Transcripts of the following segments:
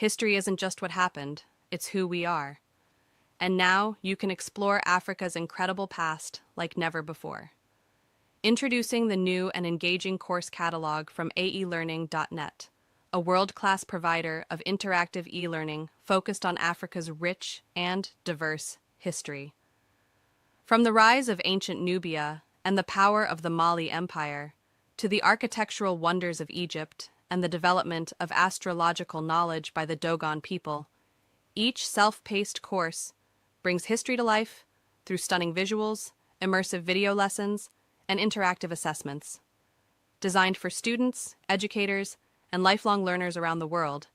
history isn't just what happened, it's who we are. And now you can explore Africa's incredible past like never before. Introducing the new and engaging course catalog from aelearning.net, a world-class provider of interactive e-learning focused on Africa's rich and diverse history. From the rise of ancient Nubia and the power of the Mali Empire, to the architectural wonders of Egypt and the development of astrological knowledge by the Dogon people, each self-paced course brings history to life through stunning visuals, immersive video lessons, and interactive assessments. Designed for students, educators, and lifelong learners around the world,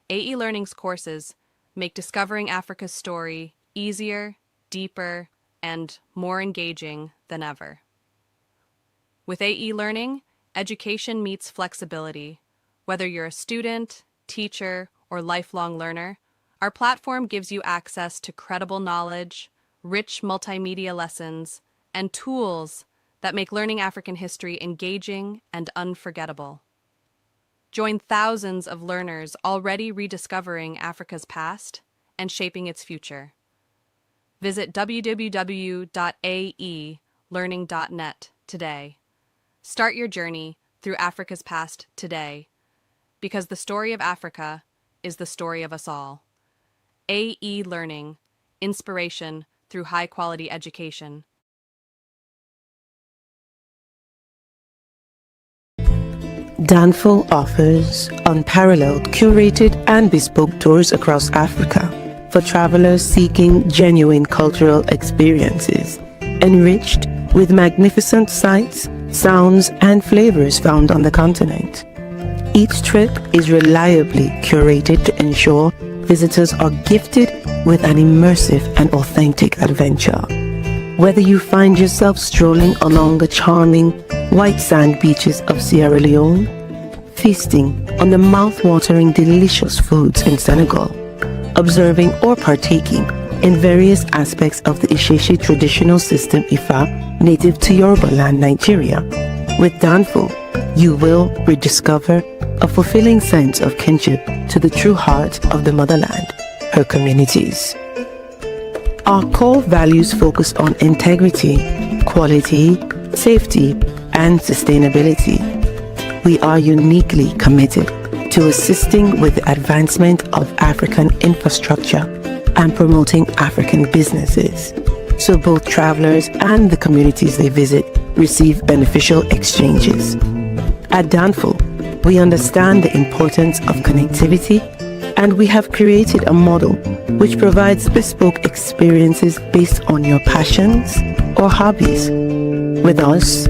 AE Learning's courses make discovering Africa's story easier, deeper, and more engaging than ever. With AE Learning, education meets flexibility. Whether you're a student, teacher, or lifelong learner, our platform gives you access to credible knowledge, rich multimedia lessons, and tools that make learning African history engaging and unforgettable. Join thousands of learners already rediscovering Africa's past and shaping its future. Visit www.aelearning.net today. Start your journey through Africa's past today, because the story of Africa is the story of us all. AE Learning, inspiration through high-quality education. Danful offers unparalleled, curated, and bespoke tours across Africa for travelers seeking genuine cultural experiences, enriched with magnificent sights, sounds, and flavors found on the continent. Each trip is reliably curated to ensure visitors are gifted with an immersive and authentic adventure. Whether you find yourself strolling along the charming white sand beaches of Sierra Leone, feasting on the mouth-watering delicious foods in Senegal, observing or partaking in various aspects of the Isheshe traditional system Ifa native to Yoruba land, Nigeria, with Danful, you will rediscover a fulfilling sense of kinship to the true heart of the motherland, her communities. Our core values focus on integrity, quality, safety, and sustainability. We are uniquely committed to assisting with the advancement of African infrastructure and promoting African businesses, so both travelers and the communities they visit receive beneficial exchanges. At Danful, we understand the importance of connectivity, and we have created a model which provides bespoke experiences based on your passions or hobbies. With us,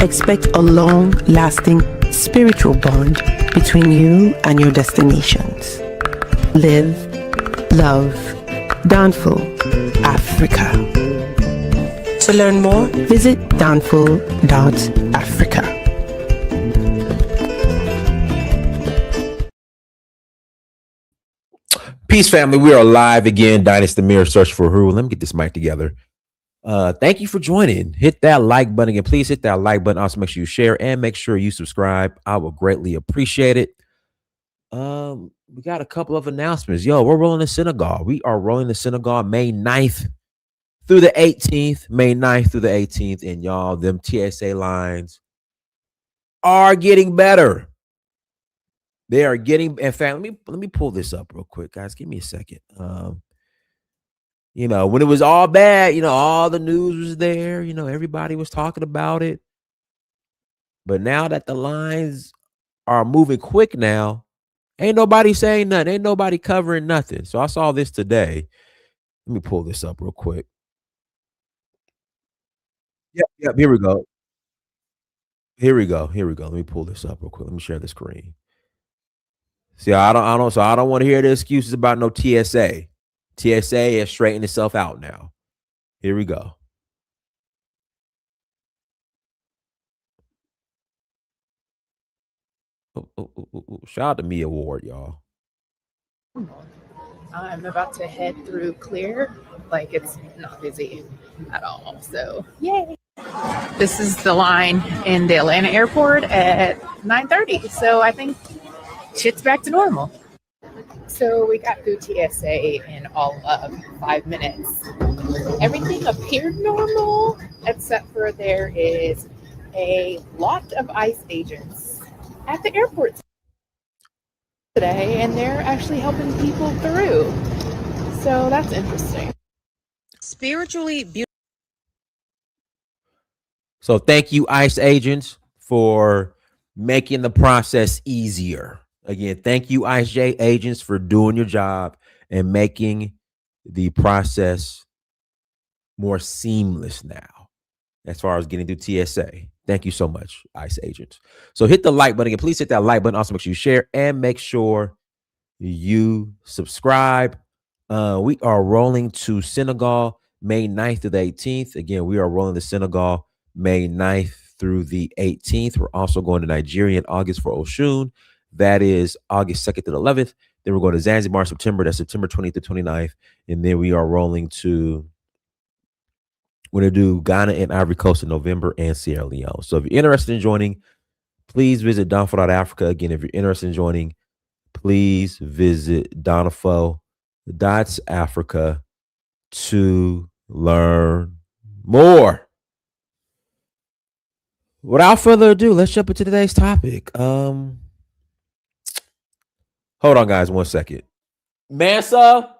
expect a long-lasting spiritual bond between you and your destinations. Live, love, Danful, Africa. To learn more, visit danful.africa. Peace, family. We are live again. Dynasty Mirror, search for who. Let me get this mic together. Thank you for joining. Hit that like button again. Please hit that like button. Also, make sure you share and make sure you subscribe. I will greatly appreciate it. We got a couple of announcements. Yo, we're rolling the synagogue. We are rolling the synagogue May 9th through the 18th. May 9th through the 18th. And y'all, them TSA lines are getting better. They are getting, in fact, let me pull this up real quick, guys. Give me a second. When it was all bad, all the news was there, everybody was talking about it. But now that the lines are moving quick now, ain't nobody saying nothing. Ain't nobody covering nothing. So I saw this today. Let me pull this up real quick. Yep, here we go. Here we go. Let me pull this up real quick. Let me share the screen. See, I don't want to hear the excuses about no TSA. TSA has straightened itself out now. Here we go. Shout out to Me Award, y'all. I'm about to head through Clear. Like, it's not busy at all. So, yay. This is the line in the Atlanta airport at 9:30. So I think shit's back to normal. So we got through TSA in all of 5 minutes. Everything appeared normal, except for there is a lot of ICE agents at the airport today, and they're actually helping people through. So that's interesting. Spiritually beautiful. So thank you, ICE agents, for making the process easier. Again, thank you, ICE agents, for doing your job and making the process more seamless now as far as getting through TSA. Thank you so much, ICE agents. So hit the like button again. Please hit that like button. Also, make sure you share and make sure you subscribe. We are rolling to Senegal May 9th to the 18th. Again, we are rolling to Senegal May 9th through the 18th. We're also going to Nigeria in August for Oshun. That is August 2nd to the 11th. Then we're going to Zanzibar in September. That's September 20th to 29th. And then we are rolling to, we're going to do Ghana and Ivory Coast in November and Sierra Leone. So if you're interested in joining, please visit Africa. Again, if you're interested in joining, please visit Africa to learn more. Without further ado, let's jump into today's topic. Hold on, guys, 1 second. Mansa.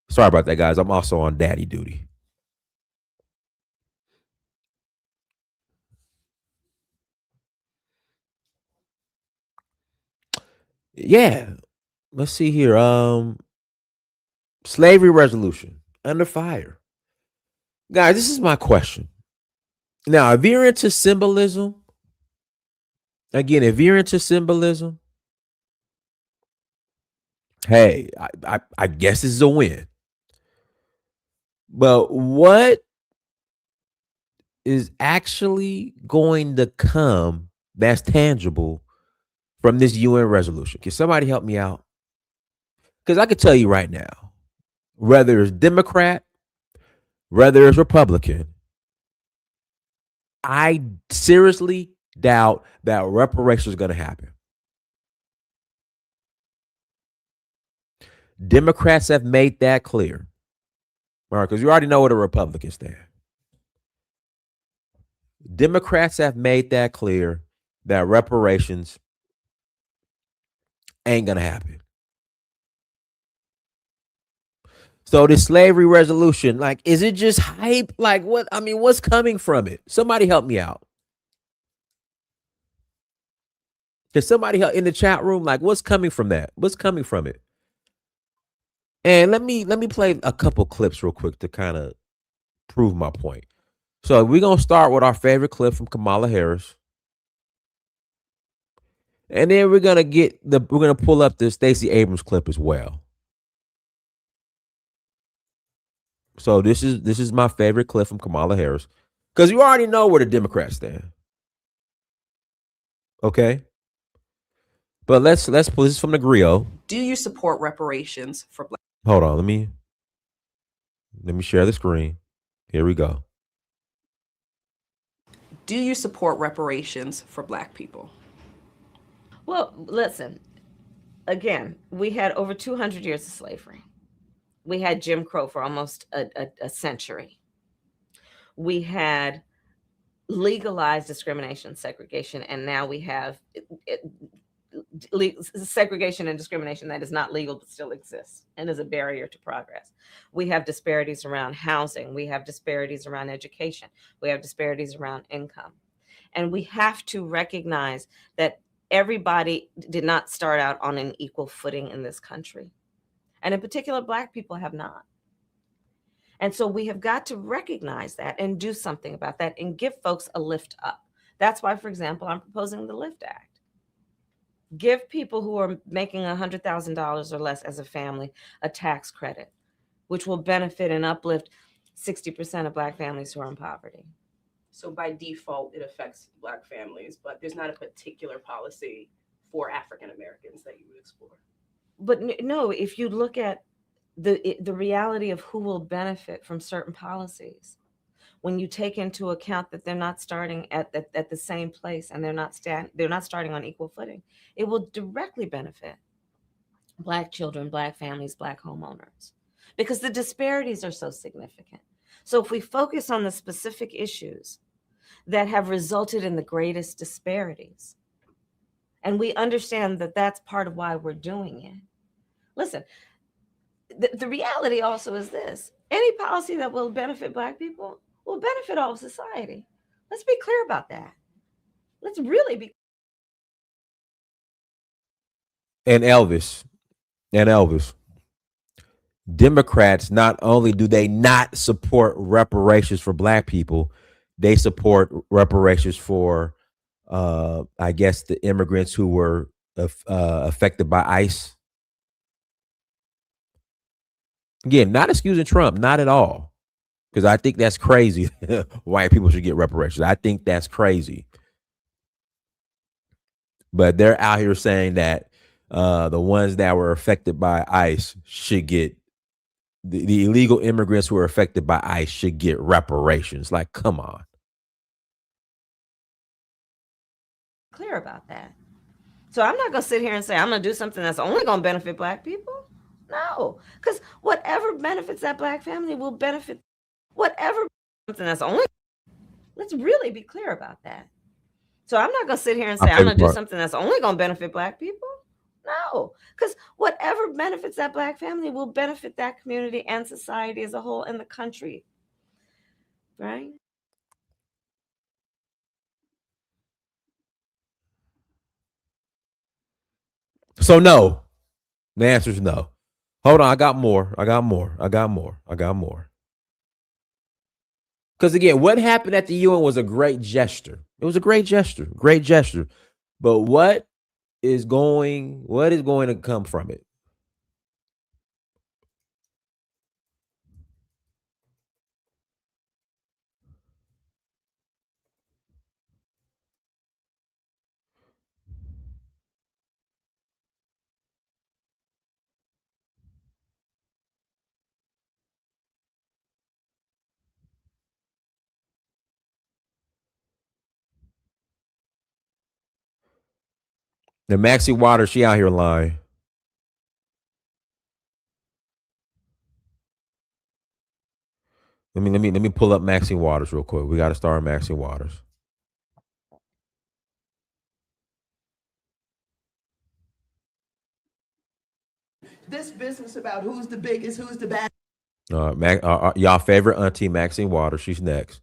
Sorry about that, guys. I'm also on daddy duty. Yeah. Let's see here. Slavery resolution under fire. Guys, this is my question. Now, if you're into symbolism, again, if you're into symbolism, hey, I guess this is a win. But what is actually going to come that's tangible from this UN resolution? Can somebody help me out? Because I can tell you right now, whether it's Democrat, whether it's Republican, I seriously doubt that reparations is going to happen. Democrats have made that clear. All right, because you already know where the Republicans stand. Democrats have made that clear that reparations ain't going to happen. So the slavery resolution, like, is it just hype? Like, what? I mean, what's coming from it? Somebody help me out. Can somebody help in the chat room? Like, what's coming from that? What's coming from it? And let me play a couple clips real quick to kind of prove my point. So we're gonna start with our favorite clip from Kamala Harris, and then we're gonna pull up the Stacey Abrams clip as well. So this is my favorite clip from Kamala Harris, because you already know where the Democrats stand. Okay, but let's pull this from the griot. Do you support reparations for Black? Hold on, let me share the screen. Here we go. Do you support reparations for Black people? Well, listen, again, we had over 200 years of slavery. We had Jim Crow for almost a century. We had legalized discrimination, segregation, and now we have segregation and discrimination that is not legal but still exists and is a barrier to progress. We have disparities around housing. We have disparities around education. We have disparities around income. And we have to recognize that everybody did not start out on an equal footing in this country. And in particular, Black people have not. And so we have got to recognize that and do something about that and give folks a lift up. That's why, for example, I'm proposing the LIFT Act. Give people who are making $100,000 or less as a family a tax credit, which will benefit and uplift 60% of Black families who are in poverty. So by default, it affects Black families, but there's not a particular policy for African Americans that you would explore. But no, if you look at the reality of who will benefit from certain policies, when you take into account that they're not starting at the same place and they're not starting on equal footing, it will directly benefit Black children, Black families, Black homeowners, because the disparities are so significant. So if we focus on the specific issues that have resulted in the greatest disparities, and we understand that that's part of why we're doing it. Listen, the reality also is this: any policy that will benefit Black people will benefit all of society. Let's be clear about that. Let's really be. And Elvis, Democrats, not only do they not support reparations for Black people, they support reparations for, I guess, the immigrants who were affected by ICE. Again, not excusing Trump, not at all, because I think that's crazy. White people should get reparations. I think that's crazy. But they're out here saying that the ones that were affected by ICE should get, the illegal immigrants who are affected by ICE should get reparations. Like, come on. Clear about that. So I'm not going to sit here and say I'm going to do something that's only going to benefit Black people. No, because whatever benefits that Black family will benefit whatever something that's only. Let's really be clear about that. So I'm not going to sit here and say I'm going to do something that's only going to benefit Black people. No, because whatever benefits that Black family will benefit that community and society as a whole and the country. Right? So no, the answer is no. Hold on, I got more. Because again, what happened at the UN was a great gesture. It was a great gesture. But what is going to come from it? The Maxie Waters, she out here lying. Let me pull up Maxie Waters real quick. We got to start Maxie Waters. This business about who's the biggest, who's the bad. Y'all favorite auntie Maxine Waters. She's next.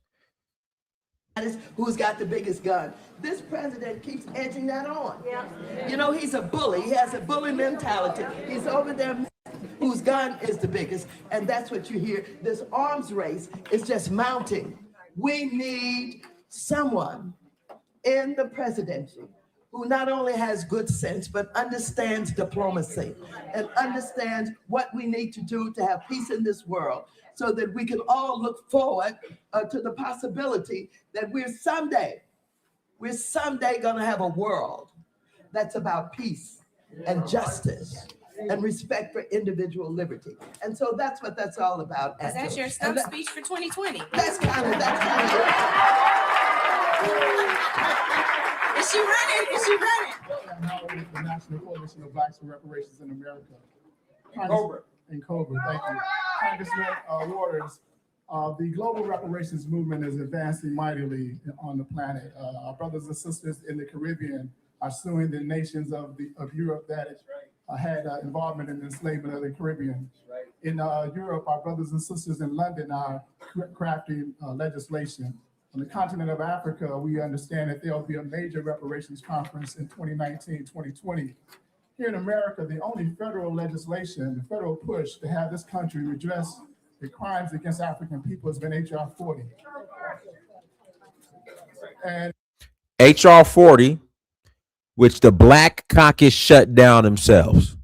Who's got the biggest gun? This president keeps edging that on. Yeah. You know, he's a bully. He has a bully mentality. He's over there whose gun is the biggest. And that's what you hear. This arms race is just mounting. We need someone in the presidency who not only has good sense, but understands diplomacy and understands what we need to do to have peace in this world, so that we can all look forward to the possibility that we're someday going to have a world that's about peace and justice and respect for individual liberty. And so that's what that's all about. Is that your stump speech for 2020? That's kind of Is she running? Is she running? The National Coalition of Blacks for Reparations in America. Cobra, thank you. Congressman Waters, the global reparations movement is advancing mightily on the planet. Our brothers and sisters in the Caribbean are suing the nations of Europe that had involvement in the enslavement of the Caribbean. In Europe, our brothers and sisters in London are crafting legislation. On the continent of Africa, we understand that there will be a major reparations conference in 2019, 2020. Here in America, the only federal legislation, the federal push to have this country redress the crimes against African people has been H.R. 40. And H.R. 40, which the Black Caucus shut down themselves.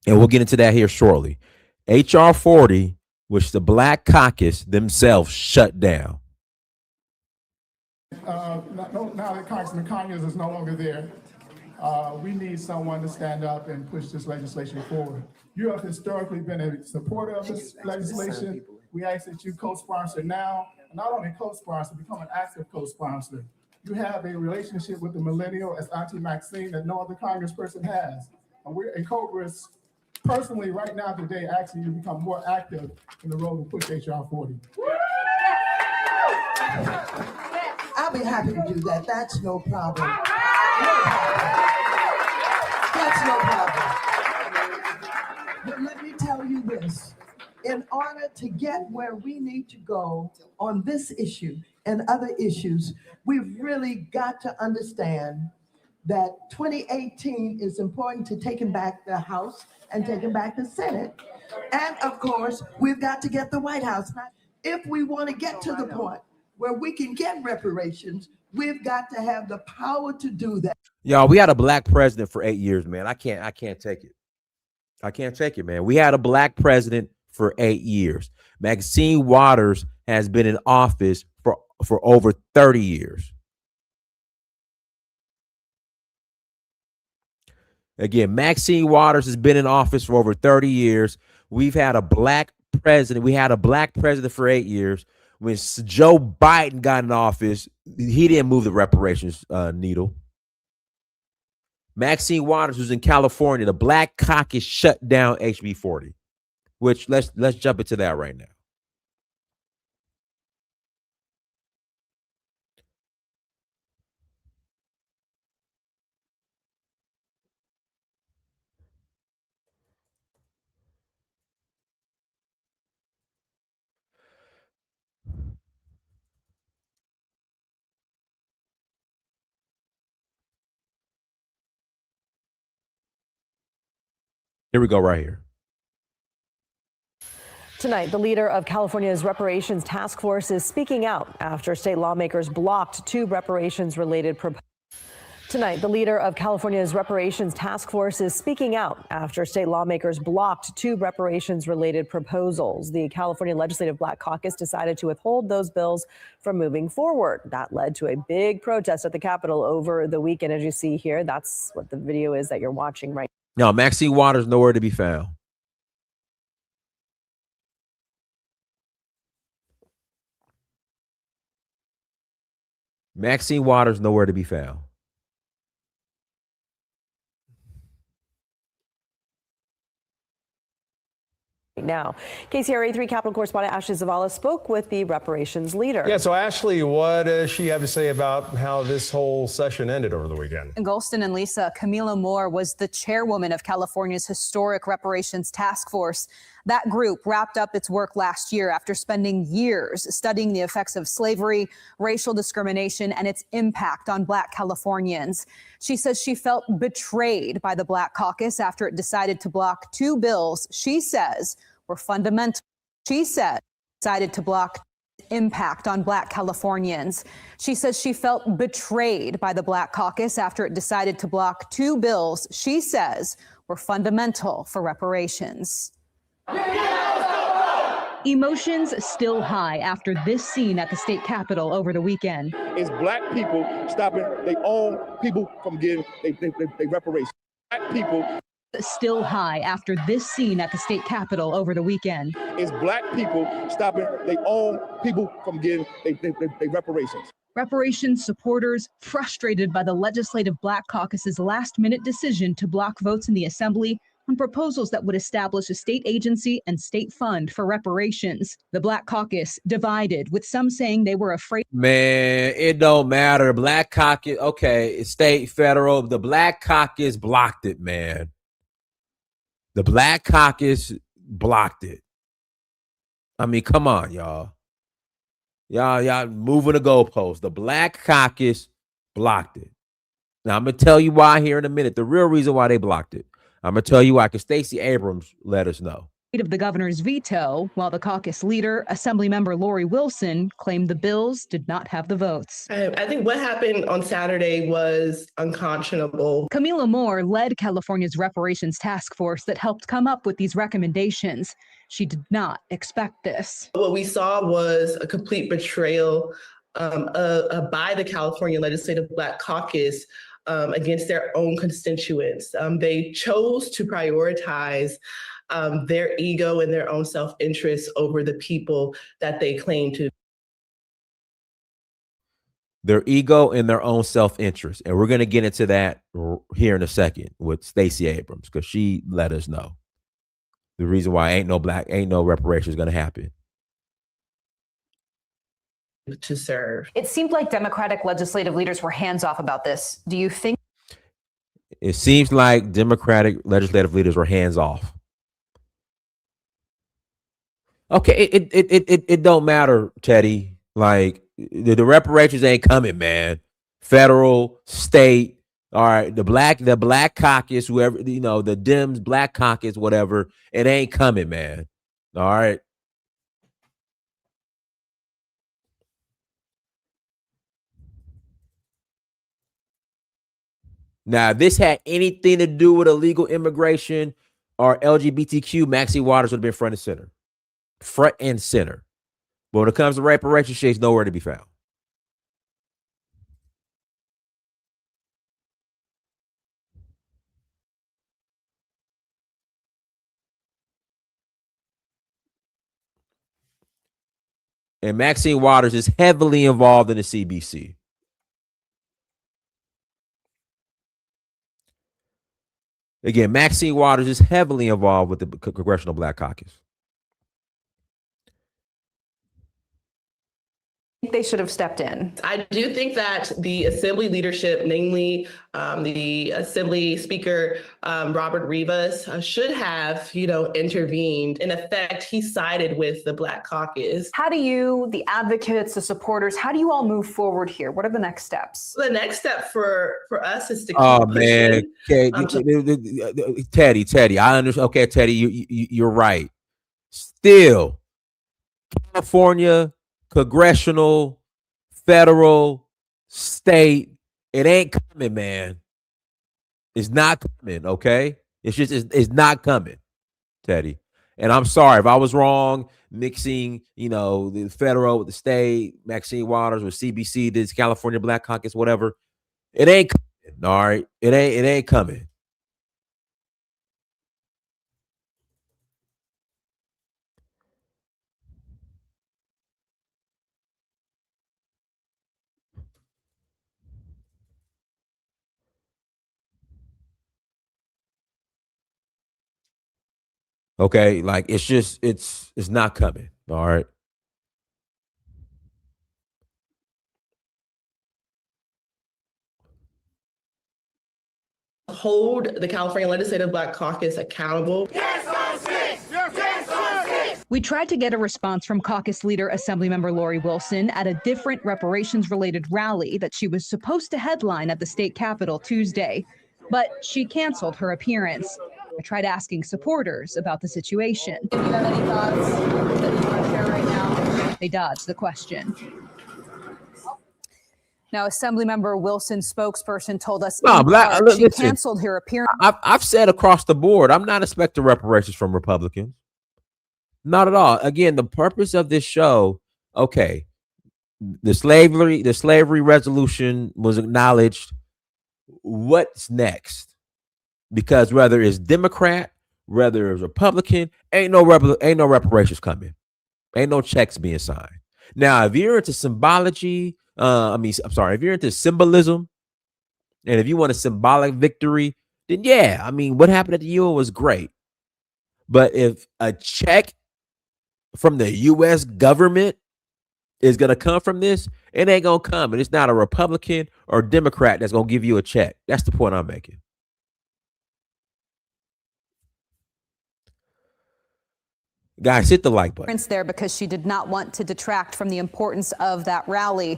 And we'll get into that here shortly. H.R. 40, which the Black Caucus themselves shut down. Now that Congressman Conyers is no longer there, we need someone to stand up and push this legislation forward. You have historically been a supporter of this legislation. we ask that you co-sponsor now, and not only co-sponsor, become an active co-sponsor. You have a relationship with the millennial, as Auntie Maxine, that no other congressperson has. And we're in Congress, personally, right now today, asking you to become more active in the role of push HR 40. I'll be happy to do that. That's no problem. That's no problem. But let me tell you this. In order to get where we need to go on this issue and other issues, we've really got to understand that 2018 is important to taking back the House and taking back the Senate. And of course, we've got to get the White House. If we want to get to the point where we can get reparations, we've got to have the power to do that. Y'all, we had a black president for 8 years, man. I can't take it. I can't take it, man. We had a black president for 8 years. Maxine Waters has been in office for over 30 years. Again, Maxine Waters has been in office for over 30 years. We've had a black president. We had a black president for 8 years. When Joe Biden got in office, he didn't move the reparations needle. Maxine Waters, who's in California, the Black Caucus shut down HB 40, which let's jump into that right now. Here we go right here. Tonight, the leader of California's Reparations Task Force is speaking out after state lawmakers blocked two reparations-related proposals. Tonight, the leader of California's Reparations Task Force is speaking out after state lawmakers blocked two reparations-related proposals. The California Legislative Black Caucus decided to withhold those bills from moving forward. That led to a big protest at the Capitol over the weekend, as you see here. That's what the video is that you're watching right now. No, Maxine Waters nowhere to be found. Maxine Waters nowhere to be found. Now, KCRA3 Capitol correspondent Ashley Zavala spoke with the reparations leader. Yeah, so Ashley, what does she have to say about how this whole session ended over the weekend? And Golston and Lisa, Camila Moore was the chairwoman of California's historic reparations task force. That group wrapped up its work last year after spending years studying the effects of slavery, racial discrimination, and its impact on Black Californians. She says she felt betrayed by the Black Caucus after it decided to block two bills she says were fundamental. She said decided to block impact on Black Californians. She says she felt betrayed by the Black Caucus after it decided to block two bills she says were fundamental for reparations. Emotions still high after this scene at the state capitol over the weekend. It's Black people stopping their own people from getting they reparations. Black people Still high after this scene at the state capitol over the weekend. It's Black people stopping their own people from getting they reparations. Reparations supporters frustrated by the Legislative Black Caucus's last-minute decision to block votes in the Assembly on proposals that would establish a state agency and state fund for reparations. The Black Caucus divided, with some saying they were afraid. Man, it don't matter. Black Caucus, okay, state, federal. The Black Caucus blocked it, man. The Black Caucus blocked it. I mean, come on, y'all. Y'all moving the goalposts. The Black Caucus blocked it. Now, I'm going to tell you why here in a minute. The real reason why they blocked it. I'm going to tell you why, because Stacey Abrams let us know. Of the governor's veto, while the caucus leader, Assemblymember Lori Wilson, claimed the bills did not have the votes. I think what happened on Saturday was unconscionable. Camila Moore led California's reparations task force that helped come up with these recommendations. She did not expect this. What we saw was a complete betrayal by the California Legislative Black Caucus against their own constituents. They chose to prioritize their ego and their own self-interest over the people that they claim to. Their ego and their own self-interest. And we're going to get into that here in a second with Stacey Abrams, because she let us know the reason why ain't no reparations going to happen. To serve. It seemed like Democratic legislative leaders were hands off about this. Do you think? It seems like Democratic legislative leaders were hands off. Okay, it don't matter, Teddy. Like the reparations ain't coming, man. Federal, state, all right. The black caucus, whoever, the Dems, black caucus, whatever. It ain't coming, man. All right. Now, if this had anything to do with illegal immigration or LGBTQ, Maxine Waters would have been front and center. Front and center. But when it comes to reparations, she's nowhere to be found. And Maxine Waters is heavily involved in the CBC. Again, Maxine Waters is heavily involved with the Congressional Black Caucus. They should have stepped in. I do think that the Assembly leadership, namely the Assembly Speaker Robert Rivas, should have, intervened. In effect, he sided with the Black Caucus. How do you, the advocates, the supporters, how do you all move forward here? What are the next steps? The next step for us is to keep pushing. Teddy, I understand. Okay, Teddy, you're right. Still, California, congressional, federal, state, it ain't coming, man. It's not coming, okay? It's not coming, Teddy. And I'm sorry if I was wrong mixing, the federal with the state, Maxine Waters with CBC, this California Black Caucus, whatever. It ain't coming, all right? It ain't coming. Okay, like it's not coming. All right. Hold the California Legislative Black Caucus accountable. We tried to get a response from caucus leader Assemblymember Lori Wilson at a different reparations-related rally that she was supposed to headline at the state capitol Tuesday, but she canceled her appearance. I tried asking supporters about the situation. Do you have any thoughts that you want to share right now? They dodged the question. Now, Assemblymember Wilson's spokesperson told us she canceled her appearance. I've said across the board, I'm not expecting reparations from Republicans. Not at all. Again, the purpose of this show, okay, the slavery resolution was acknowledged. What's next? Because whether it's Democrat, whether it's Republican, ain't no reparations coming. Ain't no checks being signed. Now, if you're into symbology, if you're into symbolism, and if you want a symbolic victory, then yeah, what happened at the UN was great. But if a check from the U.S. government is going to come from this, it ain't going to come. And it's not a Republican or Democrat that's going to give you a check. That's the point I'm making. Guys, hit the like button. There because she did not want to detract from the importance of that rally.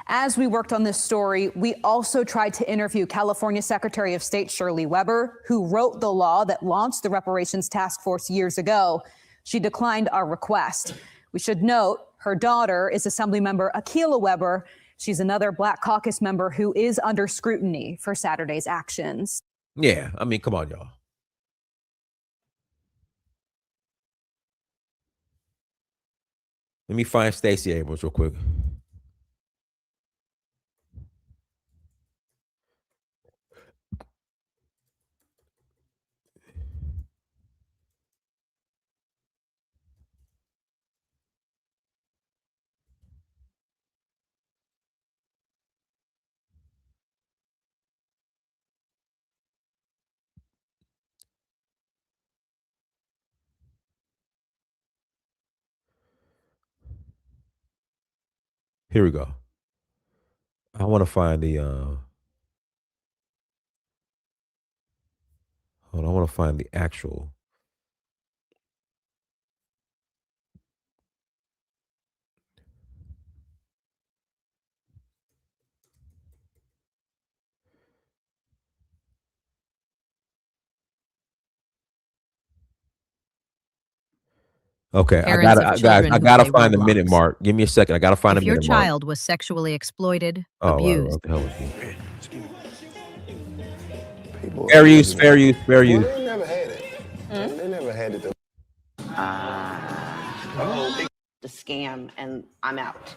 As we worked on this story, we also tried to interview California Secretary of State Shirley Weber, who wrote the law that launched the Reparations Task Force years ago. She declined our request. We should note her daughter is Assemblymember Akilah Weber. She's another Black Caucus member who is under scrutiny for Saturday's actions. Yeah, come on, y'all. Let me find Stacey Abrams real quick. Here we go. I want to find the hold on, I want to find the actual. Okay, Parents of children I who gotta play find the minute Roblox. mark. Give me a second. I gotta find a If your minute mark. child was sexually exploited, Oh, all right, abused, what the hell was he? People Fair use, fair use, fair Well, use. they never had it. They never had it. The scam and I'm out.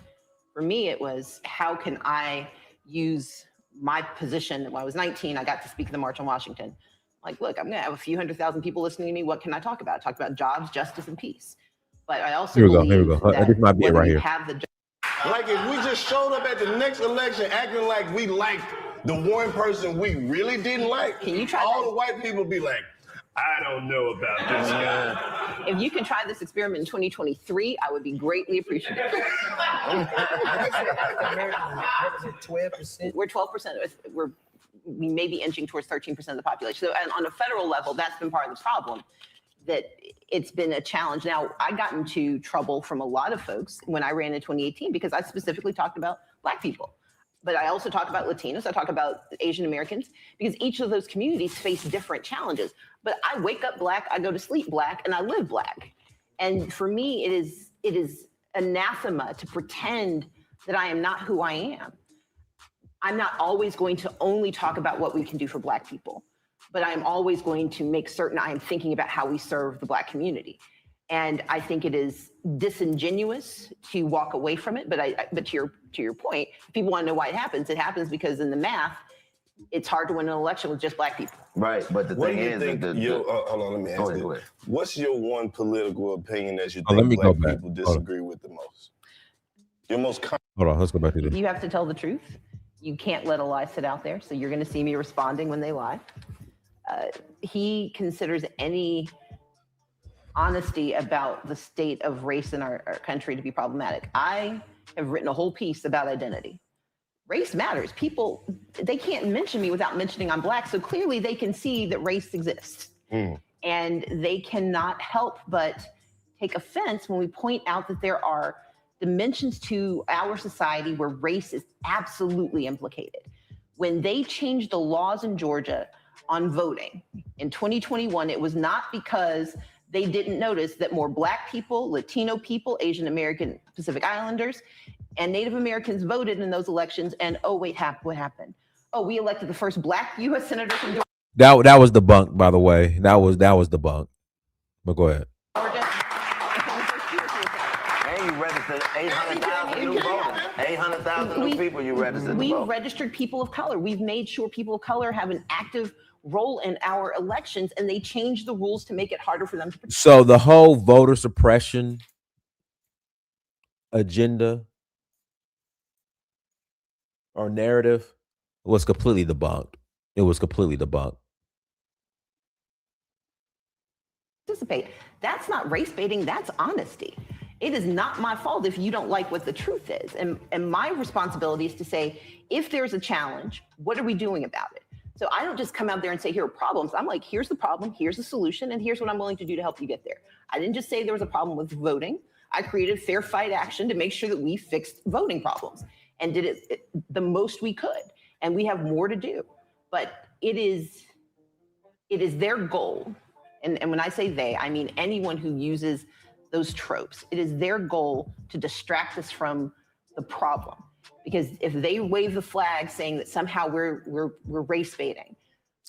For me, it was how can I use my position? When I was 19, I got to speak at the March on Washington. Like, look, I'm gonna have a few 100,000 people listening to me. What can I talk about? Talk about jobs, justice, and peace. But I also Here we go. believe that This might be it whether right you here. have the Like if we just showed up at the next election acting like we liked the one person we really didn't like, Can you try all that? the white people be like, I don't know about this guy. If you can try this experiment in 2023, I would be greatly appreciative. 12%. We're 12%. We may be inching towards 13% of the population. So, and on a federal level, that's been part of the problem, that it's been a challenge. Now, I got into trouble from a lot of folks when I ran in 2018 because I specifically talked about Black people. But I also talk about Latinos, I talk about Asian Americans, because each of those communities face different challenges. But I wake up Black, I go to sleep Black, and I live Black. And for me, it is anathema to pretend that I am not who I am. I'm not always going to only talk about what we can do for Black people, but I'm always going to make certain I am thinking about how we serve the Black community. And I think it is disingenuous to walk away from it. But to your point, if people want to know why it happens because in the math, it's hard to win an election with just Black people. Right, but the What thing do you is, think? Hold on, let me ask go you. ahead. What's your one political opinion that you let think me go Black back. people Hold on. disagree with the most? Your most Hold on, let's go back to this. You have to tell the truth. You can't let a lie sit out there. So you're going to see me responding when they lie. He considers any honesty about the state of race in our country to be problematic. I have written a whole piece about identity. Race matters. People, they can't mention me without mentioning I'm Black. So clearly they can see that race exists. And they cannot help but take offense when we point out that there are dimensions to our society where race is absolutely implicated. When they changed the laws in Georgia on voting in 2021, it was not because they didn't notice that more Black people, Latino people, Asian American, Pacific Islanders, and Native Americans voted in those elections. And oh, wait, what happened? Oh, we elected the first Black U.S. senator from Georgia. That was debunked, by the way. That was debunked. But go ahead. And you registered 800,000 new voters. 800,000 new people you registered. We registered people of color. We've made sure people of color have an active role in our elections, and they changed the rules to make it harder for them to participate. So the whole voter suppression agenda or narrative was completely debunked. It was completely debunked. Participate. That's not race baiting, that's honesty. It is not my fault if you don't like what the truth is. And my responsibility is to say, if there's a challenge, what are we doing about it? So I don't just come out there and say, here are problems. I'm like, here's the problem, here's the solution, and here's what I'm willing to do to help you get there. I didn't just say there was a problem with voting. I created fair fight action to make sure that we fixed voting problems and did it the most we could. And we have more to do. But it is their goal. And when I say they, I mean anyone who uses those tropes. It is their goal to distract us from the problem. Because if they wave the flag saying that somehow we're race baiting,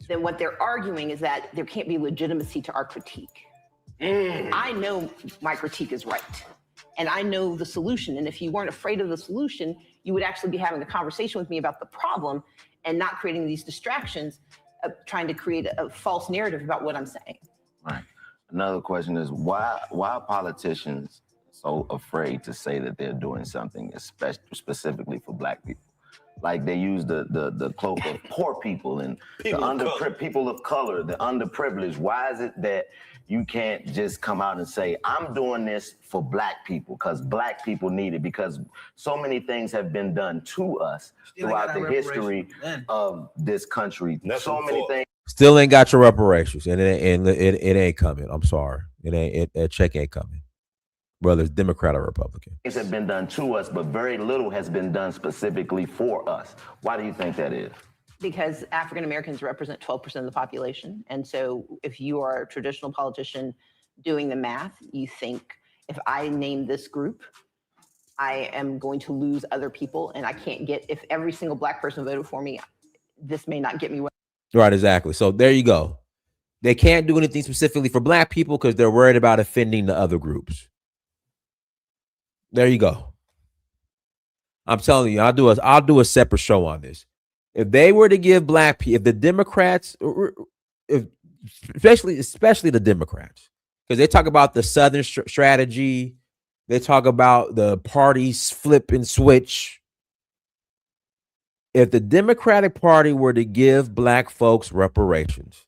then what they're arguing is that there can't be legitimacy to our critique. I know my critique is right. And I know the solution. And if you weren't afraid of the solution, you would actually be having a conversation with me about the problem and not creating these distractions of trying to create a false narrative about what I'm saying. Right. Another question is why are politicians so afraid to say that they're doing something specifically for Black people? Like they use the cloak of poor people and people of color, the underprivileged. Why is it that you can't just come out and say, I'm doing this for black people because black people need it? Because so many things have been done to us throughout the history of this country. So many things. Still ain't got your reparations, and it ain't coming. I'm sorry, that check ain't coming, whether it's Democrat or Republican. Things have been done to us, but very little has been done specifically for us. Why do you think that is? Because African Americans represent 12% of the population. And so if you are a traditional politician doing the math, you think if I name this group, I am going to lose other people, and I can't get, if every single black person voted for me, this may not get me what. Right, exactly. So there you go. They can't do anything specifically for black people because they're worried about offending the other groups. There you go. I'm telling you, I'll do a separate show on this. If they were to give black people, if the Democrats, especially the Democrats, because they talk about the Southern strategy, they talk about the parties flip and switch. If the Democratic Party were to give black folks reparations,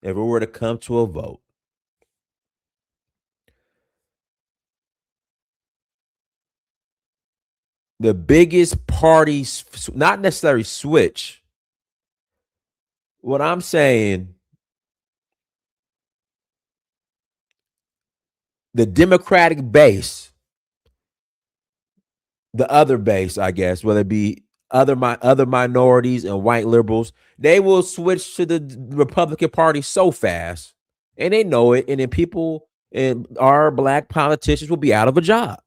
if it were to come to a vote, the biggest parties, not necessarily switch. What I'm saying, the Democratic base, the other base, I guess, whether it be other minorities and white liberals, they will switch to the Republican Party so fast, and they know it, and then people and our black politicians will be out of a job.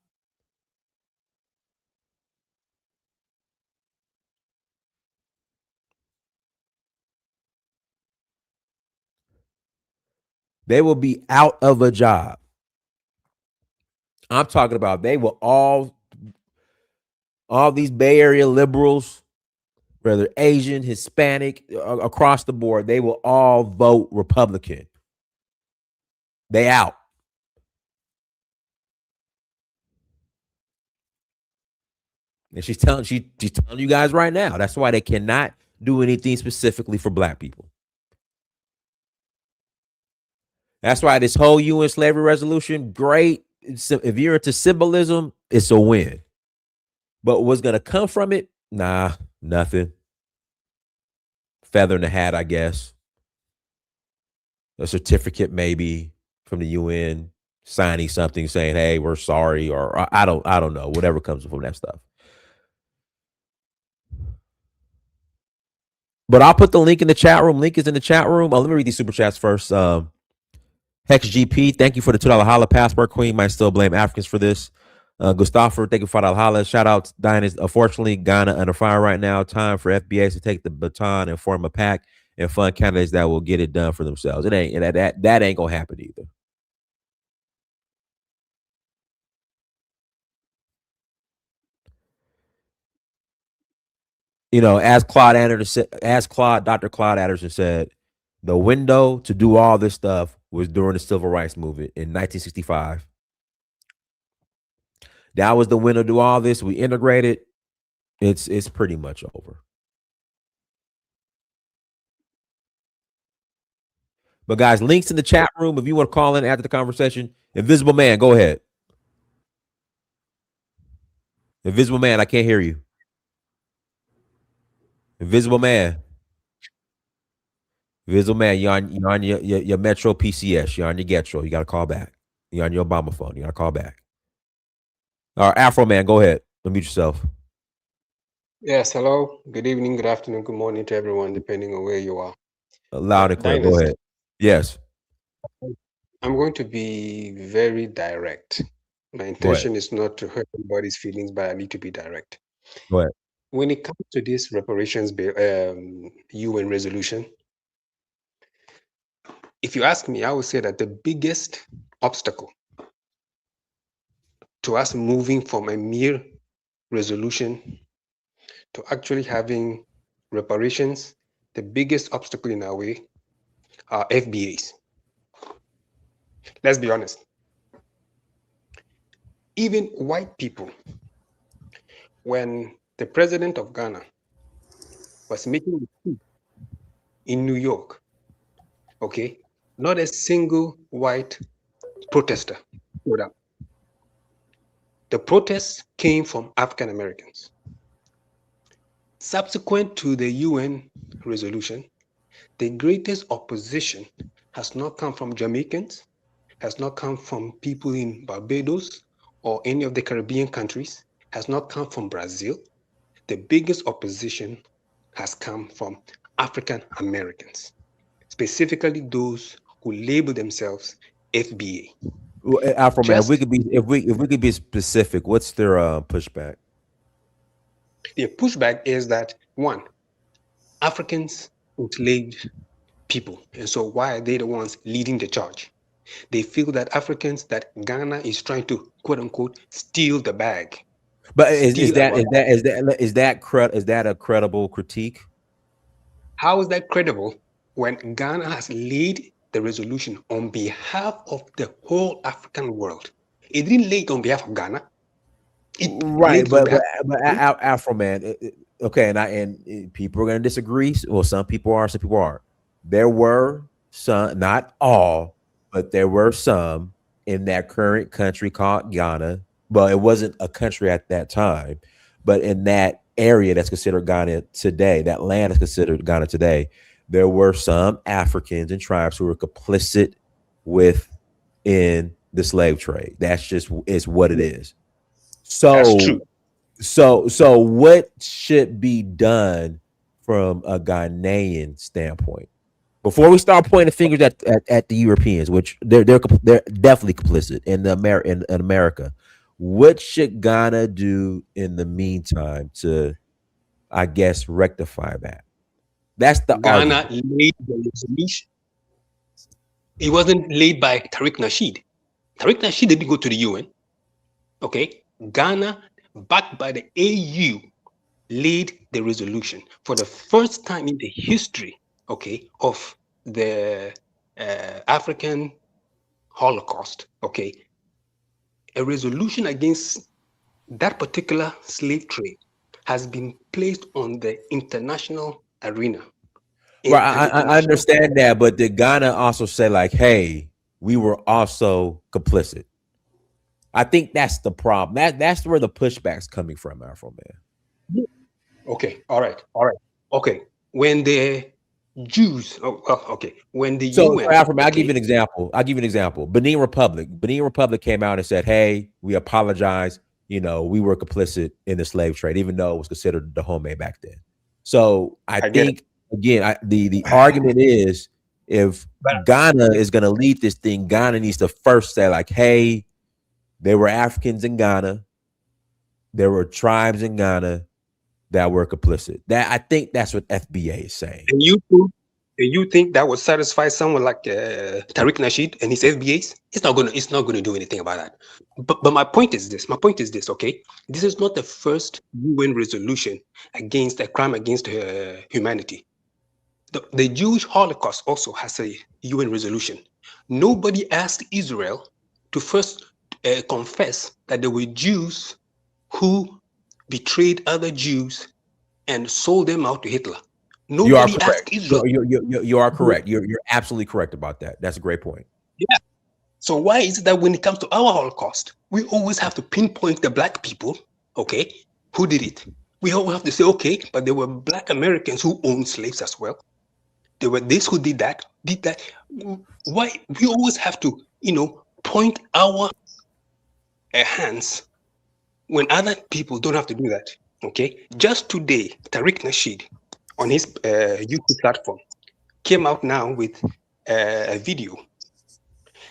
They will be out of a job. I'm talking about they will all these Bay Area liberals, whether Asian, Hispanic, across the board, they will all vote Republican. They out. And she's telling you guys right now. That's why they cannot do anything specifically for black people. That's why this whole UN slavery resolution, great. If you're into symbolism, it's a win. But what's going to come from it? Nah, nothing. Feather in the hat, I guess. A certificate maybe from the UN signing something saying, hey, we're sorry, or I don't know, whatever comes from that stuff. But I'll put the link in the chat room. Link is in the chat room. Let me read these super chats first. Hex GP, thank you for the $2 holla. Passport Queen might still blame Africans for this. Gustavo, thank you for $5 holla. Shout out Diners. Unfortunately, Ghana under fire right now. Time for FBAs to take the baton and form a pack and fund candidates that will get it done for themselves. It ain't that ain't gonna happen either. You know, as Dr. Claude Anderson said, the window to do all this stuff was during the Civil Rights Movement in 1965. That was the window to do all this. We integrated. It's pretty much over. But guys, links in the chat room if you want to call in after the conversation. Invisible Man, go ahead. Invisible Man, I can't hear you. Invisible Man. Invisible Man, you're on your Metro PCS. You're on your Getro. You got to call back. You're on your Obama phone. You got to call back. All right, Afro Man, go ahead. Unmute yourself. Yes, hello. Good evening, good afternoon, good morning to everyone, depending on where you are. Loud and clear. Go ahead. Yes. I'm going to be very direct. My intention is not to hurt anybody's feelings, but I need to be direct. Go ahead. When it comes to this reparations bill, UN resolution, if you ask me, I would say that the biggest obstacle to us moving from a mere resolution to actually having reparations, the biggest obstacle in our way are FBAs. Let's be honest. Even white people, when the president of Ghana was making a speech in New York, okay, not a single white protester showed up. The protests came from African Americans. Subsequent to the UN resolution, the greatest opposition has not come from Jamaicans, has not come from people in Barbados or any of the Caribbean countries, has not come from Brazil. The biggest opposition has come from African Americans, specifically those who label themselves FBA. Well, Afro man, if we could be specific, what's their pushback? The pushback is that, one, Africans enslaved people, and so why are they the ones leading the charge? They feel that Ghana is trying to, quote unquote, steal the bag. But is that a credible critique? How is that credible when Ghana has laid the resolution on behalf of the whole African world? It didn't lay it on behalf of Ghana. Right, but Afro man, okay, and people are going to disagree. Well, some people are, some people aren't. There were some, not all, but there were some in that current country called Ghana. Well, it wasn't a country at that time, but in that area that's considered Ghana today, that land is considered Ghana today, there were some Africans and tribes who were complicit within the slave trade. That's just is what it is. So that's true. So what should be done from a Ghanaian standpoint before we start pointing fingers at the Europeans, which they're definitely complicit in America? What should Ghana do in the meantime to, I guess, rectify that? That's the Ghana argument. laid the resolution. It wasn't laid by Tariq Nasheed. Tariq Nasheed didn't go to the UN. Okay, Ghana, backed by the AU, laid the resolution for the first time in the history, okay, of the African Holocaust. Okay, a resolution against that particular slave trade has been placed on the international arena. Right, I understand that, but did Ghana also say like, "Hey, we were also complicit"? I think that's the problem. That's where the pushback's coming from, Afro man. Okay, all right. Okay, when the Jews, when the UN. So, Afro man, okay. I'll give you an example. Benin Republic came out and said, "Hey, we apologize. You know, we were complicit in the slave trade, even though it was considered the home back then." So, I think again, the argument is, if Ghana is going to lead this thing, Ghana needs to first say like, "Hey, there were Africans in Ghana. There were tribes in Ghana that were complicit." I think that's what FBA is saying. And you think that would satisfy someone like Tariq Nasheed and his FBAs? It's not gonna do anything about that. But my point is this. Okay, this is not the first UN resolution against a crime against humanity. The Jewish Holocaust also has a UN resolution. Nobody asked Israel to first confess that there were Jews who betrayed other Jews and sold them out to Hitler. Nobody asked Israel. You are correct. You're absolutely correct about that. That's a great point. Yeah. So why is it that when it comes to our Holocaust, we always have to pinpoint the black people, okay, who did it? We always have to say, okay, but there were black Americans who owned slaves as well. There were this who did that. Why we always have to, point our hands when other people don't have to do that? Okay, just today, Tariq Nasheed on his YouTube platform came out now with a video,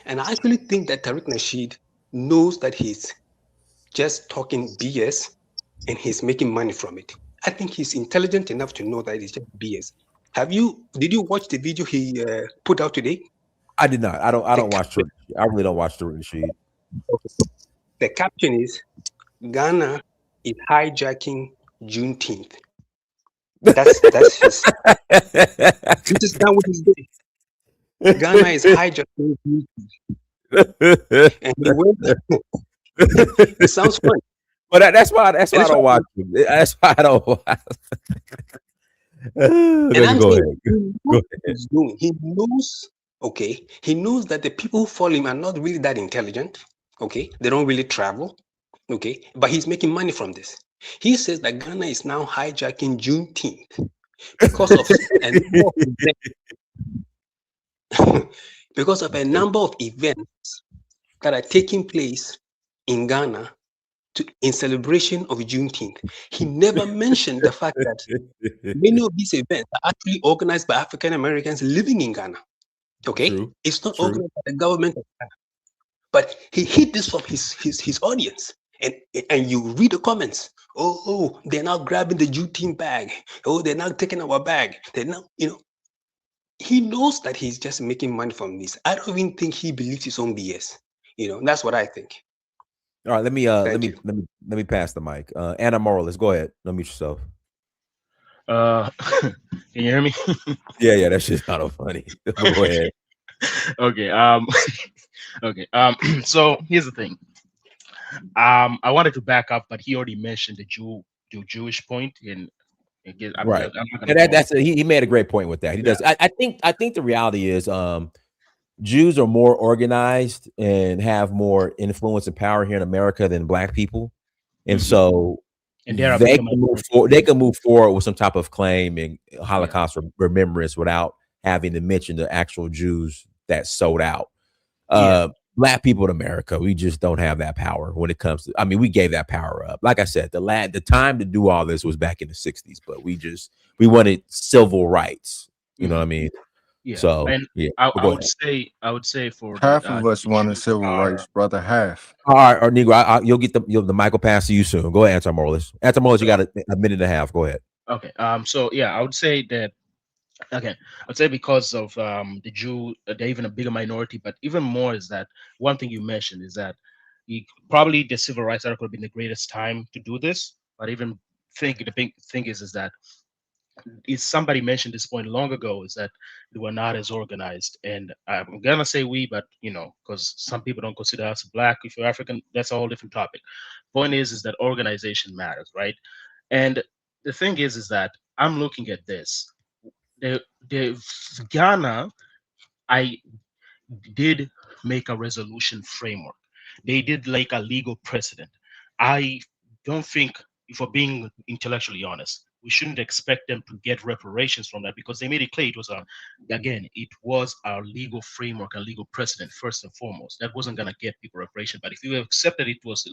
and I actually think that Tariq Nasheed knows that he's just talking BS and he's making money from it. I think he's intelligent enough to know that it's just BS. Did you watch the video he put out today? I did not. I don't watch Tariq. I really don't watch Tariq Nasheed. The caption is, Ghana is hijacking Juneteenth. That's his. This is not what he's doing. Ghana is hijacking Juneteenth. And he went. It sounds funny. But that's why I And don't watch him. That's why I don't watch. and I'm Go saying ahead. he knows Go what ahead. he's doing. He knows, okay, he knows that the people who follow him are not really that intelligent. Okay, they don't really travel. Okay, but he's making money from this. He says that Ghana is now hijacking Juneteenth because of a number of events, because of a number of events that are taking place in Ghana in celebration of Juneteenth. He never mentioned the fact that many of these events are actually organized by African Americans living in Ghana. Okay, True. it's not True. organized by the government of Ghana. But he hid this from his audience. And you read the comments. Oh, they're now grabbing the Juneteenth bag. Oh, they're now taking our bag. They're now, he knows that he's just making money from this. I don't even think he believes his own BS. That's what I think. All right, let me pass the mic. Anna Morales, go ahead. Unmute yourself. Can you hear me? Yeah, that shit's kind of funny. Go ahead. Okay. Okay. So here's the thing. I wanted to back up, but he already mentioned the Jewish point, and again, Right. I'm not gonna That's he made a great point with that. He does. I think the reality is Jews are more organized and have more influence and power here in America than Black people, and so And they're a they bigger can move minority. forward. They can move forward with some type of claim and Holocaust remembrance without having to mention the actual Jews that sold out. Black people in America, we just don't have that power when it comes to. I mean, we gave that power up. Like I said, the time to do all this was back in the '60s, but we wanted civil rights. You know what I mean? Yeah. So And yeah, I go would ahead. say for Half of us wanted civil rights, brother. Half. All right, or Negro, you'll get the mic will pass to you soon. Go ahead, Antar Morales. Antar Morales, you got a minute and a half. Go ahead. Okay. So yeah, I would say that. Okay, I'd say because of the Jew, they're even a bigger minority. But even more is that one thing you mentioned is that probably the civil rights era could have been the greatest time to do this. But even the big thing is that somebody mentioned this point long ago is that they were not as organized. And I'm gonna say we, but because some people don't consider us Black. If you're African, that's a whole different topic. Point is that organization matters, right? And the thing is that I'm looking at this. The Ghana, I did make a resolution framework. They did like a legal precedent. I don't think, if we're being intellectually honest, we shouldn't expect them to get reparations from that because they made it clear it was it was our legal framework, a legal precedent first and foremost. That wasn't gonna get people reparation. But if you accepted it was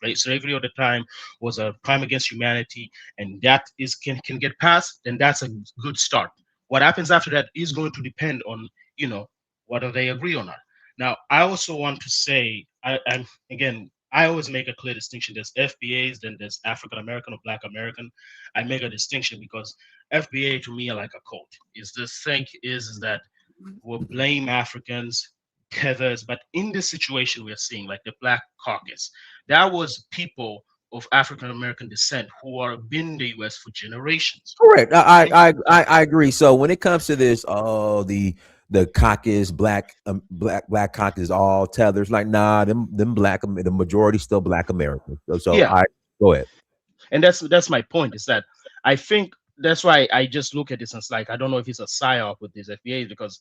right, slavery at the time was a crime against humanity, and that can get passed, then that's a good start. What happens after that is going to depend on whether they agree or not. Now, I also want to say, I always make a clear distinction. There's FBAs, then there's African American or Black American. I make a distinction because FBA to me are like a cult. Is this thing is that we'll blame Africans, tethers, but in this situation we're seeing, like the Black Caucus, that was people of African American descent who are been in the U.S. for generations. Correct. I agree. So when it comes to this, the caucus, black caucus, all tethers. Like, nah, them black, the majority still Black Americans. So Yeah. I go ahead. And that's my point, is that I think that's why I just look at this and it's like, I don't know if it's a psyop with these FBAs, because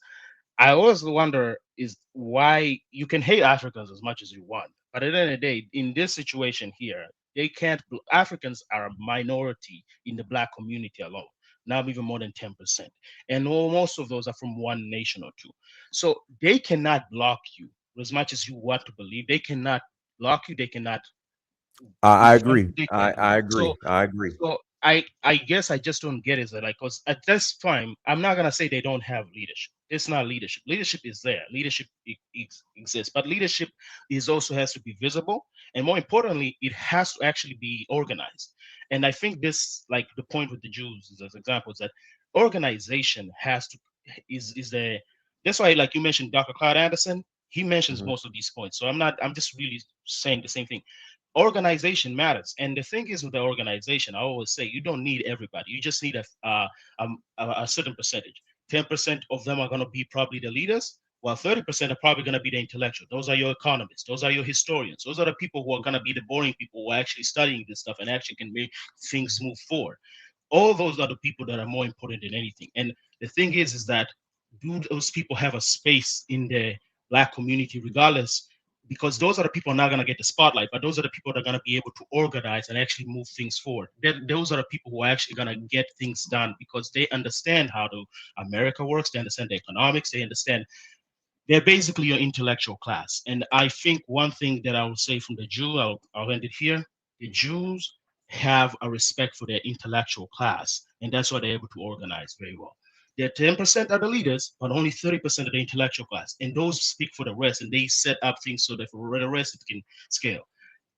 I always wonder is why you can hate Africans as much as you want, but at the end of the day, in this situation here, they can't. Africans are a minority in the Black community alone, now even more than 10%, and most of those are from one nation or two. So they cannot block you as much as you want to believe. They cannot block you. They cannot. I agree. I agree. I agree. So I guess I just don't get is that, like, because at this time I'm not gonna say they don't have leadership. It's not leadership. Leadership is there. Leadership exists, but leadership also has to be visible, and more importantly, it has to actually be organized. And I think this, like the point with the Jews, as example, is that organization has to is the that's why, like you mentioned, Dr. Cloud Anderson, he mentions most of these points. So I'm just really saying the same thing. Organization matters, and the thing is with the organization, I always say you don't need everybody. You just need a certain percentage. 10% of them are going to be probably the leaders. Well, 30% are probably going to be the intellectual. Those are your economists. Those are your historians. Those are the people who are going to be the boring people who are actually studying this stuff and actually can make things move forward. All those are the people that are more important than anything. And the thing is that do those people have a space in the Black community regardless? Because those are the people not going to get the spotlight, but those are the people that are going to be able to organize and actually move things forward. Those are the people who are actually going to get things done because they understand how America works. They understand the economics. They understand. They're basically your intellectual class. And I think one thing that I will say from the Jew, I'll end it here. The Jews have a respect for their intellectual class, and that's why they're able to organize very well. They're 10% are the leaders, but only 30% of the intellectual class. And those speak for the rest, and they set up things so that for the rest it can scale.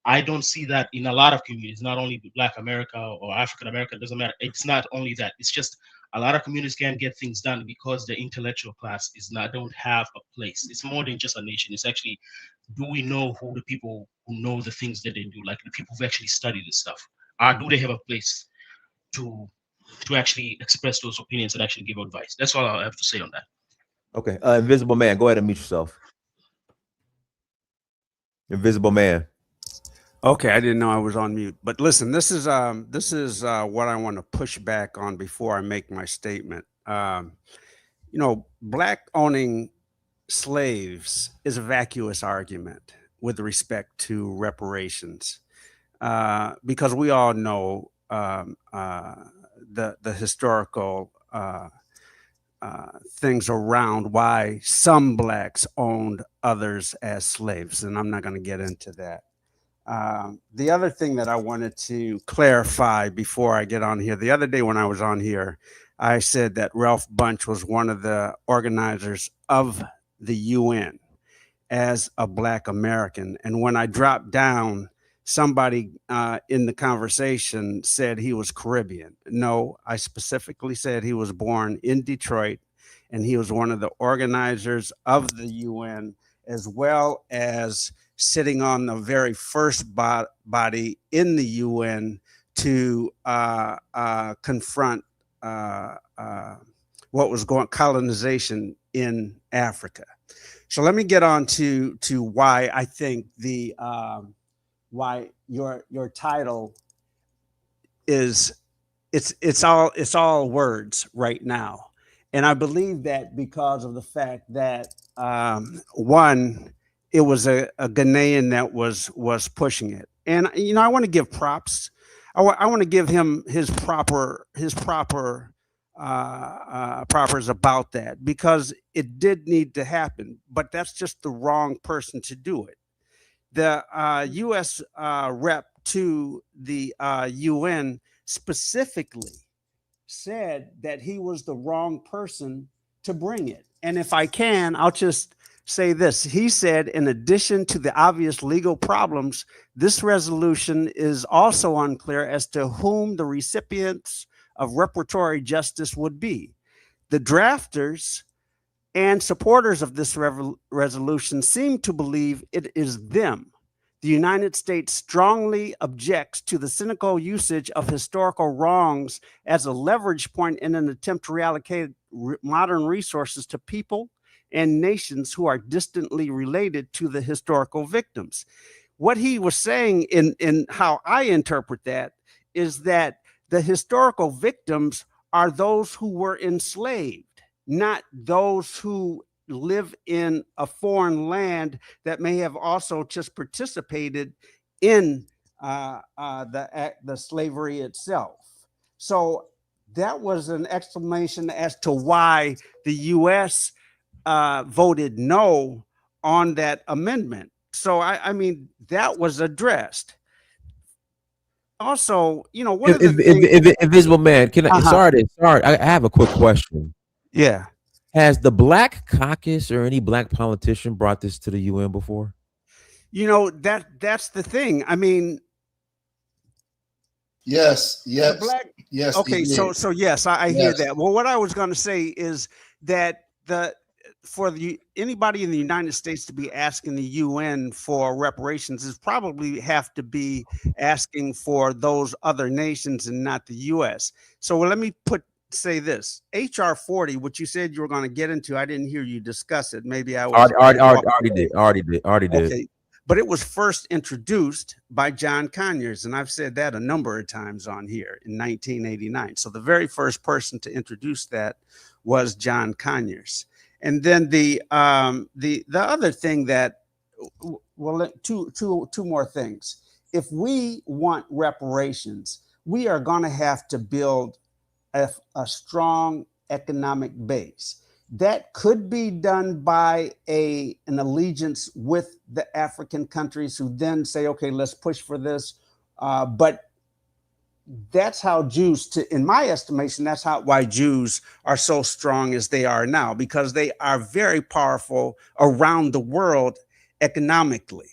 I don't see that in a lot of communities, not only Black America or African America, doesn't matter. It's not only that. It's just a lot of communities can't get things done because the intellectual class don't have a place. It's more than just a nation. It's actually, do we know who the people who know the things that they do, like the people who actually study this stuff? Do they have a place to actually express those opinions and actually give advice? That's all I have to say on that. Okay, Invisible Man, go ahead and mute yourself. Invisible Man. Okay, I didn't know I was on mute. But listen, this is what I want to push back on before I make my statement. Black owning slaves is a vacuous argument with respect to reparations, because we all know the historical things around why some Blacks owned others as slaves, and I'm not going to get into that. The other thing that I wanted to clarify before I get on here, the other day when I was on here, I said that Ralph Bunche was one of the organizers of the UN as a Black American. And when I dropped down, somebody in the conversation said he was Caribbean. No, I specifically said he was born in Detroit, and he was one of the organizers of the UN, as well as sitting on the very first body in the UN to confront what was colonization in Africa. So let me get on to why I think why your title is it's all words right now, and I believe that because of the fact that one, it was a Ghanaian that was pushing it, and I want to give props. I want to give him his propers about that, because it did need to happen, but that's just the wrong person to do it. The U.S. rep to the UN specifically said that he was the wrong person to bring it. And if I can, I'll just say this. He said, in addition to the obvious legal problems, this resolution is also unclear as to whom the recipients of reparatory justice would be. The drafters and supporters of this resolution seem to believe it is them. The United States strongly objects to the cynical usage of historical wrongs as a leverage point in an attempt to reallocate modern resources to people and nations who are distantly related to the historical victims. What he was saying, in how I interpret that, is that the historical victims are those who were enslaved, not those who live in a foreign land that may have also just participated in the slavery itself. So that was an explanation as to why the U.S. voted no on that amendment. So I mean, that was addressed. Also, one of the things, Invisible Man, can I? Sorry, I have a quick question. Yeah. Has the Black Caucus or any Black politician brought this to the UN before? That's the thing. I mean, yes. Okay, so yes, I hear that. Well, what I was going to say is that anybody in the United States to be asking the UN for reparations is probably have to be asking for those other nations and not the U.S. So let me put say this. HR 40, which you said you were going to get into, I didn't hear you discuss it. Maybe I was Already did. Okay. But it was first introduced by John Conyers, and I've said that a number of times on here in 1989. So the very first person to introduce that was John Conyers. And then the other thing that, well, two more things. If we want reparations, we are going to have to build a strong economic base. That could be done by an allegiance with the African countries who then say, okay, let's push for this. But that's how Jews, in my estimation, that's why Jews are so strong as they are now, because they are very powerful around the world economically.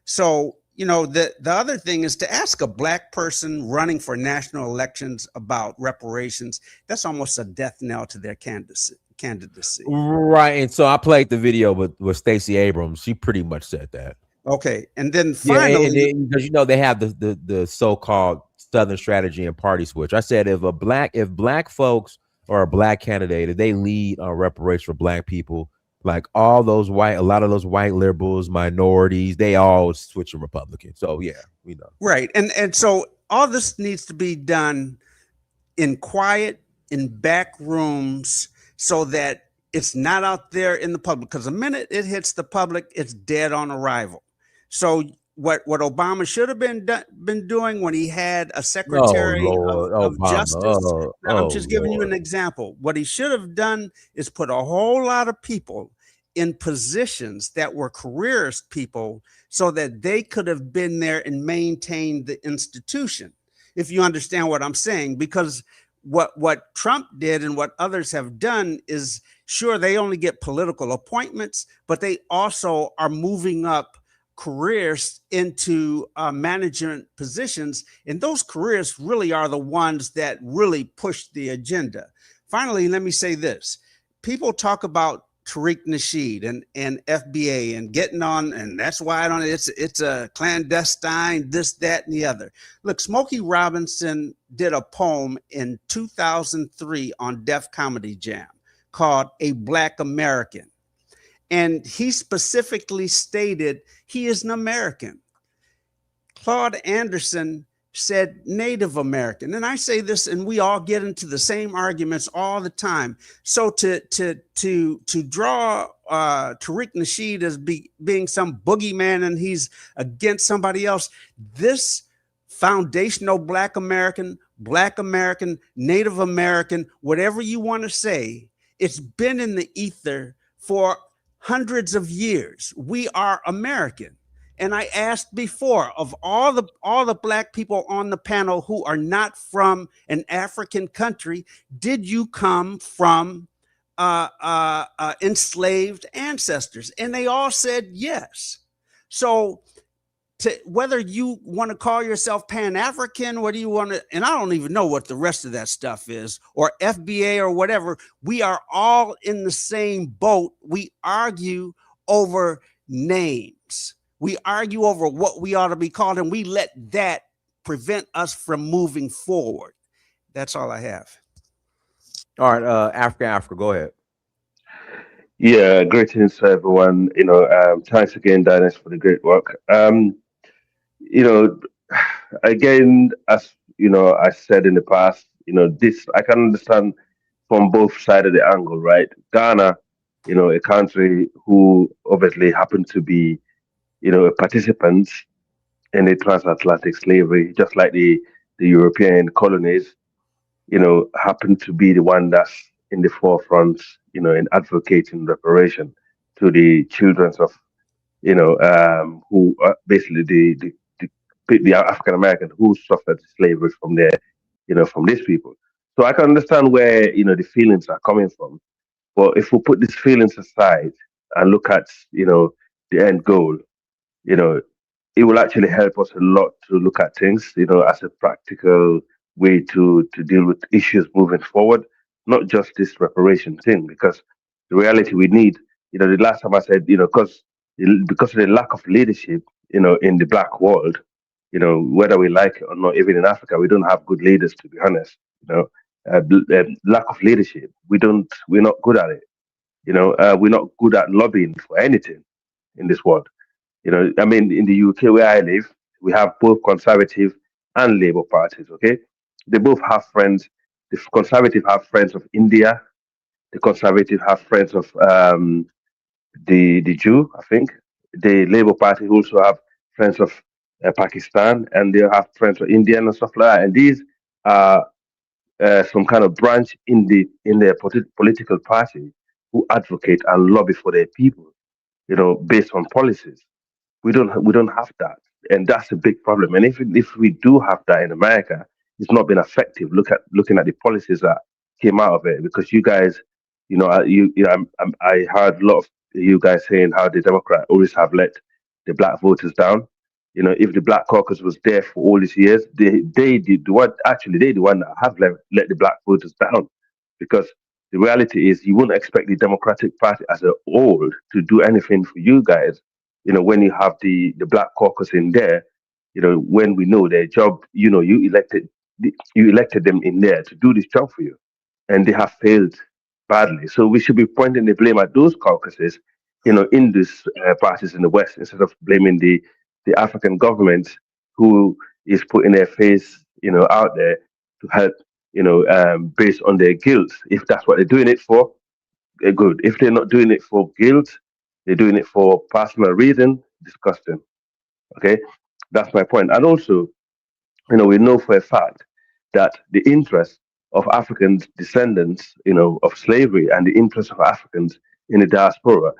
So, the other thing is to ask a Black person running for national elections about reparations. That's almost a death knell to their candidacy. Right. And so I played the video with Stacey Abrams. She pretty much said that. Okay. And then finally, because they have the so-called Southern strategy and party switch. I said if Black folks or a Black candidate, if they lead on reparations for Black people, like a lot of those white liberals, minorities, they all switch to Republican. So yeah, we know. Right. And so all this needs to be done in quiet, in back rooms, so that it's not out there in the public. Because the minute it hits the public, it's dead on arrival. So what Obama should have been doing when he had a Secretary of Justice. I'm just giving you an example. What he should have done is put a whole lot of people in positions that were careerist people so that they could have been there and maintained the institution, if you understand what I'm saying. Because what Trump did and what others have done is, sure, they only get political appointments, but they also are moving up careers into management positions. And those careers really are the ones that really push the agenda. Finally, let me say this. People talk about Tariq Nasheed and FBA and getting on, and that's why it's a clandestine, this, that, and the other. Look, Smokey Robinson did a poem in 2003 on Def Comedy Jam called A Black American. And he specifically stated he is an American. Claude Anderson said Native American. And I say this, and we all get into the same arguments all the time. So to draw Tariq Nasheed as being some boogeyman and he's against somebody else, this foundational Black American, Native American, whatever you want to say, it's been in the ether for hundreds of years. We are American. And I asked before, of all the Black people on the panel who are not from an African country, did you come from enslaved ancestors? And they all said yes. So whether you want to call yourself Pan-African, what do you want to, and I don't even know what the rest of that stuff is, or FBA or whatever, we are all in the same boat. We argue over names. We argue over what we ought to be called, and we let that prevent us from moving forward. That's all I have. All right, Africa, go ahead. Yeah, greetings to everyone. Thanks again, Dennis, for the great work. Again, as I said in the past, this I can understand from both sides of the angle, right? Ghana, a country who obviously happened to be participants in the transatlantic slavery, just like the European colonies, happen to be the one that's in the forefront, in advocating reparation to the children of, who are basically the African American who suffered slavery from from these people. So I can understand where the feelings are coming from, but if we put these feelings aside and look at the end goal, it will actually help us a lot to look at things, as a practical way to deal with issues moving forward, not just this reparation thing, because the reality we need, the last time I said, because of the lack of leadership, in the Black world, whether we like it or not, even in Africa, we don't have good leaders, to be honest, lack of leadership. We're not good at it. We're not good at lobbying for anything in this world. I mean, in the UK where I live, we have both conservative and Labour parties. Okay, they both have friends. The conservative have friends of India. The conservative have friends of the Jew. I think the Labour Party also have friends of Pakistan, and they have friends of Indian and stuff like that. And these are some kind of branch in their political party who advocate and lobby for their people, based on policies. We don't have that, and that's a big problem. And if we do have that in America, it's not been effective. Looking at the policies that came out of it, because you guys, I heard a lot of you guys saying how the Democrat always have let the black voters down. If the Black Caucus was there for all these years, they did the one. Actually, they the one that have let the black voters down, because the reality is you wouldn't expect the Democratic Party as a whole to do anything for you guys. When you have the Black Caucus in there, when we know their job, you elected them in there to do this job for you, and they have failed badly. So we should be pointing the blame at those caucuses, in these parties in the West, instead of blaming the African government who is putting their face, out there to help, based on their guilt. If that's what they're doing it for, good. If they're not doing it for guilt, they're doing it for personal reason, disgusting. Okay, that's my point. And also, we know for a fact that the interest of African descendants, of slavery, and the interest of Africans in the diaspora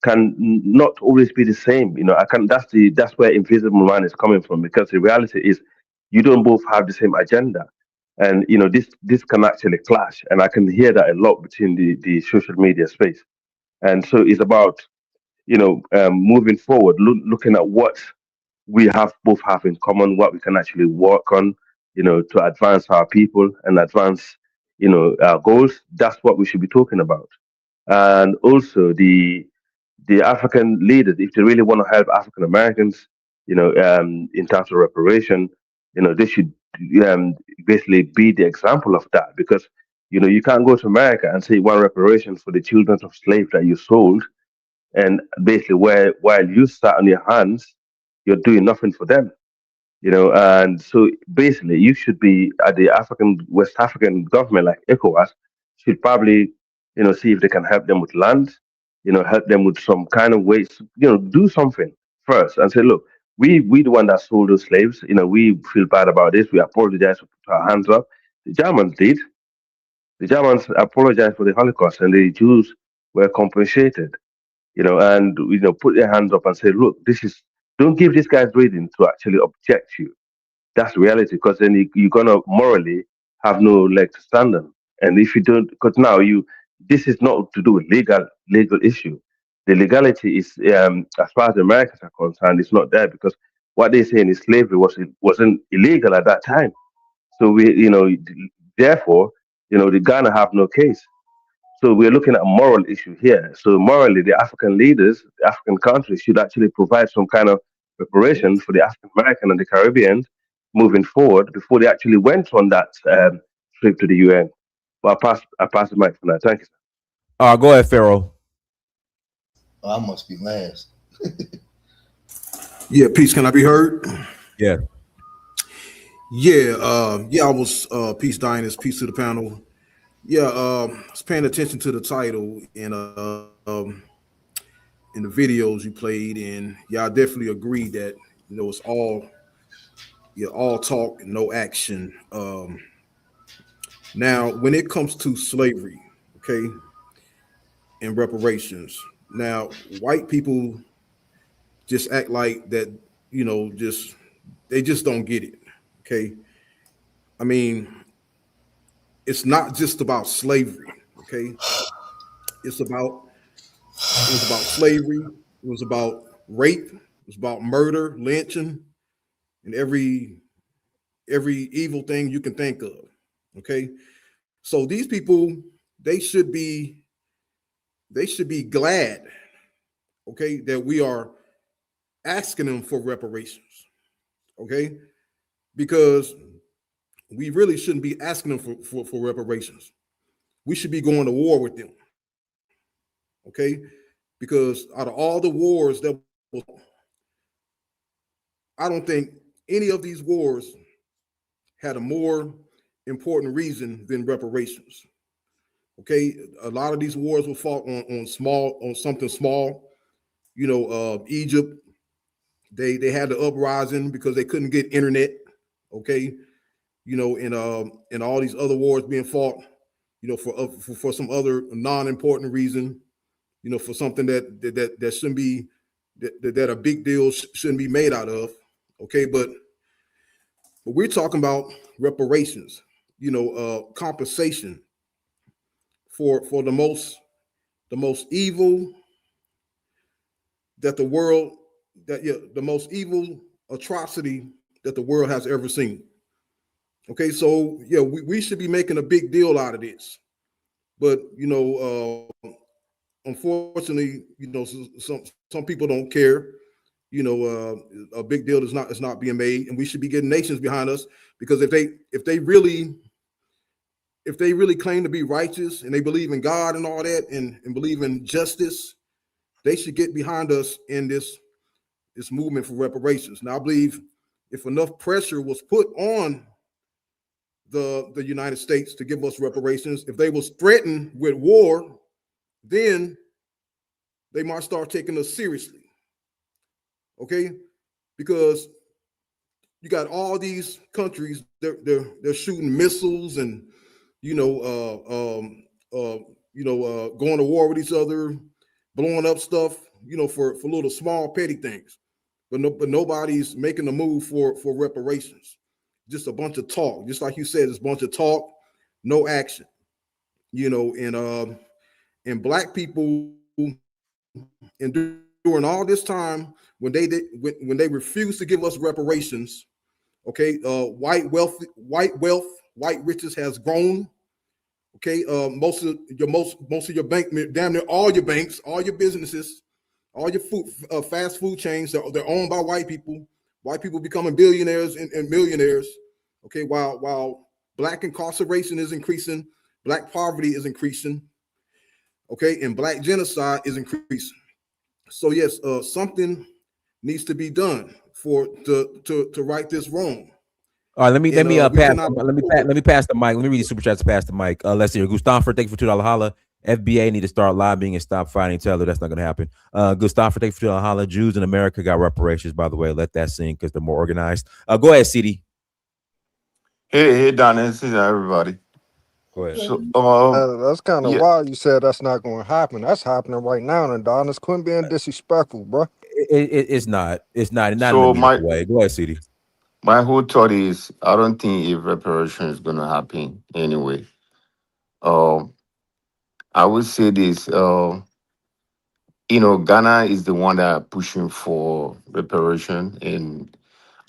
can not always be the same. I can. That's where Invisible Man is coming from, because the reality is you don't both have the same agenda, and this can actually clash, and I can hear that a lot between the social media space. And so it's about moving forward, looking at what we both have in common, what we can actually work on, to advance our people and advance, our goals. That's what we should be talking about. And also the African leaders, if they really want to help African Americans, in terms of reparation, they should basically be the example of that, because you can't go to America and say one reparation for the children of slaves that you sold, and basically while you sat on your hands, you're doing nothing for them. And so basically you should be at the West African government, like ECOWAS, should probably see if they can help them with land, help them with some kind of ways, do something first and say, look, we the one that sold those slaves, we feel bad about this, we apologize, we put our hands up. The Germans did. The Germans apologized for the Holocaust, and the Jews were compensated, and put their hands up and say, look, don't give these guys reason to actually object you. That's reality, because then you're gonna morally have no leg to stand on. And if you don't, because now this is not to do with legal issue. The legality is, as far as the Americans are concerned, it's not there, because what they're saying is slavery wasn't illegal at that time. So therefore, the Ghana have no case. So we're looking at a moral issue here. So morally, the African leaders, the African countries should actually provide some kind of reparation for the African American and the Caribbeans moving forward before they actually went on that trip to the UN. But I pass the mic for now. Thank you, sir. Go ahead, Pharaoh. I must be last. Yeah, peace. Can I be heard? Yeah. Yeah, I was peace, Diners, peace to the panel. Yeah, I was paying attention to the title and in the videos you played, and I definitely agree that it's all talk and no action. Now, when it comes to slavery, okay, and reparations, now white people just act like that, they just don't get it. Okay, I mean, it's not just about slavery. Okay, it was about slavery. It was about rape. It was about murder, lynching, and every evil thing you can think of. Okay, so these people, they should be glad, okay, that we are asking them for reparations. Okay, because we really shouldn't be asking them for reparations. We should be going to war with them. Okay? Because out of all the wars that was, I don't think any of these wars had a more important reason than reparations. Okay, a lot of these wars were fought on something small. You know, Egypt, they had the uprising because they couldn't get internet. Okay, you know, and all these other wars being fought, you know, for some other non-important reason. You know, for something that shouldn't be that a big deal shouldn't be made out of. Okay, but we're talking about reparations. You know, compensation for the most evil that the world the most evil atrocity that the world has ever seen. Okay, so yeah, we should be making a big deal out of this, but you know, unfortunately, you know, some people don't care. You know, a big deal is not being made, and we should be getting nations behind us, because if they really claim to be righteous and they believe in God and all that, and believe in justice, they should get behind us in this movement for reparations. Now, I believe if enough pressure was put on the United States to give us reparations, if they was threatened with war, then they might start taking us seriously. Okay, because you got all these countries, they're shooting missiles and going to war with each other, blowing up stuff, you know, for little small petty things, but nobody's making a move for reparations. Just a bunch of talk, just like you said, it's a bunch of talk, no action. You know, and black people, and during all this time when they refused to give us reparations, okay, white riches has grown. Okay, most of your bank, damn near all your banks, all your businesses, all your fast food chains, they're owned by white people. White people becoming billionaires and millionaires. Okay, while black incarceration is increasing, black poverty is increasing. Okay, and black genocide is increasing. So yes, something needs to be done to right this wrong. All right, let me pass cannot let me pass the mic. Let me read the super chats to pass the mic. Let's see. Gustavo, thank you for $2 holla. FBA need to start lobbying and stop fighting each other. That's not going to happen. Gustavo, thank you for $2 holla. Jews in America got reparations, by the way. Let that sink because they're more organized. Go ahead, CD. Hey, Donna, this is everybody. Go ahead. So, that's kind of wild. You said that's not going to happen. That's happening right now, and Adonis, quit being disrespectful, bro. It's not. It's not. Not So in a meaningful way. Go ahead, CD. my whole thought is, I don't think if reparation is going to happen anyway. I would say this. Ghana is the one that are pushing for reparation, and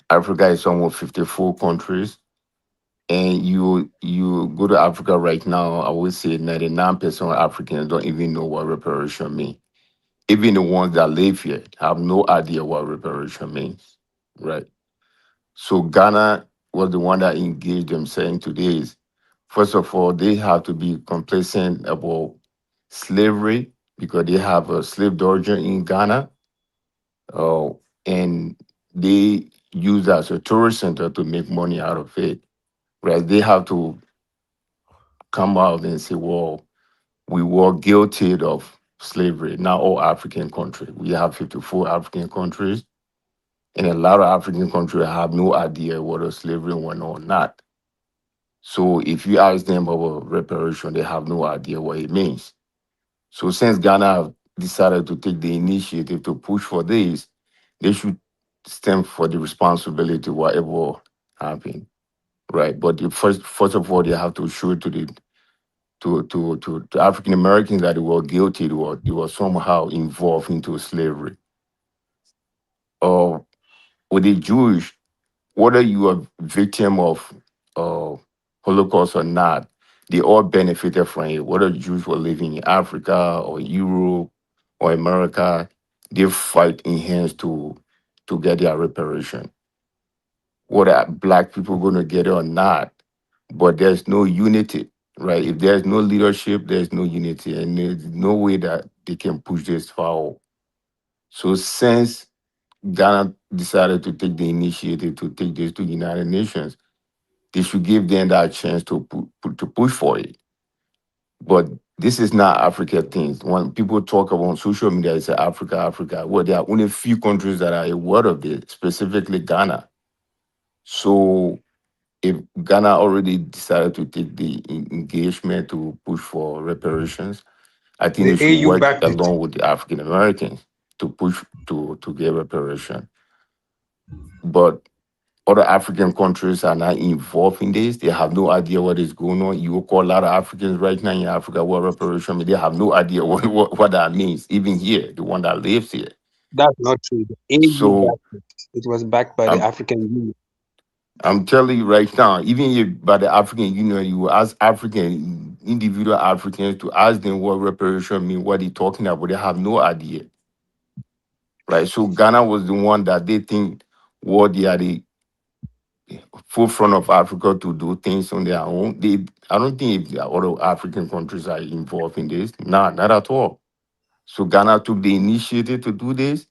Africa is almost 54 countries. And you go to Africa right now, I would say 99% of Africans don't even know what reparation means. Even the ones that live here have no idea what reparation means, right? So Ghana was the one that engaged themselves in today. Is, first of all, they have to be complacent about slavery because they have a slave origin in Ghana, and they use that as a tourist center to make money out of it. Right? They have to come out and say, well, we were guilty of slavery. Not all African countries. We have 54 African countries, and a lot of African countries have no idea whether slavery went on or not. So if you ask them about reparation, they have no idea what it means. So since Ghana have decided to take the initiative to push for this, they should stand for the responsibility whatever happened, right? But first of all, they have to show to the to African Americans that they were guilty, they were somehow involved into slavery. Or with the Jewish, whether you are victim of Holocaust or not, they all benefited from it. Whether Jews were living in Africa or Europe or America, they fight in hands to get their reparation. Whether black people going to get it or not, but there's no unity, right? If there's no leadership, there's no unity, and there's no way that they can push this forward. So since Ghana decided to take the initiative to take this to United Nations, they should give them that chance to to push for it. But this is not Africa things. When people talk about social media, it's Africa, Africa. Well, there are only a few countries that are aware of this, specifically Ghana. So if Ghana already decided to take the engagement to push for reparations, I think they The should AU work backed it. along with the African Americans to push to get reparation. But other African countries are not involved in this. They have no idea what is going on. You will call a lot of Africans right now in Africa what reparation means. They have no idea what that means, even here, the one that lives here. That's not true. The AU So backed it. It was backed by the African Union. I'm telling you right now, even if by the African Union, you ask African, individual Africans to ask them what reparation mean, what they're talking about, they have no idea. Right? So Ghana was the one that they think what they are the forefront of Africa to do things on their own. I don't think if the other African countries are involved in this. Not at all. So Ghana took the initiative to do this.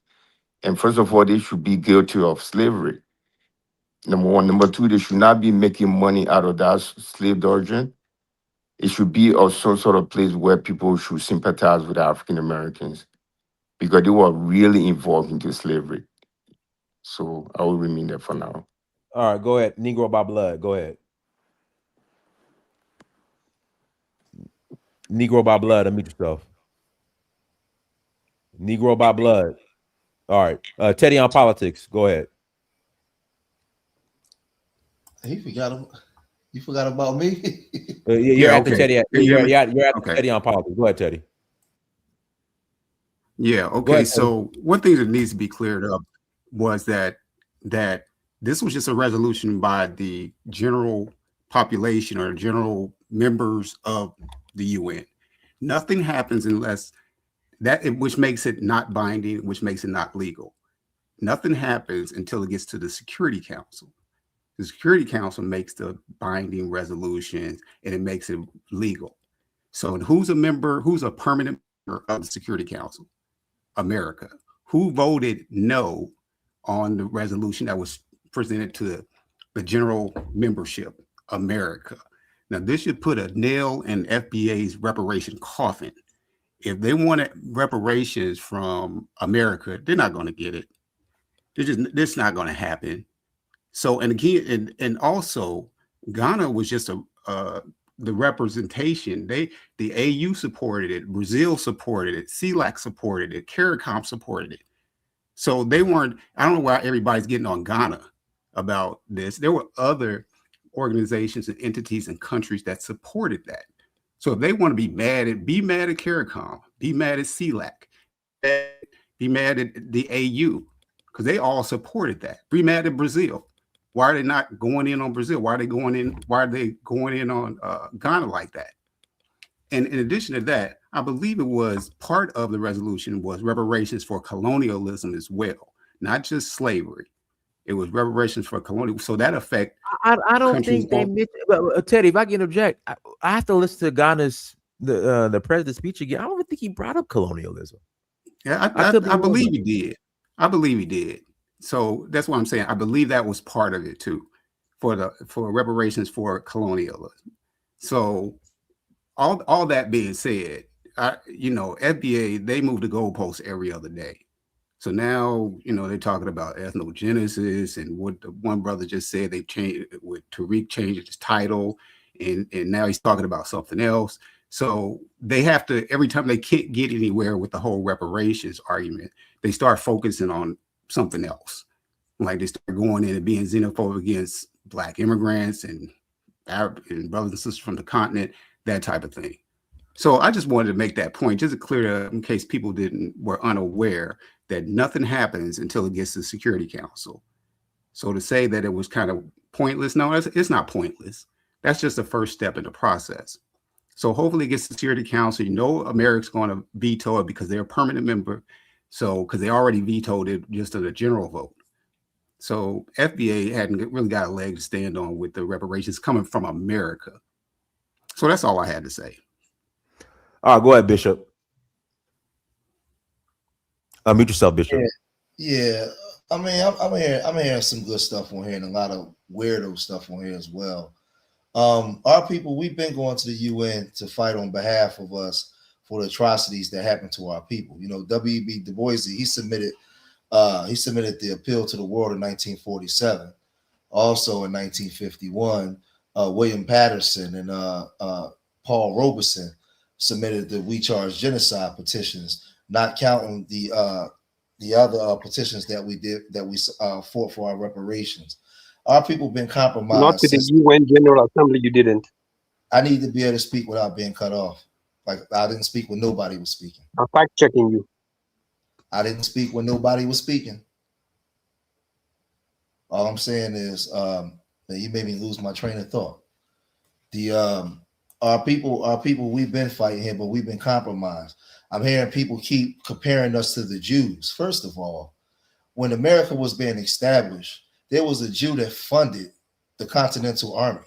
And first of all, they should be guilty of slavery. Number one. Number two, they should not be making money out of that slave origin. It should be of some sort of place where people should sympathize with African Americans because they were really involved into slavery. So I will remain there for now. All right, go ahead. Negro by blood. Go ahead. Negro by blood. Unmute yourself. Negro by blood. All right. Teddy on politics. Go ahead. He forgot. You forgot about me. You're at the Teddy. You're at the Teddy on politics. Go ahead, Teddy. Yeah. Okay. ahead, So one thing that needs to be cleared up was that this was just a resolution by the general population or general members of the UN. Nothing happens unless which makes it not binding, which makes it not legal. Nothing happens until it gets to the Security Council. The Security Council makes the binding resolutions and it makes it legal. So who's a permanent member of the Security Council? America. Who voted no on the resolution that was presented to the general membership? America. Now, this should put a nail in FBA's reparation coffin. If they wanted reparations from America, they're not going to get it. It's not going to happen. So, and again, and also, Ghana was just the representation. The AU supported it, Brazil supported it, CELAC supported it, CARICOM supported it. So they weren't. I don't know why everybody's getting on Ghana about this. There were other organizations and entities and countries that supported that. So if they want to be mad at CARICOM, be mad at CELAC, be mad at the AU, because they all supported that. Be mad at Brazil. Why are they not going in on Brazil? Why are they going in on Ghana like that? And in addition to that, I believe it was part of the resolution was reparations for colonialism as well, not just slavery. It was reparations for colonial. So that affect. I don't think they mentioned. Teddy, if I can interject, I have to listen to Ghana's the president's speech again. I don't even think he brought up colonialism. Yeah, I believe he did. I believe he did. So that's what I'm saying. I believe that was part of it too, for reparations for colonialism. So all that being said, FBA, they move the goalposts every other day. So now, they're talking about ethnogenesis and what the one brother just said, they changed with Tariq changed his title and now he's talking about something else. So they have to, every time they can't get anywhere with the whole reparations argument, they start focusing on something else. Like they start going in and being xenophobic against Black immigrants and Arab and brothers and sisters from the continent, that type of thing. So I just wanted to make that point, just to clear up in case people were unaware that nothing happens until it gets to the Security Council. So to say that it was kind of pointless, no, it's not pointless. That's just the first step in the process. So hopefully it gets to the Security Council. America's going to veto it because they're a permanent member. So because they already vetoed it just in a general vote. So FBA hadn't really got a leg to stand on with the reparations coming from America. So that's all I had to say. All right, go ahead, Bishop. Unmute yourself, Bishop. Yeah. I mean, I'm hearing some good stuff on here and a lot of weirdo stuff on here as well. Our people, we've been going to the UN to fight on behalf of us for the atrocities that happened to our people. You know, W.E.B. Du Bois, he submitted the appeal to the world in 1947. Also in 1951, William Patterson and Paul Robeson submitted the We Charge Genocide petitions, not counting the other petitions that we fought for our reparations. Our people been compromised. Not to the UN General Assembly, you didn't. I need to be able to speak without being cut off. Like I didn't speak when nobody was speaking. I'm fact checking you. I didn't speak when nobody was speaking. All I'm saying is that you made me lose my train of thought. Our people, we've been fighting here, but we've been compromised. I'm hearing people keep comparing us to the Jews. First of all, when America was being established, there was a Jew that funded the Continental Army.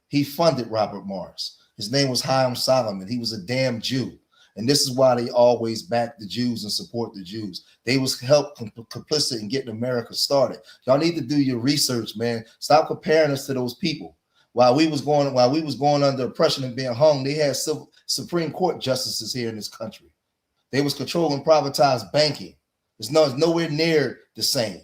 He funded Robert Morris. His name was Chaim Solomon. He was a damn Jew. And this is why they always back the Jews and support the Jews. They was complicit in getting America started. Y'all need to do your research, man. Stop comparing us to those people. While we was going under oppression and being hung, they had Supreme Court justices here in this country. They was controlling privatized banking. It's nowhere near the same.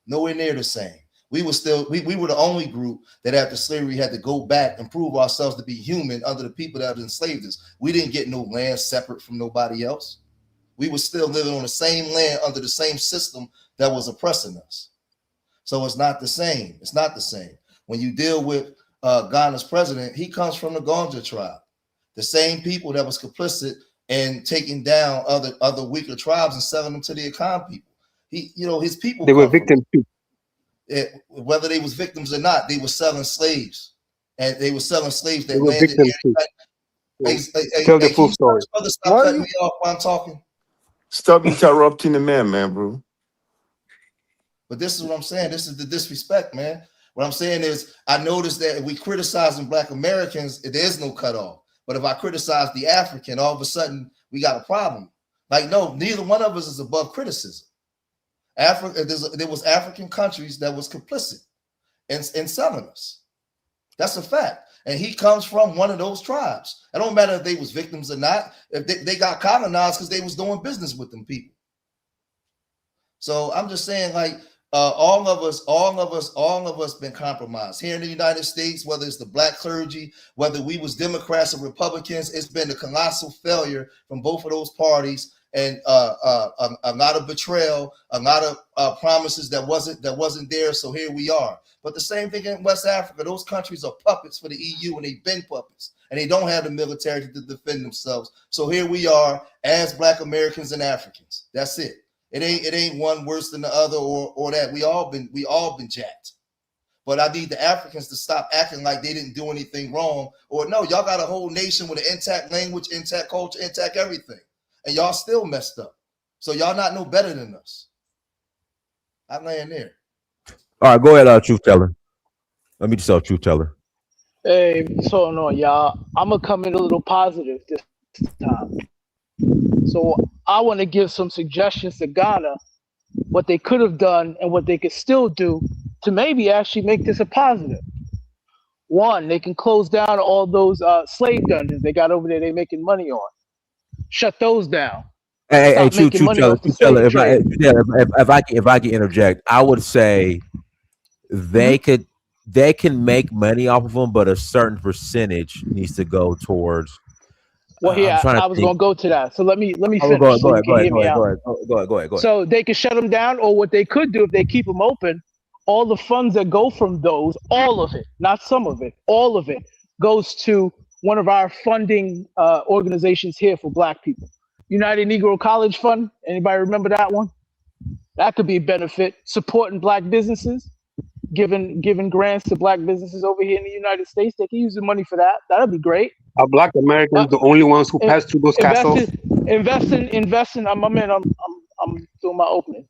Nowhere near the same. We were the only group that after slavery had to go back and prove ourselves to be human under the people that enslaved us. We didn't get no land separate from nobody else. We were still living on the same land under the same system that was oppressing us. So it's not the same. It's not the same. When you deal with Ghana's president, he comes from the Gonja tribe, the same people that was complicit in taking down other weaker tribes and selling them to the Akan people. His people. They were victims too. Whether they was victims or not, they were selling slaves, and they were selling slaves that They were landed victims too. Tell the full story. Stop cutting me off while I'm talking. Stop interrupting the man, bro. But this is what I'm saying. This is the disrespect, man. What I'm saying is, I noticed that if we criticizing Black Americans, there is no cutoff. But if I criticize the African, all of a sudden we got a problem. Like, no, neither one of us is above criticism. There was African countries that was complicit in selling us. That's a fact. And he comes from one of those tribes. It don't matter if they was victims or not. If they got colonized because they was doing business with them people. So I'm just saying, like, all of us been compromised here in the United States, whether it's the Black clergy, whether we was Democrats or Republicans. It's been a colossal failure from both of those parties. And a lot of betrayal, a lot of promises that wasn't there. So here we are. But the same thing in West Africa. Those countries are puppets for the EU, and they've been puppets, and they don't have the military to defend themselves. So here we are as Black Americans and Africans. That's it. It ain't one worse than the other or that. We all been jacked. But I need the Africans to stop acting like they didn't do anything wrong. Or no, y'all got a whole nation with an intact language, intact culture, intact everything. And y'all still messed up. So y'all not no better than us. I'm laying there. All right, go ahead, Truth Teller. Let me just tell Truth Teller. Hey, what's going on, y'all? I'm going to come in a little positive this time. So I want to give some suggestions to Ghana, what they could have done and what they could still do to maybe actually make this a positive. One, they can close down all those slave dungeons they got over there they're making money on. Shut those down. Hey, Truth Teller, if I can interject, I would say they can make money off of them, but a certain percentage needs to go towards. Well, yeah, I was gonna go to that. So let me finish. Go ahead. So they can shut them down, or what they could do if they keep them open, all the funds that go from those, all of it, not some of it, all of it goes to one of our funding organizations here for Black people. United Negro College Fund. Anybody remember that one? That could be a benefit. Supporting Black businesses, giving grants to Black businesses over here in the United States. They can use the money for that. That'd be great. Are Black Americans the only ones who pass through those castles? Investing. I'm doing my opening.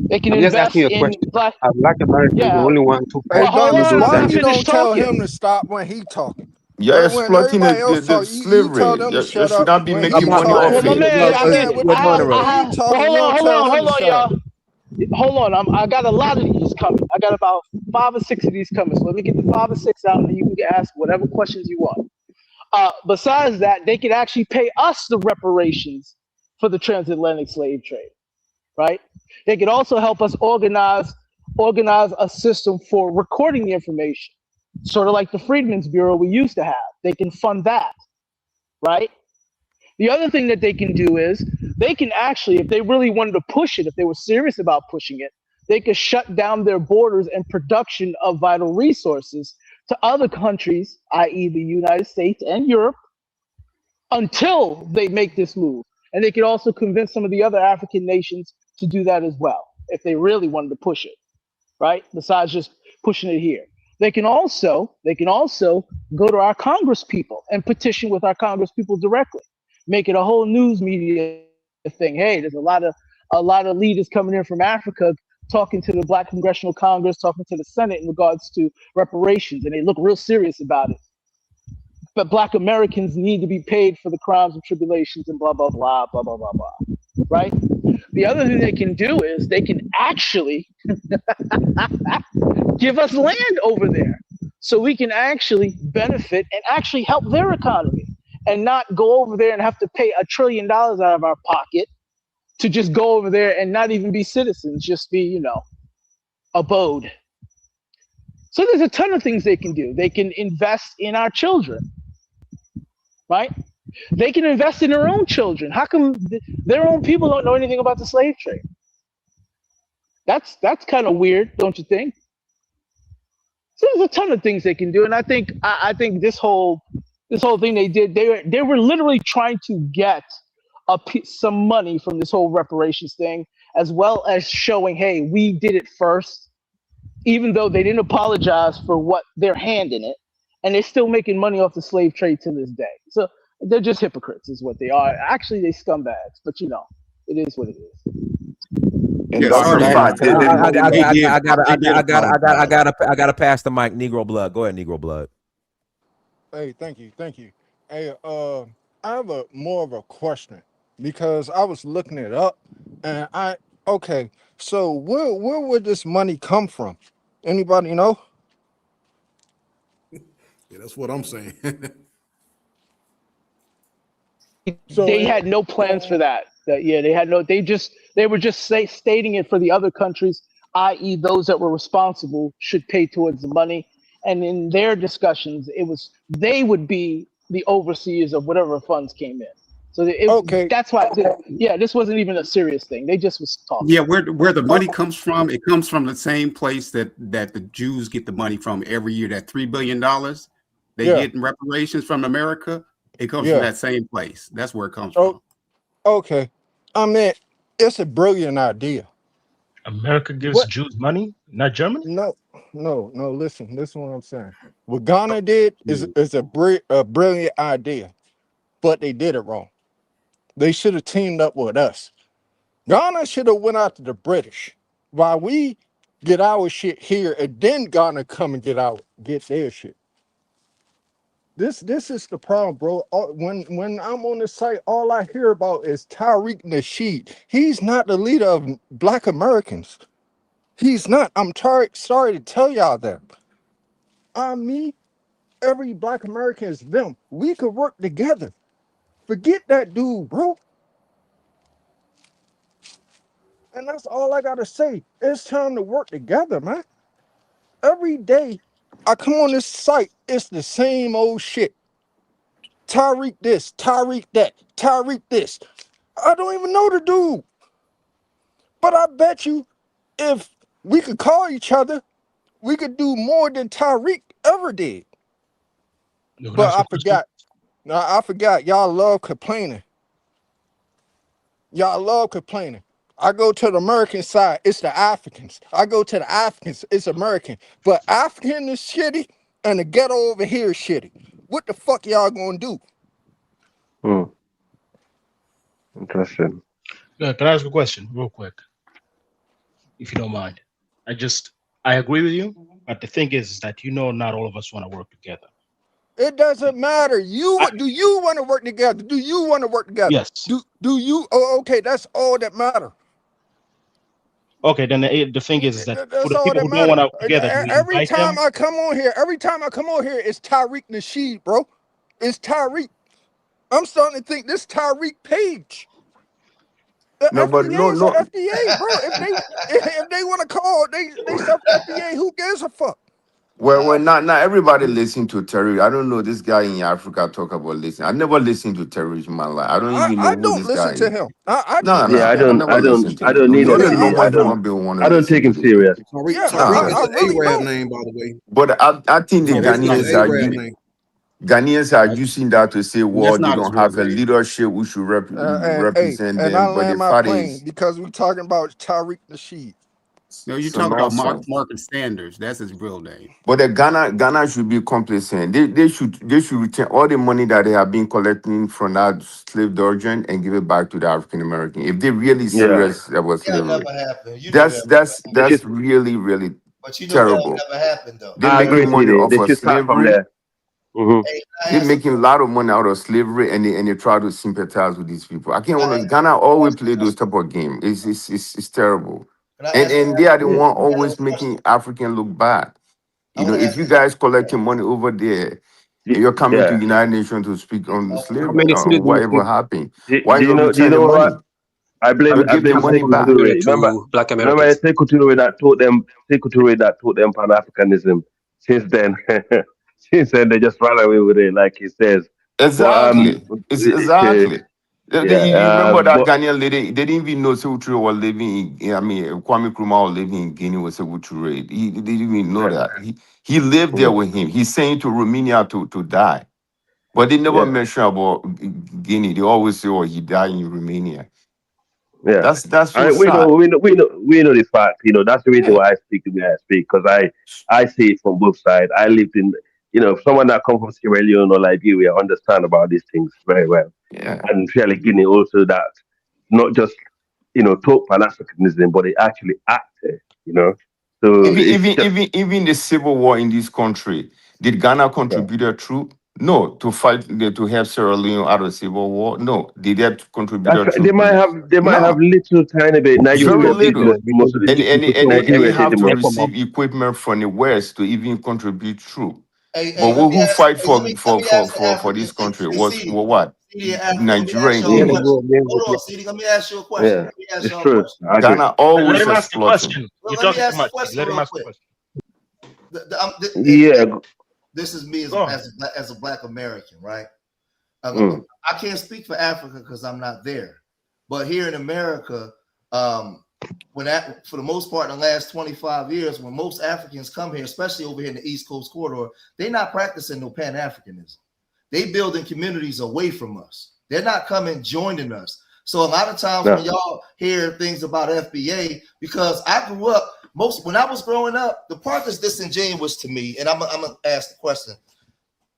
They can I'm just invest asking you a in question. black. Are Black Americans the Yeah. only one to Hey, Well, hold Donis, on. those Let why me you damages? finish don't tell talking. him to stop when he talking? You're When exploiting everybody else the talk, you tell slavery. them to You shut should up not be when he making money talking. Well, off my it. man, I'm saying when he talking, you don't tell him to shut up. Hold on. I got a lot of these coming. I got about 5 or 6 of these coming. So let me get the 5 or 6 out, and you can ask whatever questions you want. Besides that, they could actually pay us the reparations for the transatlantic slave trade, right? They could also help us organize a system for recording the information, sort of like the Freedmen's Bureau we used to have. They can fund that, right? The other thing that they can do is they can actually, if they really wanted to push it, if they were serious about pushing it, they could shut down their borders and production of vital resources to other countries, i.e. the United States and Europe, until they make this move. And they could also convince some of the other African nations to do that as well, if they really wanted to push it, right? Besides just pushing it here. They can also go to our Congress people and petition with our Congress people directly. Make it a whole news media thing. Hey, there's a lot of leaders coming in from Africa talking to the Black Congressional Congress, talking to the Senate in regards to reparations, and they look real serious about it. But Black Americans need to be paid for the crimes and tribulations and blah, blah, blah, blah, blah, blah, blah, right? The other thing they can do is they can actually give us land over there so we can actually benefit and actually help their economy and not go over there and have to pay $1 trillion out of our pocket to just go over there and not even be citizens, just be, abode. So there's a ton of things they can do. They can invest in our children, right? They can invest in their own children. How come their own people don't know anything about the slave trade? That's kind of weird, don't you think? So there's a ton of things they can do, and I think this whole thing they did, they were literally trying to get some money from this whole reparations thing, as well as showing, hey, we did it first, even though they didn't apologize for what their hand in it, and they're still making money off the slave trade to this day. So they're just hypocrites, is what they are. Actually, they scumbags, but it is what it is. And Yeah, Dr. sorry, Mike, I gotta pass the mic. Negro blood. Go ahead, Negro blood. Hey, thank you. Hey, I have more of a question because I was looking it up, and okay. So where would this money come from? Anybody know? Yeah, that's what I'm saying. So They had no plans for that. They had no. They were just stating it for the other countries, i.e., those that were responsible should pay towards the money. And in their discussions, they would be the overseers of whatever funds came in. So okay, that's why. This wasn't even a serious thing. They just was talking. Yeah, where the money comes from, it comes from the same place that the Jews get the money from every year. That $3 billion they get in reparations from America, it comes from that same place. That's where it comes from. Okay, I mean, it's a brilliant idea. America gives Jews money, not Germany? No. Listen what I'm saying. What Ghana did is a brilliant idea, but they did it wrong. They should have teamed up with us. Ghana should have went after the British while we get our shit here, and then Ghana come and get their shit. This is the problem, bro. When I'm on the site, all I hear about is Tariq Nasheed. He's not the leader of Black Americans. He's not. I'm sorry to tell y'all that. Me, every Black American is them. We could work together. Forget that dude, bro. And that's all I gotta say. It's time to work together, man. Every day I come on this site, it's the same old shit. Tariq this, Tariq that, Tariq this. I don't even know the dude. But I bet you if we could call each other, we could do more than Tariq ever did. But I forgot. Now I forgot. Y'all love complaining. I go to the American side, it's the Africans. I go to the Africans, it's American. But African is shitty and the ghetto over here is shitty. What the fuck y'all gonna do? Interesting. Can I ask a question real quick? if you don't mind. I agree with you, but the thing is that not all of us want to work together. It doesn't matter. Do you want to work together? Do you want to work together? Yes. Do you? Oh, okay. That's all that matters. Okay, then the thing is that That's for the all people that who don't want to work matters. together, do we Every invite them? time I come on here, it's Tariq Nasheed, bro. It's Tariq. I'm starting to think this Tariq Page. The No, but FDA is no. an FDA, bro. If they want to call they self FDA, who gives a fuck? Well, not everybody listen to terrorism. I don't know this guy in Africa talk about listening. I never listened to terrorism in my life. I don't even know I who don't this listen guy to is. him. I No, Yeah, I never listen to I him. don't need You're the opinion. normal human being want to I don't listen take to him this serious. Yeah, Tariq is I an really Arab don't. name, by the way. But I think the Tariq is an Ghanaians are Arab name. Ghanaians are using that to say, well, That's they not his don't real have a name. leadership who should represent And I them. But the land my fact plane is, because we talking about Tariq Nasheed. No, you so talk about nonsense. Marcus Sanders. That's his real name. But the Ghana should be complacent. They should return all the money that they have been collecting from that slave origin and give it back to the African American. If they're really Yeah. serious about That'll slavery, never happen. You know that. They that's should, really But you know that'll terrible. never happen though. They're I agree, making money CD. off They of should start from slavery. there. Hmm. Hey, can I They're ask a making a lot of money out of slavery, and they try to sympathize with these people. I can't. question? Ghana always play those type of game. It's terrible, Can I ask and they are the Yeah. one a always question? making African look bad. I want to If ask you you. guys collecting money over there, and you're coming to Yeah. United Nations to speak on the How slavery many or citizens whatever happened, Do, why do you you don't know? Do you return the know money? what? I You blame give the Sekou money back. Touré. Remember, to Black it's Americans. Sekou Touré that taught them Pan Africanism. Since then, since then they just ran away with it, like he says. But Exactly. It's exactly. yeah. You remember that But Ghanaian lady? They didn't even know Sewuture was living in. I mean, Kwame Nkrumah was living in Guinea with Sewuture. They didn't even know that. He lived there with him. He's saying to Romania to die, but they never yeah, mention about Guinea. They always say, "Oh, he died in Romania." yeah. That's so And we sad. know the fact. That's the reason Yeah, why I speak the way I speak, because I see it from both sides. I lived in, someone that comes from Sierra Leone or Liberia understand about these things very well, yeah. and fairly Guinea also that not just talk Pan Africanism, but they actually acted. So it's just Even the civil war in this country, did Ghana yeah. contribute a troop? No, to fight to help Sierra Leone out of civil war. No, did they contribute a They troop? might have No, little tiny bit. very Nigeria was little. influenced most of the And they Nigeria did have the to most. receive equipment from the West to even contribute troop. Hey, But let me who ask. fight Hey, let me ask the for this Africans. country Hey, was CD, what? CD in Africa. Let me Nigeria ask and y'all a Guinea. question. Hold on, CD. Let me ask you a question. Yeah, Let me ask it's y'all a true. question. I agree. Ghana Let always him ask the exploiting. question. Well, You're let me talking too ask the much. question Let him real ask the quick. question. Yeah. This is me Go on. as a Black American, right? Mm. I can't speak for Africa because I'm not there. But here in America, for the most part, in the last 25 years, when most Africans come here, especially over here in the East Coast corridor, they're not practicing no Pan-Africanism. They building communities away from us. They're not coming joining us. So a lot of times when y'all hear things about FBA, because I grew up, when I was growing up, the part that's disingenuous to me, and I'm gonna ask the question.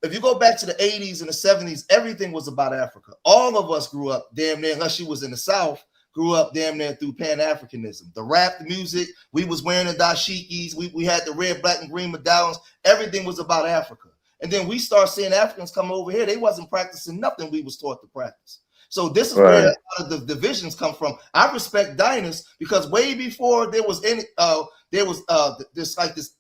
If you go back to the 80s and the 70s, everything was about Africa. All of us grew up damn near, unless you was in the South, grew up damn near through Pan-Africanism. The rap, the music, we was wearing the dashikis, we had the red, black, and green medallions. Everything was about Africa. And then we start seeing Africans come over here. They wasn't practicing nothing we was taught to practice. So this is where a lot of the divisions come from. I respect Dynas because way before there was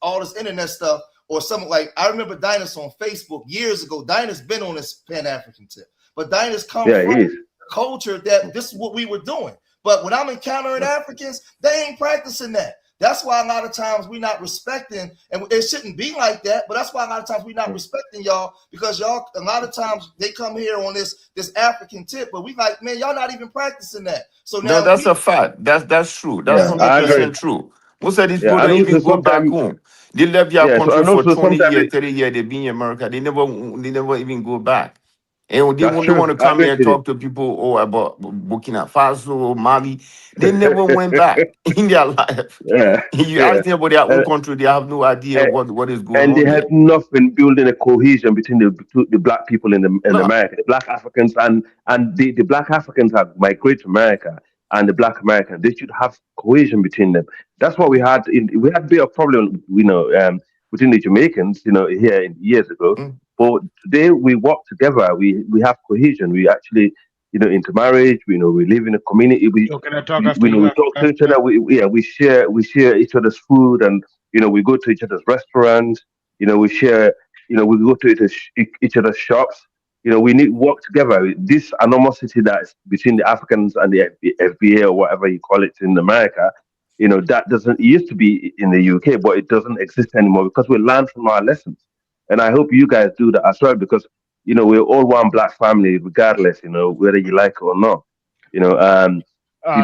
all this internet stuff or something like, I remember Dynas on Facebook years ago. Dynas been on this Pan-African tip, but Dynas come from the culture that this is what we were doing. But when I'm encountering Africans, they ain't practicing that. That's why a lot of times we're not respecting, and it shouldn't be like that, but that's why a lot of times we're not respecting y'all, because y'all, a lot of times they come here on this African tip, but we like, man, y'all not even practicing that. So now That's a fact. That's true. That's 100% true. Most of these people don't even go back home. They left their country for 20 years, 30 years. They've been in America. They never even go back. And they want to come here and talk to people about Burkina Faso, Mali. They never went back in their life. You ask them about their own country, they have no idea what is going on. And they there. had nothing building a cohesion between the black people in America, the black Africans, and the black Africans have migrated to America and the Black Americans. They should have cohesion between them. That's what we had. We had a bit of problem, between the Jamaicans, here years ago. But today we work together. We have cohesion. We actually, intermarriage. We live in a community. We can I talk after we talk to each other. We share each other's food, and we go to each other's restaurants. We share. We go to each other's shops. We need to work together. This animosity that's between the Africans and the FBA or whatever you call it in America, that doesn't, it used to be in the UK, but it doesn't exist anymore because we learn from our lessons. And I hope you guys do that as well because, we're all one Black family, regardless, whether you like it or not. I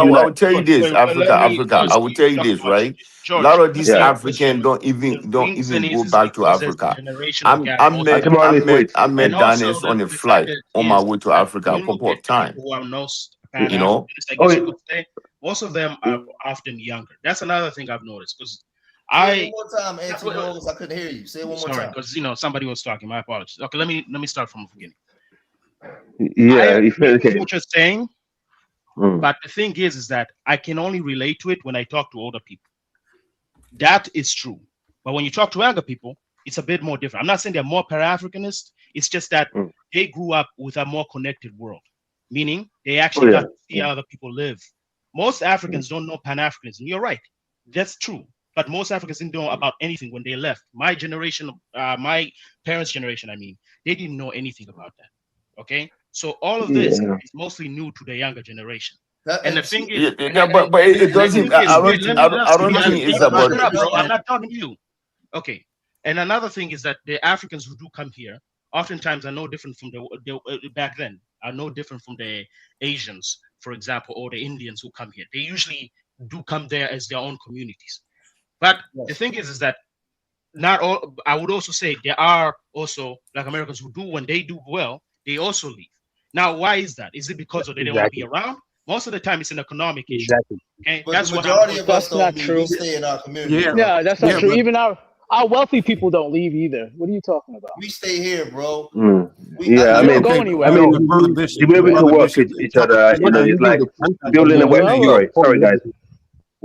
will tell you this, Africa. I will tell you this, right? A lot of these Africans don't even go back to Africa. I met Danis on a flight on my way to Africa a couple of times. Most of them are often younger. That's another thing I've noticed because one more time, Anti-Rose, I couldn't hear you. Say it one more time. Because somebody was talking. My apologies. Okay, let me start from the beginning. Yeah, what you're saying, but the thing is that I can only relate to it when I talk to older people. That is true. But when you talk to younger people, it's a bit more different. I'm not saying they're more para-Africanist. It's just that they grew up with a more connected world, meaning they actually got to see how other people live. Most Africans don't know Pan-Africanism. You're right. That's true. But most Africans didn't know about anything when they left. My generation, my parents' generation, they didn't know anything about that. Okay? So all of this is mostly new to the younger generation. And the thing is, but it doesn't. I don't think it's about. I'm not talking to you. Okay. And another thing is that the Africans who do come here, oftentimes are no different from the back then. Are no different from the Asians, for example, or the Indians who come here. They usually do come there as their own communities. But the thing is that not all. I would also say there are also Black Americans who do when they do well, they also leave. Now, why is that? Is it because they don't want to be around? Most of the time, it's an economic issue. Okay? But that's the majority of us don't leave. We stay in our community. Yeah, that's not true. Even our wealthy people don't leave either. What are you talking about? We stay here, bro. We don't go anywhere. The way we can work with each other, it's like building a website. Sorry, guys.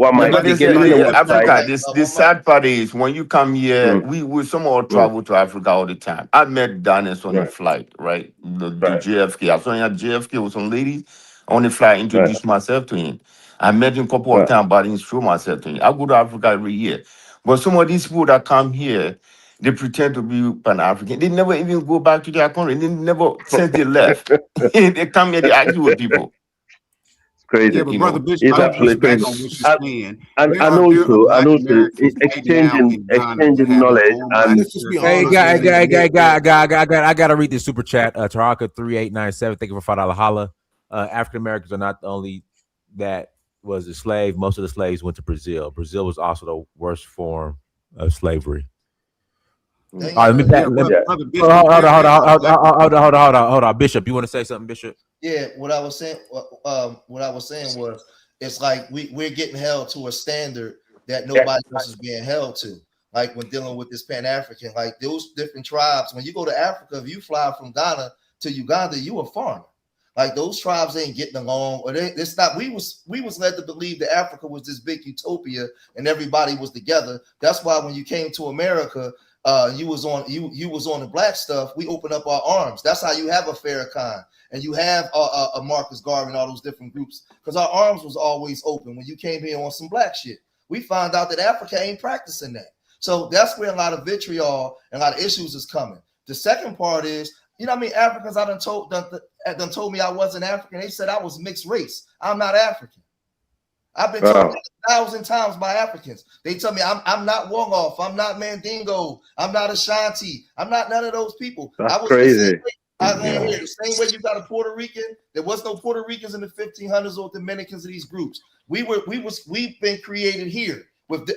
Africa, the sad part is when you come here, we somehow travel to Africa all the time. I met Danis on a flight, right? The JFK. I saw him at JFK with some ladies on the flight, introduced myself to him. I met him a couple of times, but I didn't show myself to him. I go to Africa every year. But some of these people that come here, they pretend to be Pan-African. They never even go back to their country. They never, since they left, they come here, they argue with people. Crazy, yeah, but Brother Bishop, it's absolutely crazy. And also exchanging knowledge. And hey, I gotta read this super chat. Taraka 3897, thank you for $5 holla. African Americans are not the only that was a slave. Most of the slaves went to Brazil. Brazil was also the worst form of slavery. Hold on, Bishop. You want to say something, Bishop? Yeah, what I was saying was, it's like we're getting held to a standard that nobody else is being held to. Like when dealing with this Pan-African, like those different tribes. When you go to Africa, if you fly from Ghana to Uganda, you a foreigner. Like those tribes ain't getting along, or it's not. We was led to believe that Africa was this big utopia and everybody was together. That's why when you came to America, you was on the black stuff. We opened up our arms. That's how you have a Farrakhan and you have a Marcus Garvey and all those different groups, because our arms was always open when you came here on some black shit. We found out that Africa ain't practicing that. So that's where a lot of vitriol and a lot of issues is coming. The second part is, Africans I done told me I wasn't African. They said I was mixed race. I'm not African. I've been told 1,000 times by Africans. They tell me I'm not Wongoff. I'm not Mandingo. I'm not Ashanti. I'm not none of those people. That's crazy. The same way you got a Puerto Rican. There was no Puerto Ricans in the 1500s or Dominicans of these groups. We've been created here with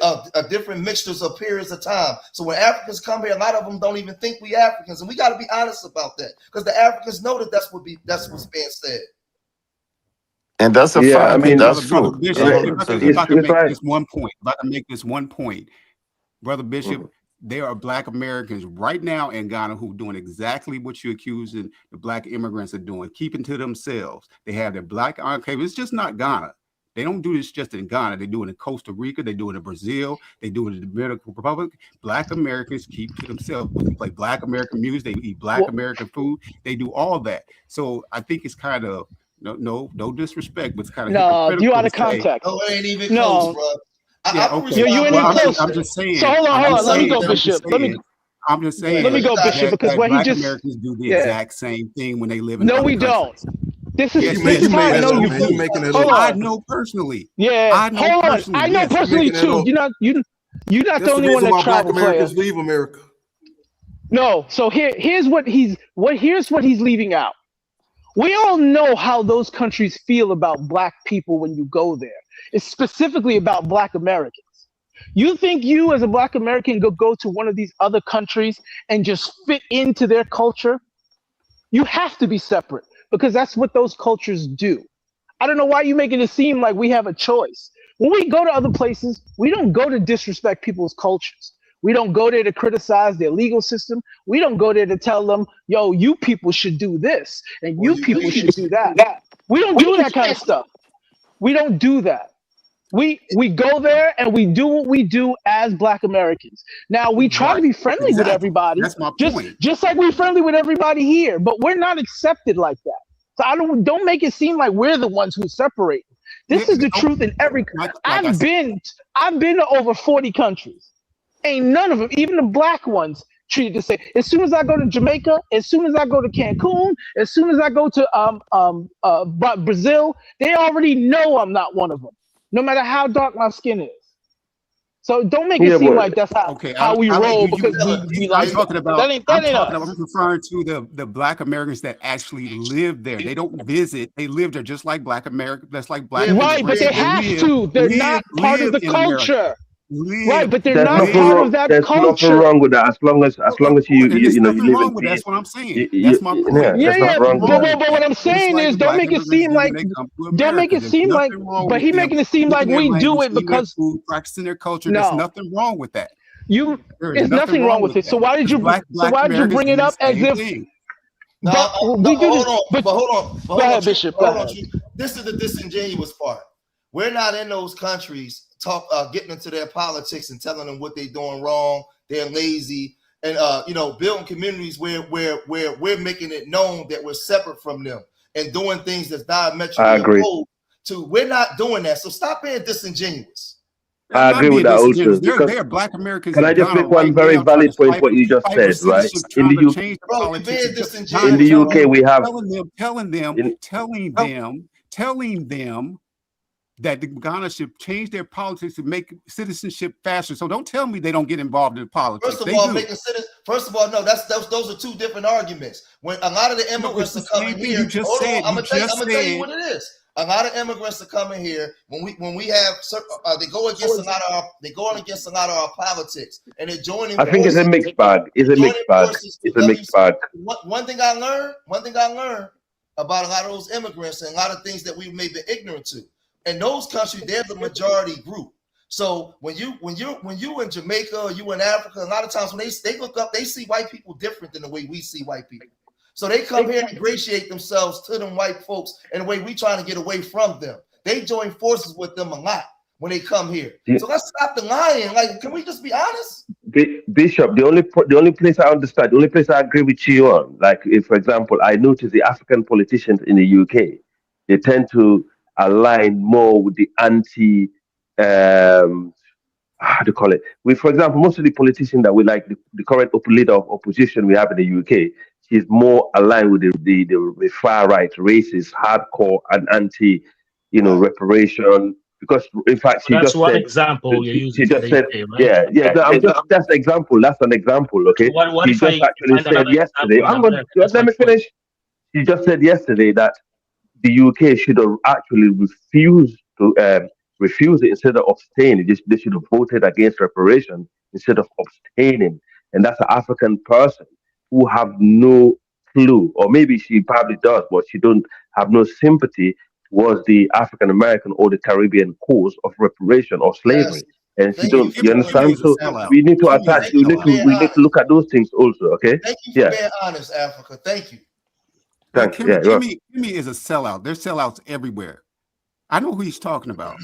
different mixtures of periods of time. So when Africans come here, a lot of them don't even think we Africans, and we got to be honest about that, because the Africans know that that's what's being said. And that's a fact. I mean, that's true. Bishop, if I can make this one point, Brother Bishop, there are Black Americans right now in Ghana who are doing exactly what you're accusing the Black immigrants of doing, keeping to themselves. They have their Black enclave. It's just not Ghana. They don't do this just in Ghana. They do it in Costa Rica. They do it in Brazil. They do it in the Dominican Republic. Black Americans keep to themselves. They play Black American music. They eat Black American food. They do all that. So I think it's kind of, no disrespect, but it's kind of hypocritical. You out of context. No, it ain't even close, bro. Okay. You ain't even close. I'm just saying. So hold on. Let me go, Bishop. I'm just saying. Let me go, Bishop, because what he Black just Americans do the exact same thing when they live in. No, we countries. don't. This is how I know you. I know personally. Yeah, I know personally. I know personally too. You're not the only one that travel. Americans leave America. No, so here's what he's leaving out. We all know how those countries feel about Black people when you go there. It's specifically about Black Americans. You think you as a Black American go to one of these other countries and just fit into their culture? You have to be separate, because that's what those cultures do. I don't know why you're making it seem like we have a choice. When we go to other places, we don't go to disrespect people's cultures. We don't go there to criticize their legal system. We don't go there to tell them, yo, you people should do this and you people should do that. We don't do that kind of stuff. We don't do that. We go there and we do what we do as Black Americans. Now we try to be friendly with everybody. That's my point. Just like we're friendly with everybody here, but we're not accepted like that. So don't make it seem like we're the ones who separate. This is the truth in every. I've been to over 40 countries. Ain't none of them, even the Black ones, treated the same. As soon as I go to Jamaica, as soon as I go to Cancun, as soon as I go to Brazil, they already know I'm not one of them, no matter how dark my skin is. So don't make it seem like that's how we roll, because we like. I'm talking about. I'm referring to the Black Americans that actually live there. They don't visit. They live there just like Black America. That's like Black. Right, but they have to. They're not part of the culture. Right, but they're not part of that culture. There's nothing wrong with that. As long as you live in peace. That's what I'm saying. That's my point. Yeah. But what I'm saying is, don't make it seem like. But he making it seem like we do it because practicing their culture. There's nothing wrong with that. There's nothing wrong with it. So why did you bring it up as if? Hold on. Go ahead, Bishop. This is the disingenuous part. We're not in those countries getting into their politics and telling them what they're doing wrong. They're lazy, and building communities where we're making it known that we're separate from them and doing things that's diametrically opposed to. We're not doing that. So stop being disingenuous. I agree with that also. They're Black Americans. Can I just make one very valid point? What you just said, right? In the UK, we have telling them that the Ghana should change their politics to make citizenship faster. So don't tell me they don't get involved in politics. First of all, no, those are two different arguments. When a lot of the immigrants are coming here, I'm gonna tell you what it is. A lot of immigrants are coming here when we have they go against a lot of our politics, and they're joining. I think it's a mixed bag. It's a mixed bag. One thing I learned about a lot of those immigrants and a lot of things that we may be ignorant to. In those countries, they're the majority group. So when you in Jamaica or you in Africa, a lot of times when they look up, they see white people different than the way we see white people. So they come here and ingratiate themselves to them white folks in the way we trying to get away from them. They join forces with them a lot when they come here. So let's stop the lying. Like, can we just be honest? Bishop, the only place I understand, the only place I agree with you on, like if, for example, I notice the African politicians in the UK, they tend to align more with the anti how to call it. For example, most of the politicians that we like, the current leader of opposition we have in the UK, she's more aligned with the far right, racist, hardcore, and anti, reparation. Because in fact, that's one example you're using. She just said, right? That's an example. That's an example. Okay. What she just actually said yesterday. Let me finish. She just said yesterday that the UK should have actually refused it instead of abstaining. They should have voted against reparation instead of abstaining. And that's an African person who have no clue, or maybe she probably does, but she don't have no sympathy towards the African American or the Caribbean cause of reparation or slavery. and she Thank you don't. for You telling understand? me. So we need to attach. Thank you for being We need to honest. look at those things also. Okay. Thank you for Yeah. being honest, Africa. Thank you. Yeah, Thanks. Yeah. Kimmy is a sellout. There's sellouts everywhere. I know who he's talking about.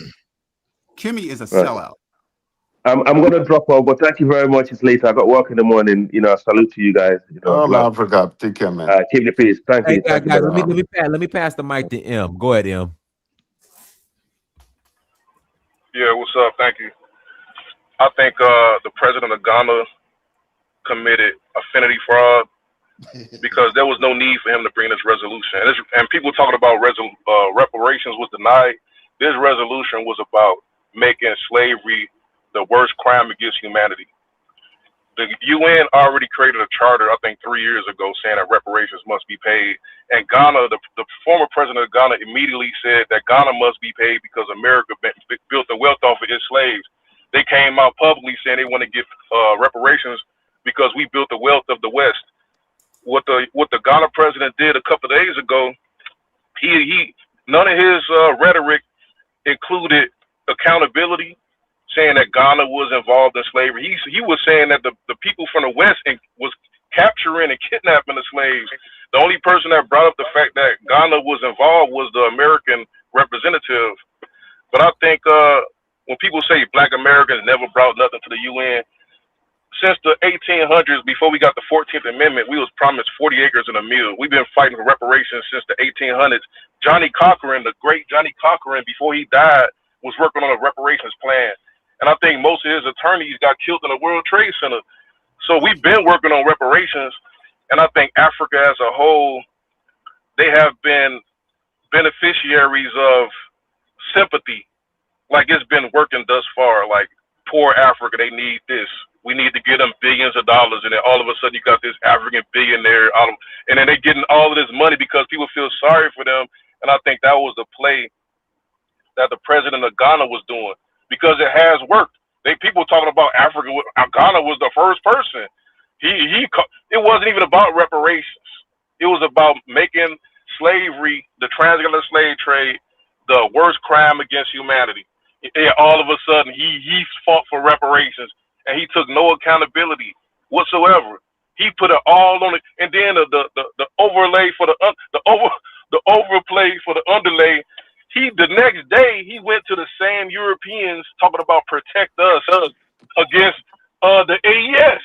Kimmy is a Right. sellout. I'm gonna drop off, but thank you very much. It's late. I got work in the morning. You know, salute to you guys. You know, All love. Africa, take care, man. Keep the peace. Thank Hey you. guys, Thank you, brother. let me pass the mic to M. Go ahead, M. Yeah, what's up? Thank you. I think the president of Ghana committed affinity fraud because there was no need for him to bring this resolution. And people talking about reparations was denied. This resolution was about making slavery the worst crime against humanity. The UN already created a charter, I think 3 years ago, saying that reparations must be paid. And Ghana, the former president of Ghana immediately said that Ghana must be paid because America built the wealth off of its slaves. They came out publicly saying they want to give reparations because we built the wealth of the West. What the Ghana president did a couple of days ago, he none of his rhetoric included accountability, saying that Ghana was involved in slavery. He was saying that the people from the West was capturing and kidnapping the slaves. The only person that brought up the fact that Ghana was involved was the American representative. But I think when people say Black Americans never brought nothing to the UN, since the 1800s, before we got the 14th Amendment, we was promised 40 acres and a mule. We've been fighting for reparations since the 1800s. Johnny Cochran, the great Johnny Cochran, before he died, was working on a reparations plan. And I think most of his attorneys got killed in the World Trade Center. So we've been working on reparations. And I think Africa as a whole, they have been beneficiaries of sympathy. Like it's been working thus far. Like poor Africa, they need this. We need to give them billions of dollars. And then all of a sudden you got this African billionaire out of, and then they're getting all of this money because people feel sorry for them. And I think that was the play that the president of Ghana was doing, because it has worked. People talking about Africa. Ghana was the first person. It wasn't even about reparations. It was about making slavery, the transatlantic slave trade, the worst crime against humanity. And all of a sudden, he fought for reparations, and he took no accountability whatsoever. He put it all on it, and then the overlay for the overplay for the underlay. The next day he went to the same Europeans talking about protect us against the AES,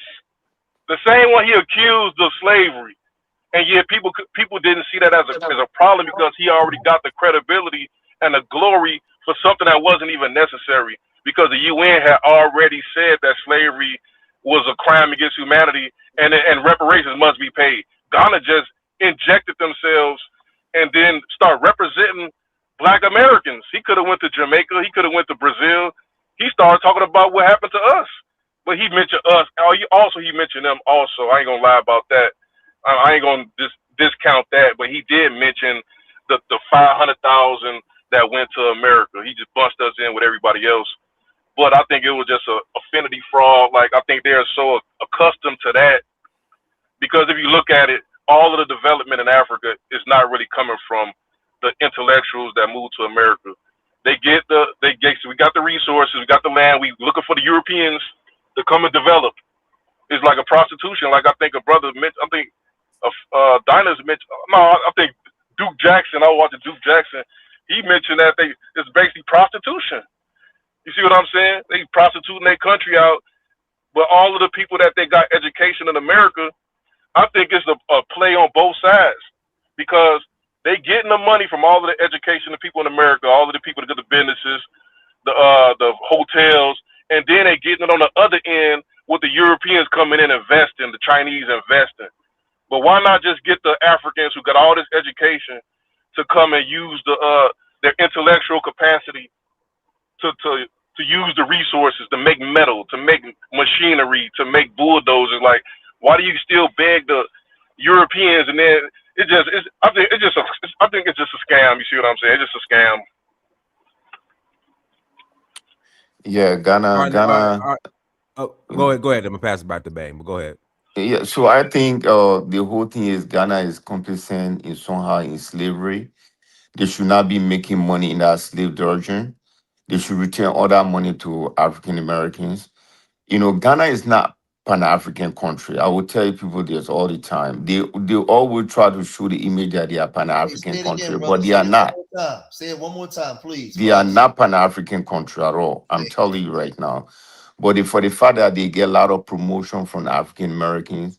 the same one he accused of slavery, and yet people didn't see that as a problem because he already got the credibility and the glory for something that wasn't even necessary, because the UN had already said that slavery was a crime against humanity and reparations must be paid. Ghana just injected themselves and then start representing Black Americans. He could have went to Jamaica. He could have went to Brazil. He started talking about what happened to us. But he mentioned us. He mentioned them also. I ain't going to lie about that. I ain't going to discount that. But he did mention the 500,000 that went to America. He just bunched us in with everybody else. But I think it was just a affinity fraud. Like, I think they're so accustomed to that. Because if you look at it, all of the development in Africa is not really coming from the intellectuals that moved to America. We got the resources, we got the land, we looking for the Europeans to come and develop. It's like a prostitution. Like I think a brother mentioned, I think Dinah's mentioned, I think Duke Jackson, I was watching Duke Jackson, he mentioned that it's basically prostitution. You see what I'm saying? They prostituting their country out, but all of the people that they got education in America, I think it's a play on both sides, because they getting the money from all of the education of people in America, all of the people that do the businesses, the hotels, and then they getting it on the other end with the Europeans coming in investing, the Chinese investing. But why not just get the Africans who got all this education to come and use their intellectual capacity to use the resources, to make metal, to make machinery, to make bulldozers? Like, why do you still beg the Europeans? And then I think it's just a scam. You see what I'm saying? It's just a scam. Yeah, Ghana. Go ahead. I'm gonna pass it back to Bang, but go ahead. Yeah, so I think the whole thing is Ghana is complicit in somehow in slavery. They should not be making money in that slave origin. They should return all that money to African Americans. You know, Ghana is not Pan-African country. I will tell people this all the time. They always try to show the image that they are Hey, Pan-African say it country, again, brother. but they Say are it one not. more time. Say it one more time, please, They for are us. not Pan-African country at all. I'm telling you right now. But for the fact that they get a lot of promotion from African Americans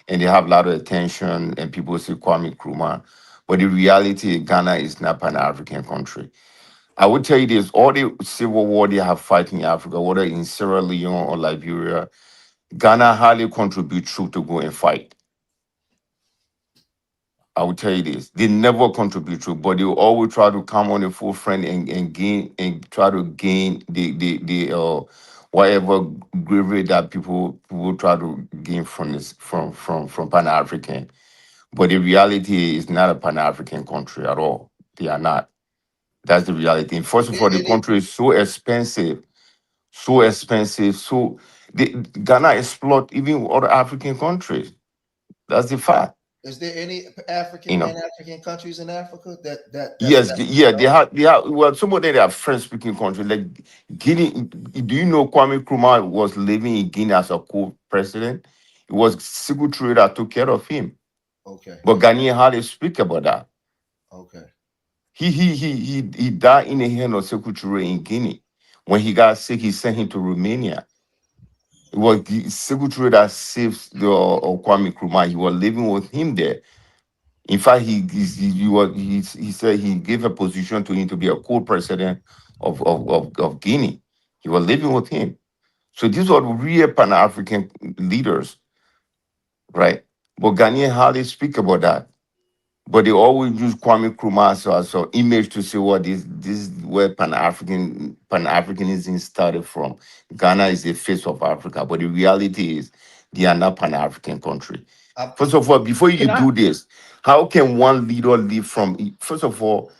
and they have a lot of attention and people say Kwame Nkrumah, but the reality, Ghana is not Pan-African country. I would tell you this, all the civil war they have fighting in Africa, whether in Sierra Leone or Liberia, Ghana hardly contribute troops to go and fight. I will tell you this. They never contribute to, but they will always try to come on the forefront and gain and try to gain the whatever bravery that people try to gain from this from Pan-African. But the reality is not a Pan-African country at all. They are not. That's the reality. And first of all, the country is so expensive, so expensive. So Ghana exploit even other African countries. That's the fact. Is there any African, You know. Pan-African countries in Africa that's Yes, yeah, they have. Well, some of them they are French-speaking countries. Like Guinea. Do you know Kwame Nkrumah was living in Guinea as a co-president? It was Secretary that took care of him. Okay. But Ghanaian hardly speak about that. Okay. He died in the hand of Secretary in Guinea. When he got sick, he sent him to Romania. It was the Secretary that saved the Kwame Nkrumah. He was living with him there. In fact, he said he gave a position to him to be a co-president of Guinea. He was living with him. So these were real Pan-African leaders, right? But Ghanaian hardly speak about that. But they always use Kwame Nkrumah as an image to say, well, this is where Pan-Africanism started from. Ghana is the face of Africa. But the reality is they are not Pan-African country. First of all, before you do this, how can one leader live from? First of all,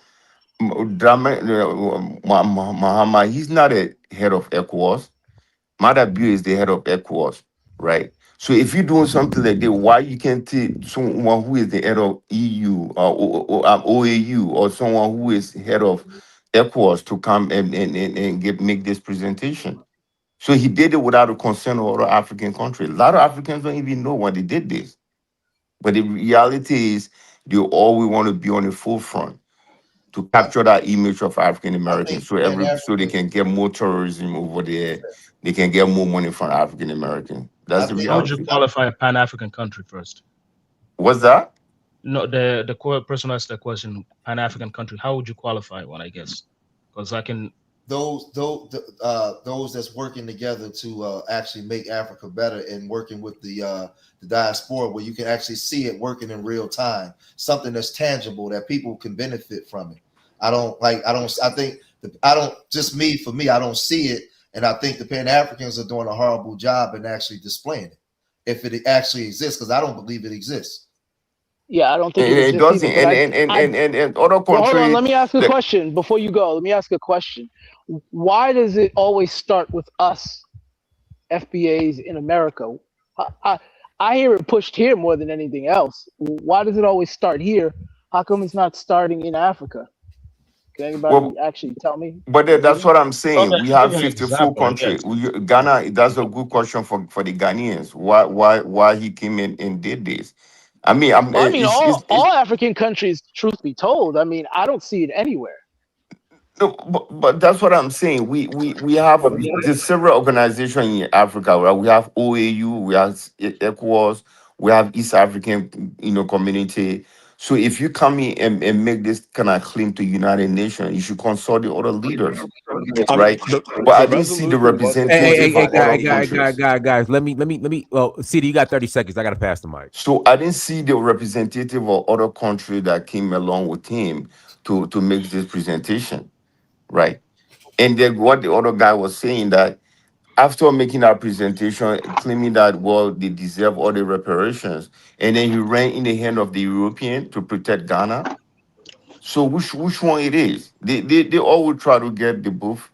Mahama, he's not a head of ECOWAS. Madabu is the head of ECOWAS, right? So if you're doing something like that, why you can't take someone who is the head of EU or OAU or someone who is head of ECOWAS to come and make this presentation? So he did it without a consent of other African countries. A lot of Africans don't even know why they did this. But the reality is they always want to be on the forefront to capture that image of African Americans, so they can get more tourism over there. They can get more money from African Americans. That's the reality. How would you qualify a Pan-African country first? What's that? No, the person asked the question, Pan-African country. How would you qualify one? I guess because I can. Those that's working together to actually make Africa better and working with the diaspora, where you can actually see it working in real time, something that's tangible that people can benefit from it. I don't see it, and I think the Pan-Africans are doing a horrible job in actually displaying it, if it actually exists, because I don't believe it exists. Yeah, I don't think it exists doesn't. either, And other countries. Well, hold on, let me ask a question before you go. Let me ask a question. Why does it always start with us, FBAs in America? I hear it pushed here more than anything else. Why does it always start here? How come it's not starting in Africa? Can anybody actually tell me? But that's what I'm saying. Okay, We have give an 54 example, I countries. guess. Ghana, that's a good question for the Ghanaians. Why he came in and did this? I mean, all African countries, truth be told, I mean, I don't see it anywhere. No, but that's what I'm saying. We have the several organizations in Africa. Right? We have OAU, we have ECOWAS, we have East African, community. So if you come in and make this kind of claim to United Nations, you should consult the other leaders, right? But I didn't see the representative of other countries. Guys, let me. Well, CD, you got 30 seconds. I gotta pass the mic. So I didn't see the representative of other country that came along with him to make this presentation. Right. And then what the other guy was saying, that after making that presentation, claiming that, well, they deserve all the reparations, and then he ran in the hand of the European to protect Ghana. So which one it is? They all will try to get the both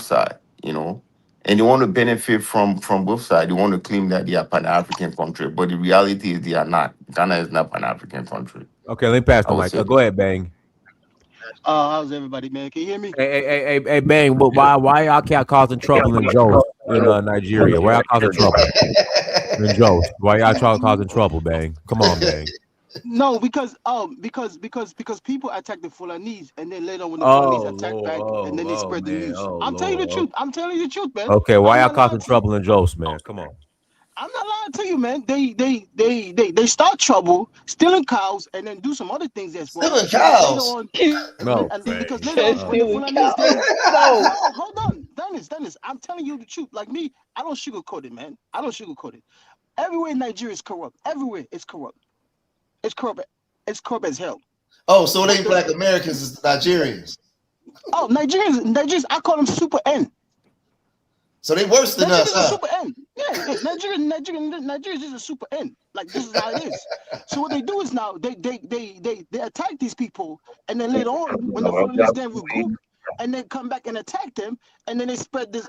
side, and they want to benefit from both sides. They want to claim that they are Pan-African country, but the reality is they are not. Ghana is not Pan-African country. Okay, let me pass the mic. Go ahead, Bang. How's everybody, man? Can you hear me? Hey, Bang, but why y'all can't causing trouble in Jos in Nigeria? Why y'all causing trouble in Jos? Why y'all causing trouble, Bang? Come on, Bang. No, because people attack the Fulanese, and then later when the Fulanese attack back, and then they spread the news. I'm telling you the truth. I'm telling you the truth, man. Okay, why y'all causing trouble in Jos, man? Come on. I'm not lying to you, man. They start trouble, stealing cows, and then do some other things as well. Stealing cows? No, because later on, when the Fulanese then no, hold on, Dennis. I'm telling you the truth. Like me, I don't sugarcoat it, man. I don't sugarcoat it. Everywhere in Nigeria is corrupt. Everywhere it's corrupt. It's corrupt. It's corrupt as hell. Oh, so it ain't Black Americans, it's Nigerians. Oh, Nigerians. I call them Super N. So they worse than us, huh? Super N. Yeah, Nigerians is a Super N. Like this is how it is. So what they do is now they attack these people, and then later on when the foreigners then regroup and then come back and attack them, and then they spread this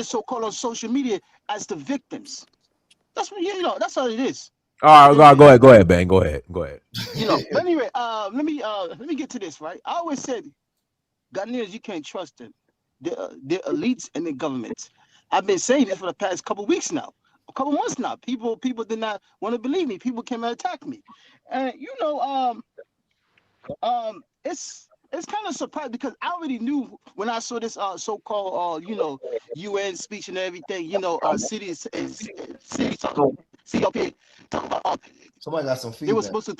so-called on social media as the victims. That's what that's how it is. All right, go ahead, Bang. Go ahead. But anyway, let me get to this, right? I always said Ghanaians, you can't trust them. They're elites and their governments. I've been saying this for the past couple weeks now, a couple months now. People did not want to believe me. People came and attacked me, and it's kind of surprising because I already knew when I saw this so-called UN speech and everything. Cities CLP talking about. Somebody got some feedback. They were supposed to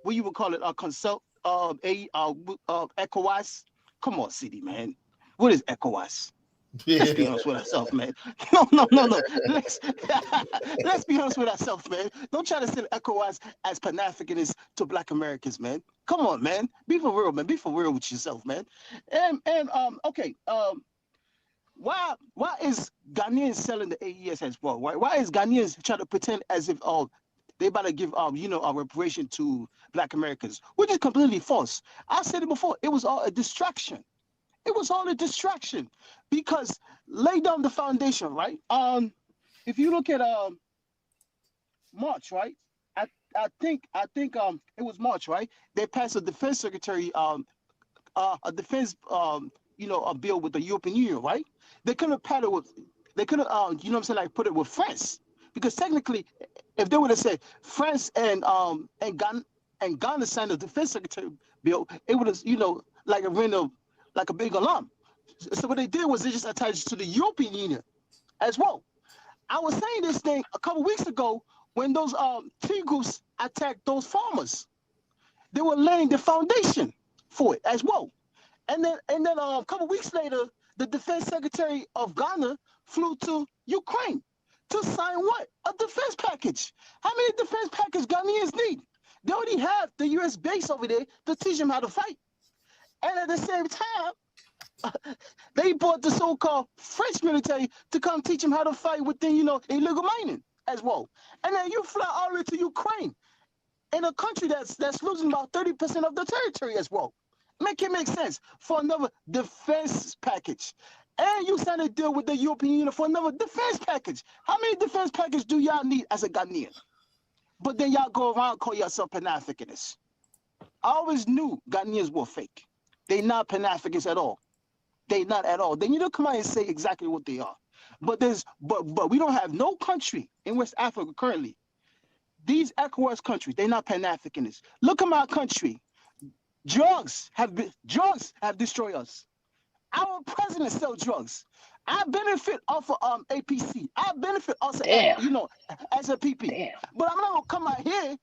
what you would call it? Consult ECOWAS. Come on, city man. What is ECOWAS? Yeah. Let's be honest with ourselves, man. No. Let's be honest with ourselves, man. Don't try to send ECOWAS as Pan-Africanists to Black Americans, man. Come on, man. Be for real, man. Be for real with yourself, man. And okay. Why is Ghanaians selling the AES as well? Why is Ghanaians trying to pretend as if they about to give a reparation to Black Americans, which is completely false. I said it before. It was all a distraction. It was all a distraction because lay down the foundation, right? If you look at March, right? I think it was March, right? They passed a defense secretary a defense a bill with the European Union, right? They couldn't paddle with. They couldn't like put it with France. Because technically, if they would have said France and Ghana signed a defense secretary bill, it would have, like a big alarm. So what they did was they just attached to the European Union as well. I was saying this thing a couple weeks ago when those tea groups attacked those farmers. They were laying the foundation for it as well. And then a couple weeks later, the defense secretary of Ghana flew to Ukraine to sign what? A defense package. How many defense packages Ghanaians need? They already have the U.S. base over there to teach them how to fight. And at the same time, they brought the so-called French military to come teach them how to fight within, illegal mining as well. And then you fly all the way to Ukraine in a country that's losing about 30% of the territory as well. Make it make sense for another defense package. And you signed a deal with the European Union for another defense package. How many defense packages do y'all need as a Ghanaian? But then y'all go around and call yourself Pan-Africanists. I always knew Ghanaians were fake. They not Pan-Africans at all. They not at all. Then you don't come out and say exactly what they are. But we don't have no country in West Africa currently. These ECOWAS countries, they're not Pan-Africanists. Look at my country. Drugs have destroyed us. Our president sells drugs. I benefit off of APC. I benefit also, as a PP. Damn. But I'm not gonna come out here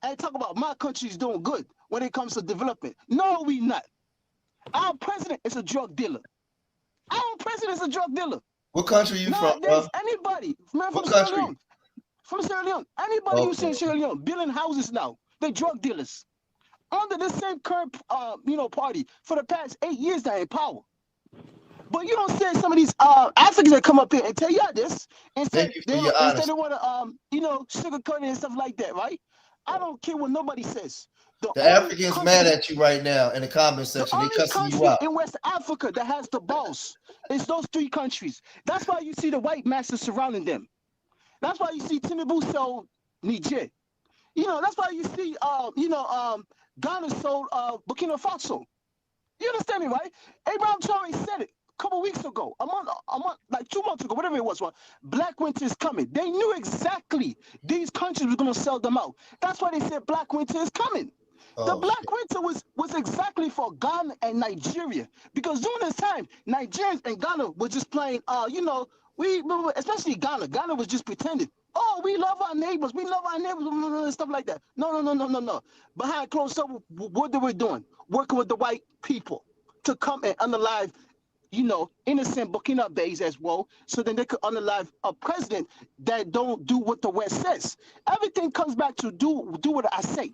and talk about my country's doing good when it comes to development. No, we not. Our president is a drug dealer. Our president is a drug dealer. What country you from? Anybody, man, from what Sierra country? Leone. From Sierra Leone. Anybody you see in Sierra Leone building houses now, they drug dealers. Under the same current party for the past 8 years they're in power. But you don't see some of these Africans that come up here and tell you this and say they want to sugarcoat it and stuff like that, right? I don't care what nobody says. The Africans mad at you right now in the comment section. They cussing you out. In West Africa that has the balls is those 3 countries. That's why you see the white masters surrounding them. That's why you see Tinubu sell Niger. That's why you see Ghana sold Burkina Faso. You understand me, right? Abraham Traore said it a couple weeks ago, a month, like 2 months ago, whatever it was. Black winter is coming. They knew exactly these countries were going to sell them out. That's why they said Black winter is coming. The Black winter was exactly for Ghana and Nigeria, because during this time, Nigerians and Ghana were just playing. We especially Ghana. Ghana was just pretending. Oh, we love our neighbors. We love our neighbors and stuff like that. No. Behind closed doors, what they were doing, working with the white people to come and unalive, innocent Burkinabés as well, so then they could unalive a president that don't do what the West says. Everything comes back to do what I say.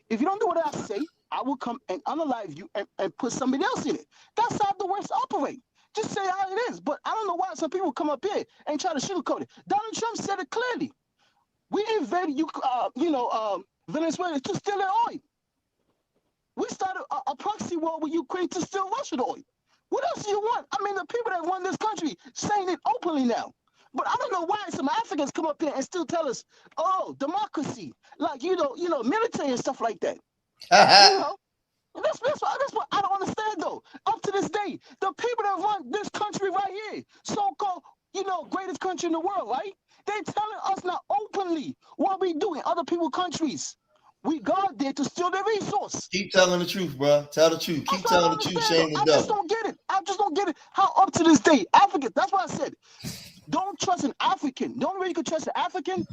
If you don't do what I say, I will come and unalive you and put somebody else in it. That's how the West operate. Just say how it is. But I don't know why some people come up here and try to sugarcoat it. Donald Trump said it clearly. We invaded Venezuela to steal their oil. We started a proxy war with Ukraine to steal Russian oil. What else do you want? I mean, the people that run this country saying it openly now. But I don't know why some Africans come up here and still tell us, oh, democracy, like, military and stuff like that. That's what I don't understand, though. Up to this day, the people that run this country right here, so-called, greatest country in the world, right? They're telling us now openly what we do in other people's countries. We go there to steal their resource. Keep telling the truth, bro. Tell the truth. Keep telling the truth. Shame the devil. I just don't get it. How up to this day, African, that's what I said. Don't trust an African. The only way you can trust an African,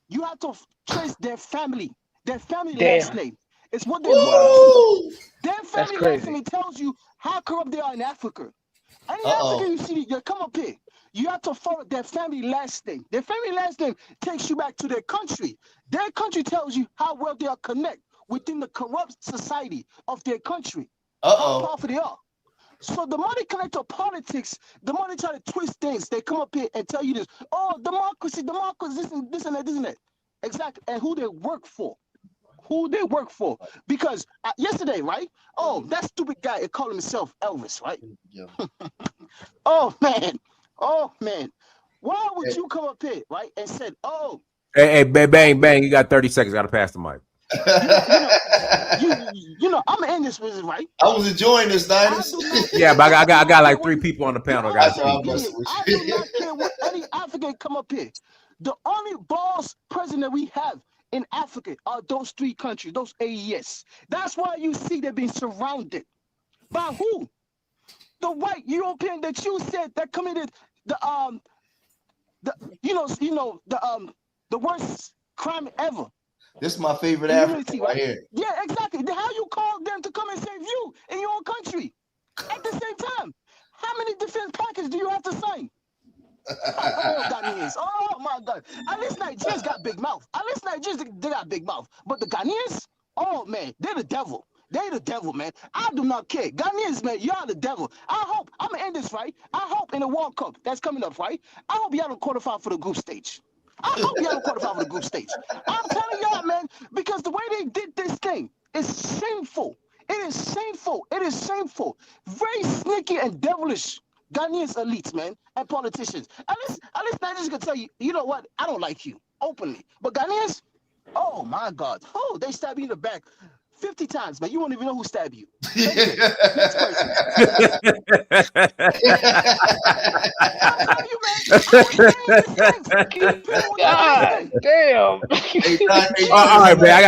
you have to trace their family last name. It's what they want. Their family last name tells you how corrupt they are in Africa. Any African you see, you come up here, you have to follow their family last name. Their family last name takes you back to their country. Their country tells you how well they are connected within the corrupt society of their country. How powerful they are. So the money connect to politics, the money try to twist things. They come up here and tell you this, oh, democracy, this and that. Exactly. And who they work for. Because yesterday, right? Oh, that stupid guy, he called himself Elvis, right? Yeah. Oh, man. Why would you come up here, right, and said, oh. Hey, bang, you got 30 seconds. Got to pass the mic. I'm in this business, right? I was enjoying this, Dinus. Yeah, but I got like 3 people on the panel. I do not care what any African come up here. The only boss president we have in Africa are those 3 countries, those AES. That's why you see they're being surrounded by who? The white European that you said that committed the worst crime ever. This is my favorite African right here. Yeah, exactly. How you call them to come and save you in your own country at the same time? How many defense packages do you have to sign? Ghanaians. Oh my God. At least Nigerians got big mouth. At least Nigerians, they got big mouth. But the Ghanaians, oh man, they're the devil. They're the devil, man. I do not care. Ghanaians, man, y'all the devil. I hope, I'm going to end this, right? I hope in the World Cup that's coming up, right? I hope y'all don't qualify for the group stage. I hope y'all don't qualify for the group stage. I'm telling y'all, man, because the way they did this thing is shameful. It is shameful. It is shameful. Very sneaky and devilish. Ghanaians elites, man, and politicians. At least Nigerians can tell you, you know what? I don't like you openly. But Ghanaians, oh my God. Oh, they stab you in the back 50 times, man. You won't even know who stabbed you. Next person. I'm telling you, man. God damn. All right, man. I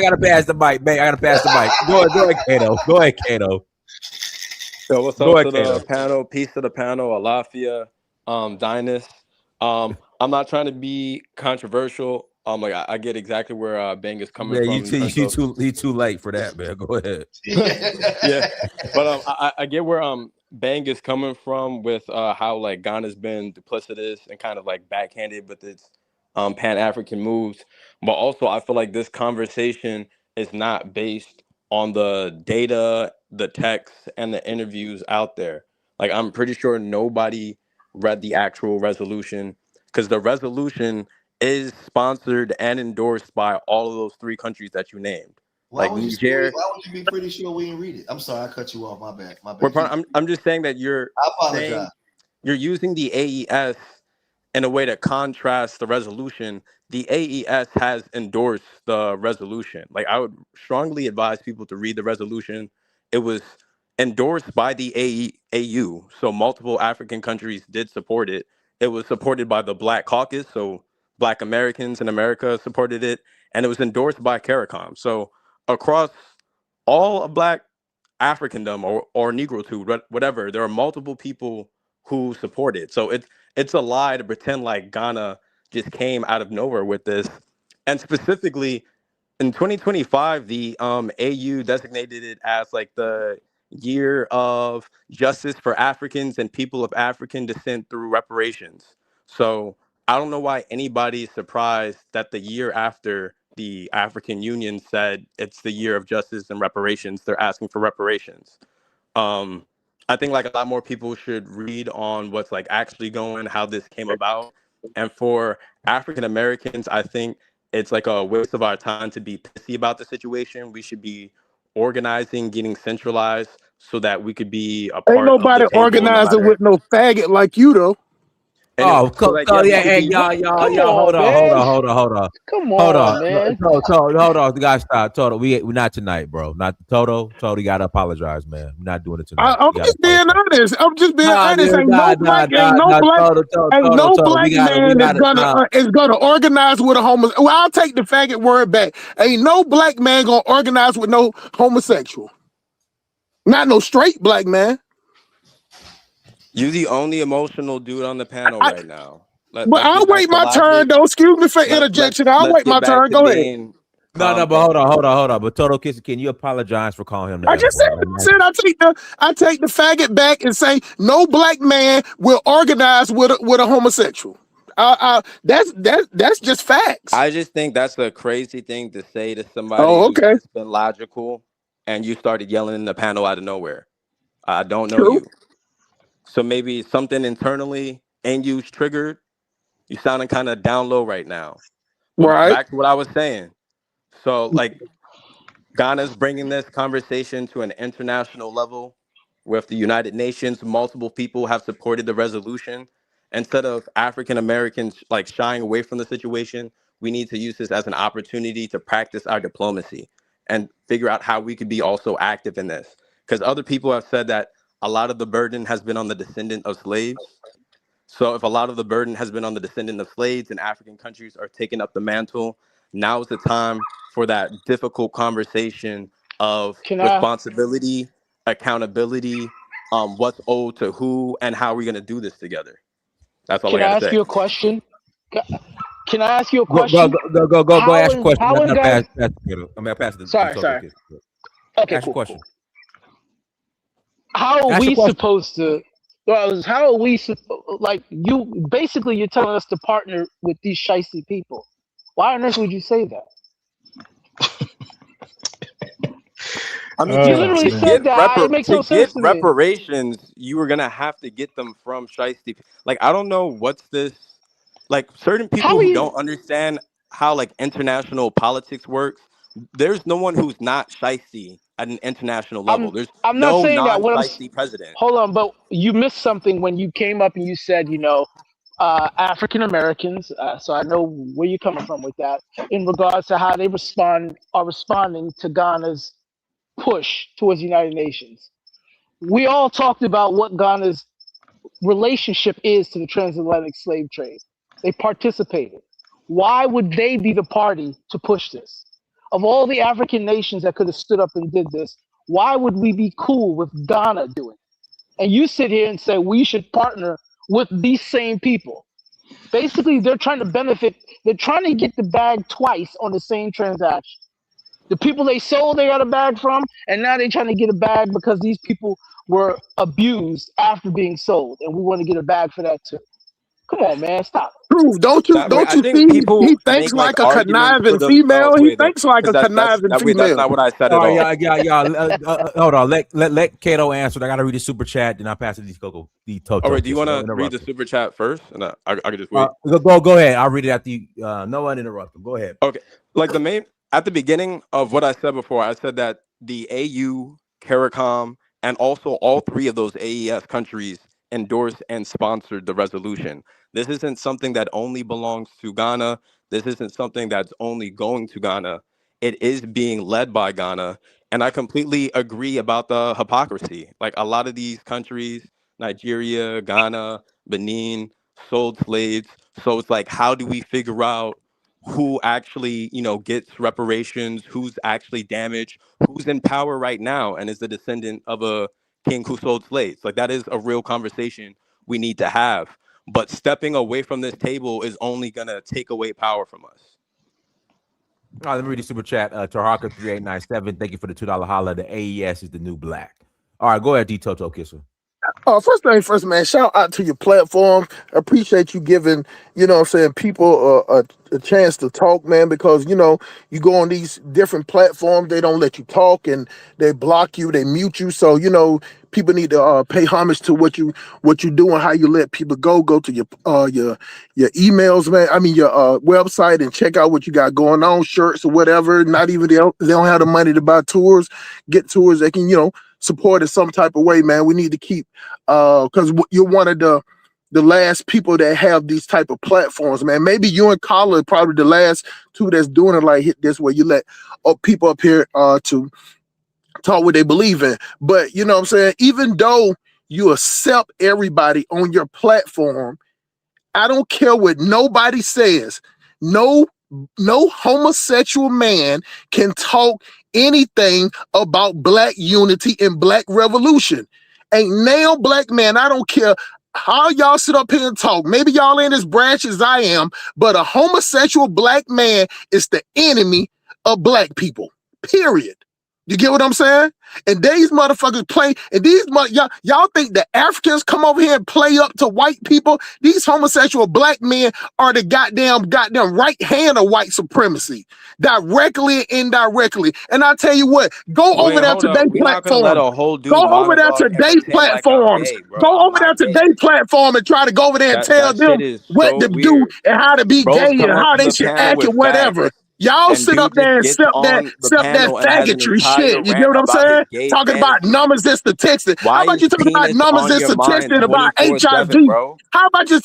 gotta pass the mic, man. I gotta pass the mic. Go ahead, Kato. Go ahead, Kato. So what's up to the panel? Peace to the panel. Alafia, Dinus. I'm not trying to be controversial. Like I get exactly where Bang is coming from. You too late for that, man. Go ahead. Yeah, but I get where Bang is coming from with how like Ghana's been duplicitous and kind of like backhanded with its Pan-African moves. But also I feel like this conversation is not based on the data, the texts, and the interviews out there. Like I'm pretty sure nobody read the actual resolution, because the resolution is sponsored and endorsed by all of those 3 countries that you named. Why like would Niger. Why would you be pretty sure we didn't read it? I'm sorry, I cut you off. My bad. I'm just saying that I apologize. you're using the AES in a way to contrast the resolution, the AES has endorsed the resolution. Like, I would strongly advise people to read the resolution. It was endorsed by the AU, so multiple African countries did support it. It was supported by the Black Caucus, so Black Americans in America supported it, and it was endorsed by CARICOM. So across all of Black Africandom or Negritude, whatever, there are multiple people who support it. So it's a lie to pretend like Ghana just came out of nowhere with this. And specifically, in 2025, the AU designated it as like the year of justice for Africans and people of African descent through reparations. So I don't know why anybody's surprised that the year after the African Union said it's the year of justice and reparations, they're asking for reparations. I think like a lot more people should read on what's like actually going, how this came about. And for African Americans, I think it's like a waste of our time to be pissy about the situation. We should be organizing, getting centralized so that we could be a Ain't part of the nobody table no organizing matter. with no faggot like you though. Oh, So like, yeah, we yeah, could hey, be. y'all, Come hold on, on, man. hold on, on. man. Hold on, guys, stop. Toto, we're not tonight, bro. Not Toto. You gotta apologize, man. We're not doing it tonight. I'm just being honest. I'm just being honest. Dude, Ain't no black man is gonna organize with a homosexual. Well, I'll take the faggot word back. Ain't no black man gonna organize with no homosexual. Not no straight black man. You're the only emotional dude on the panel right now. But Let's I'll get back wait to my turn logic. though. Excuse me for interjection. I'll Let's wait my get back turn. to Go ahead. being No, but hold on. But Toto, can you apologize for calling him the I F just said, word? I take the faggot back and say no black man will organize with a homosexual. That's just facts. I just think that's a crazy thing to say to somebody Oh, who's okay. just been logical, and you started yelling in the panel out of nowhere. I don't know True. you. So maybe something internally in you's triggered. You sounding kind of down low right now. But Right. back to what I was saying. So like Ghana's bringing this conversation to an international level with the United Nations. Multiple people have supported the resolution. Instead of African Americans like shying away from the situation, we need to use this as an opportunity to practice our diplomacy and figure out how we could be also active in this. Because other people have said that a lot of the burden has been on the descendant of slaves. So if a lot of the burden has been on the descendant of slaves and African countries are taking up the mantle, now is the time for that difficult conversation of responsibility, accountability, what's owed to who, and how we're going to do this together. That's all I Can I got to ask say. you a question? Can I ask you a question? Go ask your question. How in Ghana? I'll pass it. Sorry. Okay, ask your question. How are we supposed to? Well, how are we like you? Basically, you're telling us to partner with these shiesty people. Why on earth would you say that? I mean, you literally said that. It makes no sense to me. Reparations, you were gonna have to get them from shiesty. Like, I don't know what's this. Like, certain people who don't understand how like international politics works. There's no one who's not shiesty at an international level. There's I'm not no saying that. non-shiesty president. Hold on, but you missed something when you came up and you said, African Americans. So I know where you're coming from with that in regards to how they are responding to Ghana's push towards the United Nations. We all talked about what Ghana's relationship is to the transatlantic slave trade. They participated. Why would they be the party to push this? Of all the African nations that could have stood up and did this, why would we be cool with Ghana doing it? And you sit here and say we should partner with these same people. Basically, they're trying to benefit. They're trying to get the bag twice on the same transaction. The people they sold, they got a bag from, and now they're trying to get a bag because these people were abused after being sold, and we want to get a bag for that too. Come on, man, stop. True, don't you see? He thinks like a conniving female. He thinks like a conniving female. That's not what I said at all. all. Yeah. Hold on. Let Kato answer. I gotta read the super chat, then I'll pass it to Toto. All right, do you want to read the super chat first, and I can just wait? Go ahead. I'll read it after you. No one interrupt him. Go ahead. Okay. Like at the beginning of what I said before, I said that the AU, CARICOM, and also all three of those AES countries endorsed and sponsored the resolution. This isn't something that only belongs to Ghana. This isn't something that's only going to Ghana. It is being led by Ghana. And I completely agree about the hypocrisy. Like a lot of these countries, Nigeria, Ghana, Benin, sold slaves. So it's like, how do we figure out who actually, gets reparations, who's actually damaged, who's in power right now and is the descendant of a king who sold slaves? Like that is a real conversation we need to have. But stepping away from this table is only gonna take away power from us. All right, let me read the super chat. Tarhaka 3897. Thank you for the $2 holla. The AES is the new black. All right, go ahead, D Toto Kisser. First thing first, man, shout out to your platform. Appreciate you giving, people a chance to talk, man, because, you go on these different platforms, they don't let you talk and they block you, they mute you. So, people need to pay homage to what you do and how you let people go. Go to your emails, man. I mean, your website and check out what you got going on, shirts or whatever. Not even they don't have the money to buy tours, get tours. They can, support in some type of way, man. We need to keep, because you're one of the last people that have these type of platforms, man. Maybe you and Carla are probably the last two that's doing it like hit this, where you let people up here to talk what they believe in. But you know what I'm saying? Even though you accept everybody on your platform, I don't care what nobody says. No homosexual man can talk anything about black unity and black revolution. Ain't nail black man, I don't care how y'all sit up here and talk. Maybe y'all ain't as brash as I am, but a homosexual black man is the enemy of black people, period. You get what I'm saying? And these motherfuckers play, and y'all think the Africans come over here and play up to white people? These homosexual black men are the goddamn right hand of white supremacy, directly and indirectly. And I tell you what, go over there to their platform. Go over there to their platforms. Go over there to their platform and try to go over there and tell them what to do and how to be gay and how they should act and whatever. Y'all sit up there and accept that faggotry shit. You get what I'm saying? Talking about numbers and statistics. How about you talk about numbers and statistics about HIV? How about you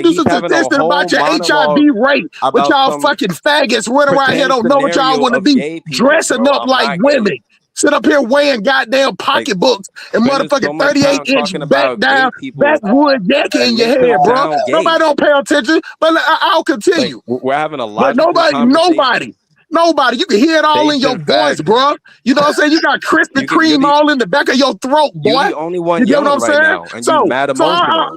do some statistics about your HIV rate with y'all fucking faggots running around here don't know what y'all want to be dressing up like women. Sit up here weighing goddamn pocketbooks and motherfucking 38-inch backwood jacket in your head, bro. Nobody don't pay attention, but I'll continue. We're having a lot. Nobody. You can hear it all in your voice, bro. You know what I'm saying? You got Krispy Kreme all in the back of your throat, boy. You're the only one yelling right now, and you're mad emotional.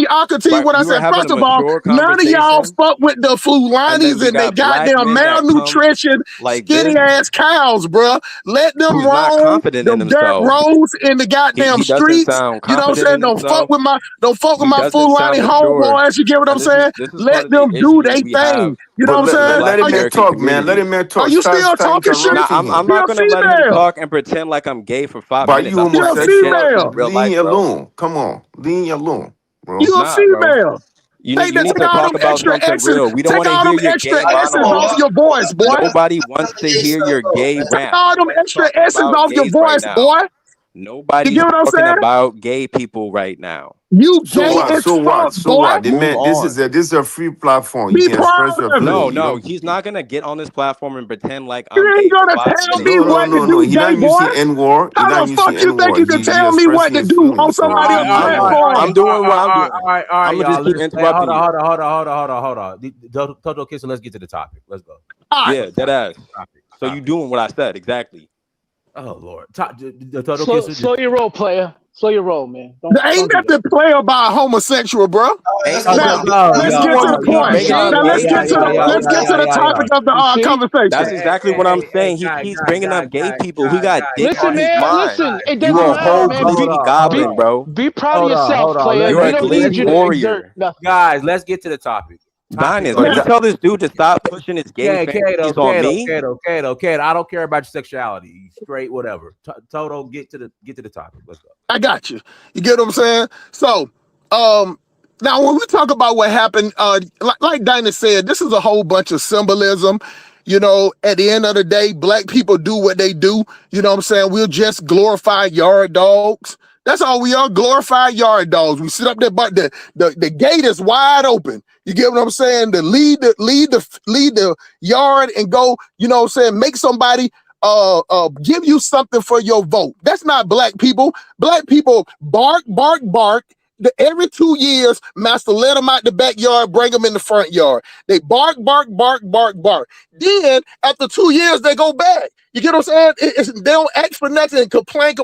I'll continue what I said. First of all, none of y'all fuck with the Fulani's and they goddamn malnutrition, skinny ass cows, bro. Let them roam them dirt roads in the goddamn streets. You know what I'm saying? Don't fuck with my Fulani homeboys. You get what I'm saying? Let them do their thing. You know what I'm saying? Let him man talk, man. Let him man talk. Are you still talking shit? I'm not gonna let him talk and pretend like I'm gay for 5 minutes. You homosexual? Leave you alone. Come on, leave you alone, bro. You a female? You need to talk about something real. We don't want to hear your gay monologue. Off your voice, boy. Nobody wants to hear your gay rap. Take all them extra S's off your voice, boy. Nobody's talking about gay people right now. You gay as fuck, boy. This is a free platform. Be proud of it. No, he's not gonna get on this platform and pretend like I'm gay. You ain't gonna tell me what to do, gay boy. N-word. How the fuck you think you can tell me what to do on somebody else's platform? I'm doing what I'm doing. All right, I'm gonna just keep interrupting you. Hold on. Toto Kisser, let's get to the topic. Let's go. Yeah, dead ass. So you doing what I said exactly? Oh Lord. Slow your roll, player. Slow your roll, man. Ain't nothing to play about homosexual, bro. Let's get to the point. Now let's get to the topic of the conversation. That's exactly what I'm saying. He keeps bringing up gay people. He got dick on his mind. Listen, it doesn't matter, man. Goblin, bro. Be proud of yourself, player. You're a glitch warrior. Guys, let's get to the topic. Dynasty, can you tell this dude to stop pushing his gay fantasies on me? Kato, I don't care about your sexuality. Straight, whatever. Toto, get to the topic. Let's go. I got you. You get what I'm saying? So, now when we talk about what happened, like Dinah said, this is a whole bunch of symbolism. You know, at the end of the day, black people do what they do. You know what I'm saying? We'll just glorify yard dogs. That's all we are, glorified yard dogs. We sit up there, but the gate is wide open. You get what I'm saying? To lead the yard and go, you know what I'm saying, make somebody give you something for your vote. That's not black people. Black people bark. Every 2 years, master let them out the backyard, bring them in the front yard. They bark. Then after 2 years, they go back. You get what I'm saying? They don't ask for nothing and complain.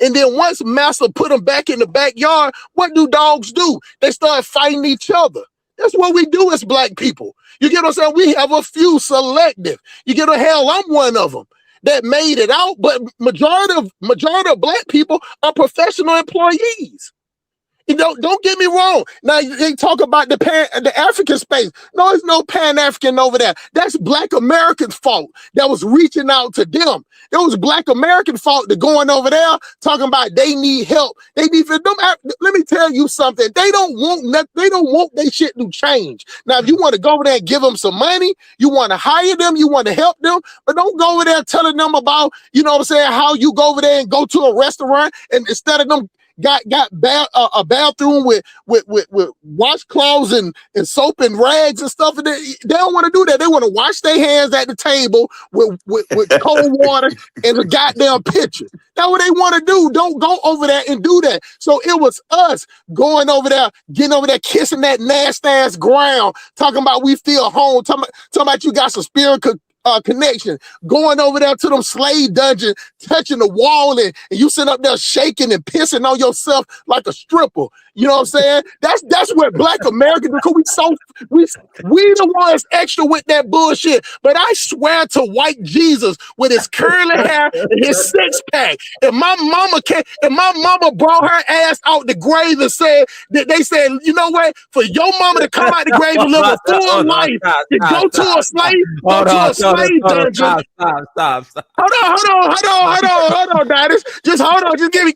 And then once master put them back in the backyard, what do dogs do? They start fighting each other. That's what we do as black people. You get what I'm saying? We have a few selective. You get what hell, I'm one of them that made it out, but majority of black people are professional employees. You know, don't get me wrong. Now they talk about the African space. No, there's no Pan-African over there. That's Black Americans' fault that was reaching out to them. It was Black American fault that going over there talking about they need help. They need for them. Let me tell you something. They don't want nothing. They don't want their shit to change. Now, if you want to go over there and give them some money, you want to hire them, you want to help them, but don't go over there telling them about, you know what I'm saying, how you go over there and go to a restaurant and instead of them got a bathroom with washcloths and soap and rags and stuff. And they don't want to do that. They want to wash their hands at the table with cold water and a goddamn pitcher. That's what they want to do. Don't go over there and do that. So it was us going over there, getting over there, kissing that nasty ass ground, talking about we feel home, talking about you got some spirit connection, going over there to them slave dungeon, touching the wall, and you sit up there shaking and pissing on yourself like a stripper. You know what I'm saying? That's what Black Americans, because we the ones extra with that bullshit. But I swear to white Jesus with his curly hair and his six pack, if my mama brought her ass out the grave and said that they said, you know what, for your mama to come out the grave and live a full life, to go to a slave dungeon. Stop. Hold on, Didus. Just hold on. Just give me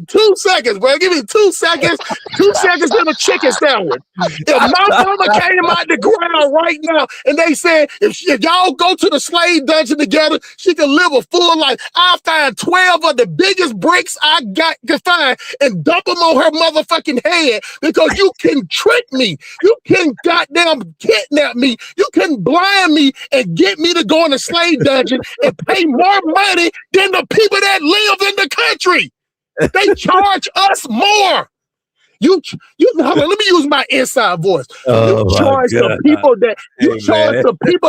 2 seconds, bro. Give me 2 seconds. 2 seconds to the chicken sandwich. If my mama came out the ground right now and they said, if y'all go to the slave dungeon together, she can live a full life. I'll find 12 of the biggest bricks I can find and dump them on her motherfucking head, because you can trick me. You can goddamn kidnap me. You can blind me and get me to go in a slave dungeon and pay more money than the people that live in the country. They charge us more. You hold on, let me use my inside voice. You charge the people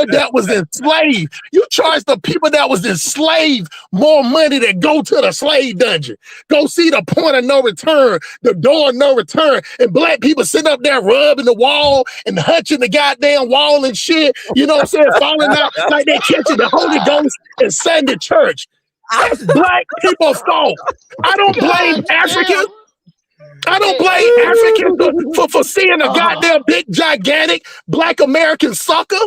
that was enslaved. You charge the people that was enslaved more money to go to the slave dungeon. Go see the point of no return, the door of no return. And black people sitting up there rubbing the wall and hunching the goddamn wall and shit. You know what I'm saying? Falling out like they're catching the Holy Ghost and Sunday church. That's black people's fault. I don't blame Africans. I don't blame Africans for seeing a goddamn big, gigantic Black American sucker.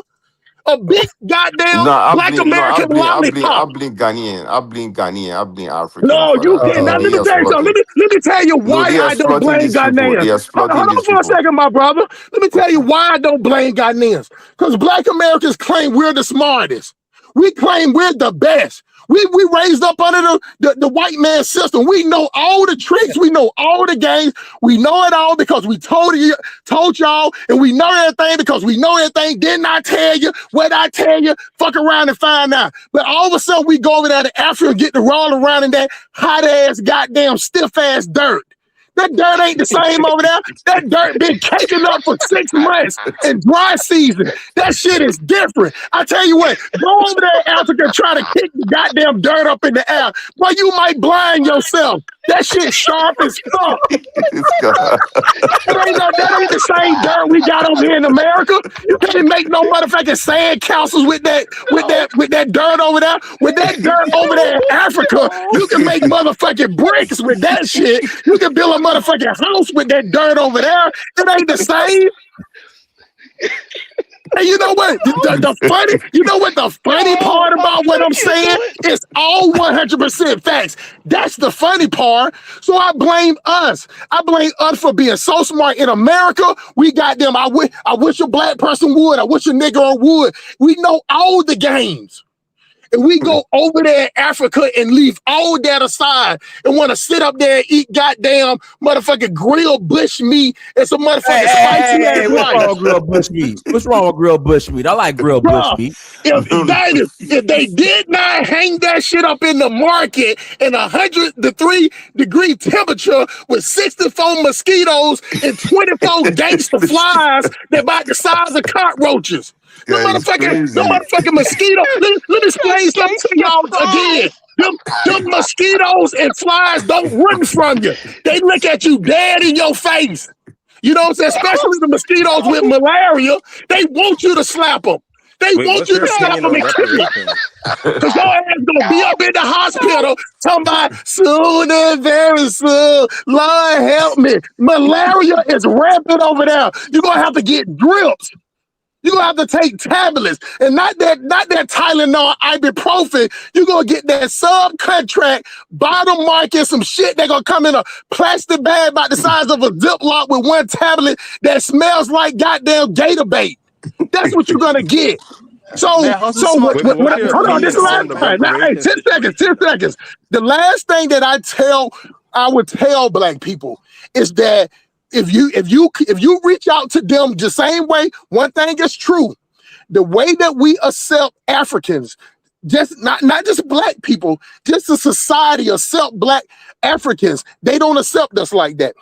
A big goddamn Black American lollipop. I blame Ghanaian. I blame African. No, you can't. Now, let me tell you something. Let me tell you why I don't blame Ghanaians. Hold on for a second, my brother. Let me tell you why I don't blame Ghanaians. Because Black Americans claim we're the smartest. We claim we're the best. We raised up under the white man system. We know all the tricks. We know all the games. We know it all because we told y'all, and we know everything because we know everything. Didn't I tell you? What I tell you? Fuck around and find out. But all of a sudden, we go over there to Africa and get to roll around in that hot-ass, goddamn, stiff-ass dirt. That dirt ain't the same over there. That dirt been caking up for 6 months in dry season. That shit is different. I tell you what, go over there in Africa, try to kick the goddamn dirt up in the air. Boy, you might blind yourself. That shit sharp as fuck. That ain't the same dirt we got over here in America. You can't make no motherfucking sand castles with that dirt over there. With that dirt over there in Africa, you can make motherfucking bricks with that shit. You can build a motherfucking house with that dirt over there. It ain't the same. And you know what? The funny part about what I'm saying is all 100% facts. That's the funny part. So I blame us. I blame us for being so smart in America. We got them. I wish a black person would. I wish a nigga would. We know all the games. And we go over there in Africa and leave all that aside and want to sit up there and eat goddamn motherfucking grilled bush meat and some motherfucking spicy ass What's rice. wrong with grilled bush meat? What's wrong with grilled bush meat? I like grilled bush Bruh, meat. if they did not hang that shit up in the market in 103-degree temperature with 64 mosquitoes and 24 gangster flies that about the size of cockroaches. The motherfucking mosquito. Let me explain something to y'all again. Them mosquitoes and flies don't run from you. They look at you dead in your face. You know what I'm saying? Especially the mosquitoes with malaria. They want you to slap them. They want What's you your to slap opinion them on and kill them. reparations? Because your ass gonna be up in the hospital talking about soon and very soon. Lord help me. Malaria is rampant over there. You're gonna have to get drips. You're gonna have to take tablets. And not that Tylenol, ibuprofen. You're gonna get that subcontract bottom market, some shit that gonna come in a plastic bag about the size of a Ziploc with one tablet that smells like goddamn gator bait. That's what you're gonna get. So What's hold your on, this is opinion the last on the time. Now, hey, reparations 10 seconds, 10 seconds. The last thing that I would tell black people is that if you reach out to them the same way, one thing is true. The way that we accept Africans, just not just black people, just the society accept black Africans, they don't accept us like that.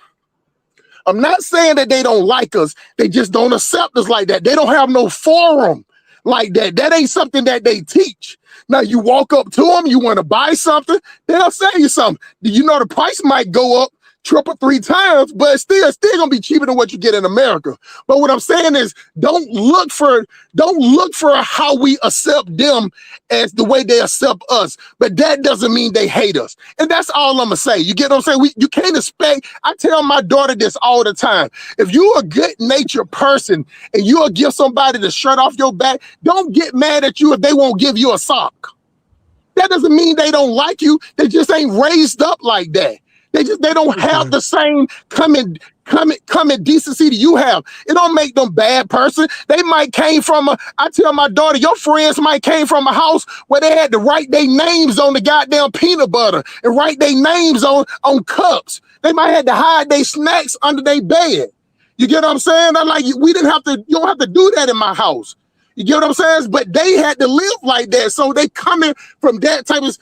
I'm not saying that they don't like us. They just don't accept us like that. They don't have no forum like that. That ain't something that they teach. Now, you walk up to them, you want to buy something, they'll sell you something. You know, the price might go up triple, 3 times, but it's still gonna be cheaper than what you get in America. But what I'm saying is, don't look for how we accept them as the way they accept us. But that doesn't mean they hate us. And that's all I'm gonna say. You get what I'm saying? You can't expect. I tell my daughter this all the time. If you're a good-natured person and you'll give somebody the shirt off your back, don't get mad at you if they won't give you a sock. That doesn't mean they don't like you. They just ain't raised up like that. They don't have the same common decency that you have. It don't make them bad person. They might came from I tell my daughter, your friends might came from a house where they had to write their names on the goddamn peanut butter and write their names on cups. They might have to hide their snacks under their bed. You get what I'm saying? I'm like, you don't have to do that in my house. You get what I'm saying? But they had to live like that. So they coming from that type of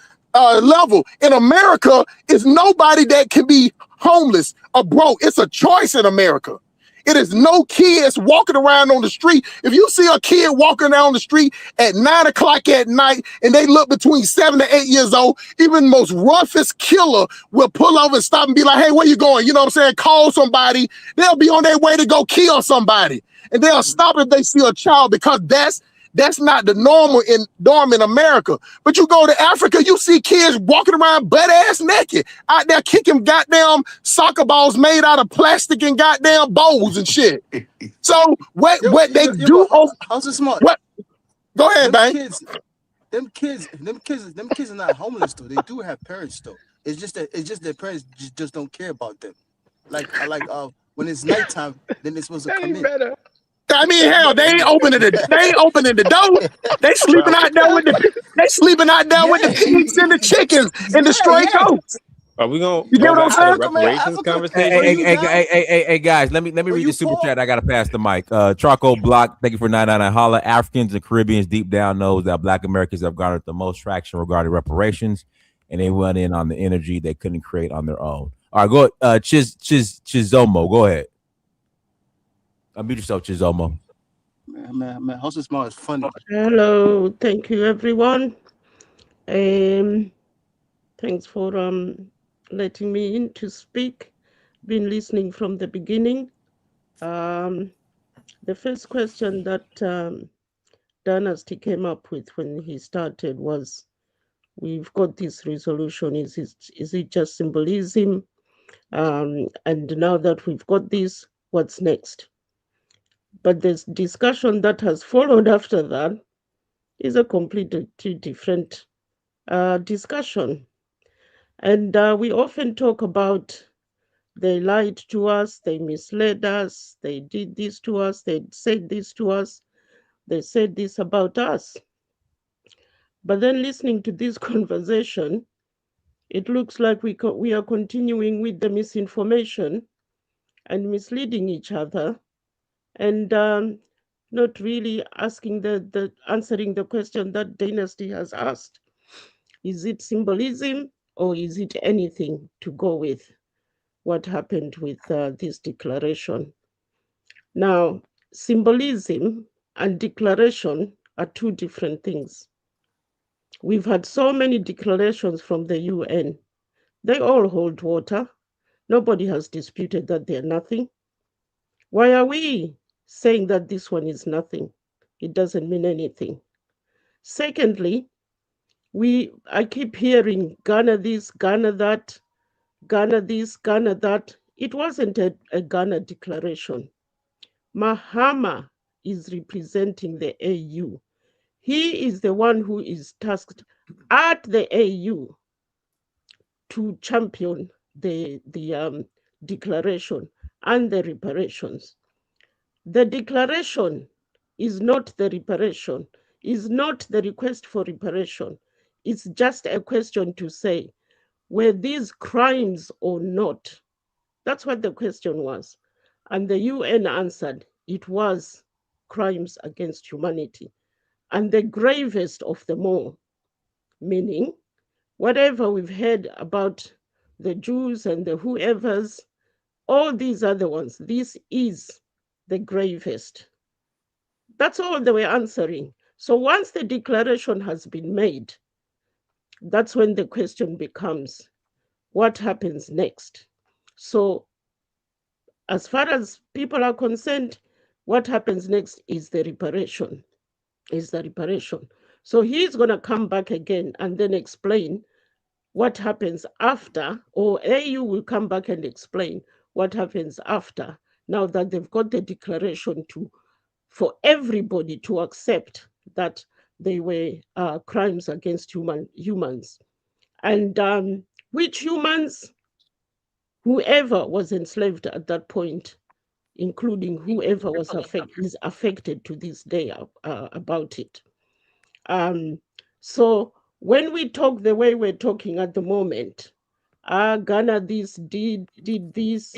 level. In America, it's nobody that can be homeless or broke. It's a choice in America. It is no kids walking around on the street. If you see a kid walking down the street at 9 o'clock at night and they look between 7 to 8 years old, even the most roughest killer will pull over and stop and be like, hey, where you going? You know what I'm saying? Call somebody. They'll be on their way to go kill somebody. And they'll stop if they see a child because that's not the norm in America. But you go to Africa, you see kids walking around butt ass naked out there kicking goddamn soccer balls made out of plastic and goddamn bowls and shit. So what they do? How's it smart? What? Go ahead, them bang. Them kids are not homeless though. They do have parents though. It's just their parents just don't care about them. Like when it's nighttime, then they're supposed to come in. I mean, hell, they ain't opening the door. They sleeping out there with the pigs and the chickens and the stray goats. Are we gonna You get go what I'm back to the saying? reparations conversation? Hey, guys, let me read the super chat. I gotta pass the mic. Charcoal Block, thank you for 999. Holla, Africans and Caribbeans deep down knows that Black Americans have garnered the most traction regarding reparations, and they went in on the energy they couldn't create on their own. All right, go ahead. Chizomo, go ahead. Unmute yourself, Chizomo. Man, House of Smart is funny. Hello, thank you, everyone. Thanks for letting me in to speak. Been listening from the beginning. The first question that Dynasty came up with when he started was, we've got this resolution. Is it just symbolism? And now that we've got this, what's next? But this discussion that has followed after that is a completely different discussion. And we often talk about they lied to us, they misled us, they did this to us, they said this to us, they said this about us. But then listening to this conversation, it looks like we are continuing with the misinformation and misleading each other, and not really asking answering the question that Dynasty has asked. Is it symbolism or is it anything to go with what happened with this declaration? Now, symbolism and declaration are two different things. We've had so many declarations from the UN. They all hold water. Nobody has disputed that they're nothing. Why are we saying that this one is nothing? It doesn't mean anything. Secondly, I keep hearing Ghana this, Ghana that, Ghana this, Ghana that. It wasn't a Ghana declaration. Mahama is representing the AU. He is the one who is tasked at the AU to champion the declaration and the reparations. The declaration is not the reparation, is not the request for reparation. It's just a question to say, were these crimes or not? That's what the question was. And the UN answered, it was crimes against humanity. And the gravest of them all, meaning whatever we've heard about the Jews and the whoever's, all these other ones, this is the gravest. That's all they were answering. So once the declaration has been made, that's when the question becomes, what happens next? So as far as people are concerned, what happens next is the reparation, So he's going to come back again and then explain what happens after, or AU will come back and explain what happens after, now that they've got the declaration for everybody to accept that they were crimes against humans. And which humans? Whoever was enslaved at that point, including whoever is affected to this day about it. So when we talk the way we're talking at the moment, Ghana this did this,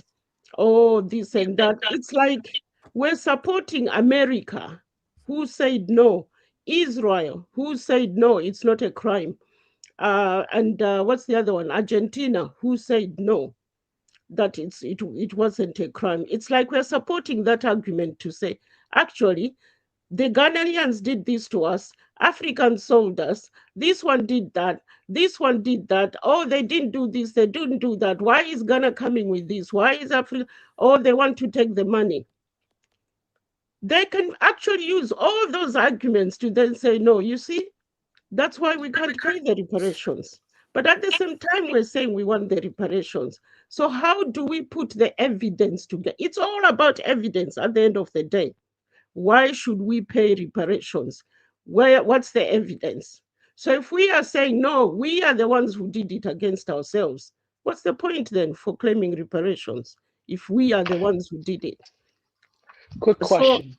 oh, this and that, it's like we're supporting America, who said no, Israel, who said no, it's not a crime, and what's the other one? Argentina, who said no, that it wasn't a crime. It's like we're supporting that argument to say, actually, the Ghanaians did this to us, Africans sold us, this one did that, this one did that, oh, they didn't do this, they didn't do that, why is Ghana coming with this, why is Africa, oh, they want to take the money. They can actually use all those arguments to then say, no, you see, that's why we can't pay the reparations. But at the same time, we're saying we want the reparations. So how do we put the evidence together? It's all about evidence at the end of the day. Why should we pay reparations? What's the evidence? So if we are saying, no, we are the ones who did it against ourselves, what's the point then for claiming reparations if we are the ones who did it? Quick question.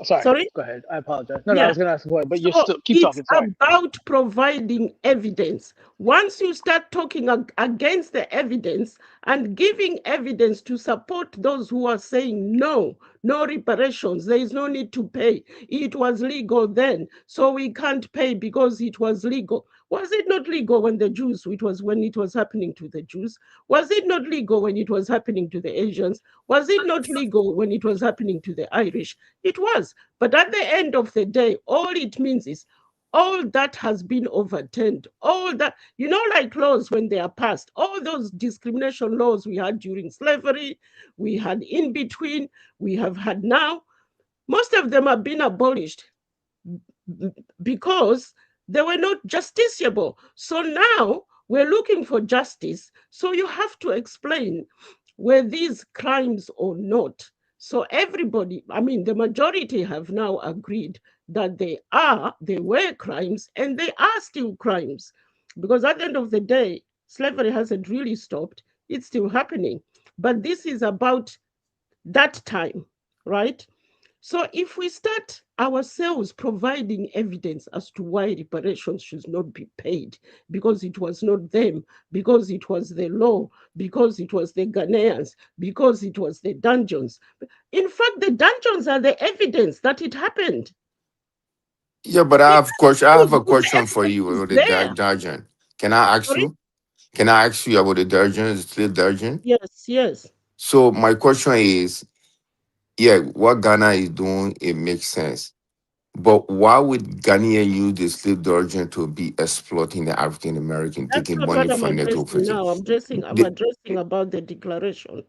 Sorry? Go ahead. I apologize. No, I was going to ask a question, but you still keep talking. Sorry. It's about providing evidence. Once you start talking against the evidence and giving evidence to support those who are saying no reparations, there is no need to pay. It was legal then, so we can't pay because it was legal. Was it not legal when when it was happening to the Jews? Was it not legal when it was happening to the Asians? Was it not legal when it was happening to the Irish? It was. But at the end of the day, all it means is all that has been overturned. All that, like laws when they are passed, all those discrimination laws we had during slavery, we had in between, we have had now, most of them have been abolished because they were not justiciable. So now we're looking for justice. So you have to explain, were these crimes or not? So everybody, the majority have now agreed that they were crimes and they are still crimes. Because at the end of the day, slavery hasn't really stopped. It's still happening. But this is about that time, right? So if we start ourselves providing evidence as to why reparations should not be paid, because it was not them, because it was the law, because it was the Ghanaians, because it was the dungeons. In fact, the dungeons are the evidence that it happened. Yeah, but I have a question for you about the Darjan. Can I ask you? Can I ask you about the Darjan? Is it still Darjan? Yes, yes. So my question is, yeah, what Ghana is doing, it makes sense. But why would Ghanaian use the slave Darjan to be exploiting the African American, That's taking not money what I'm from network addressing facilities? now. I'm addressing about the declaration.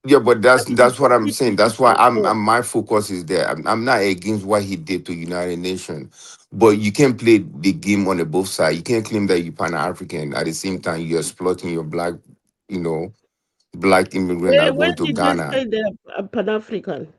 Yeah, but That is that's what I'm completely saying. That's why different law. my focus is there. I'm not against what he did to United Nations, but you can't play the game on the both sides. You can't claim that you're Pan-African at the same time you're exploiting your black, black immigrant that are Where going to did they Ghana. say they're Pan-African?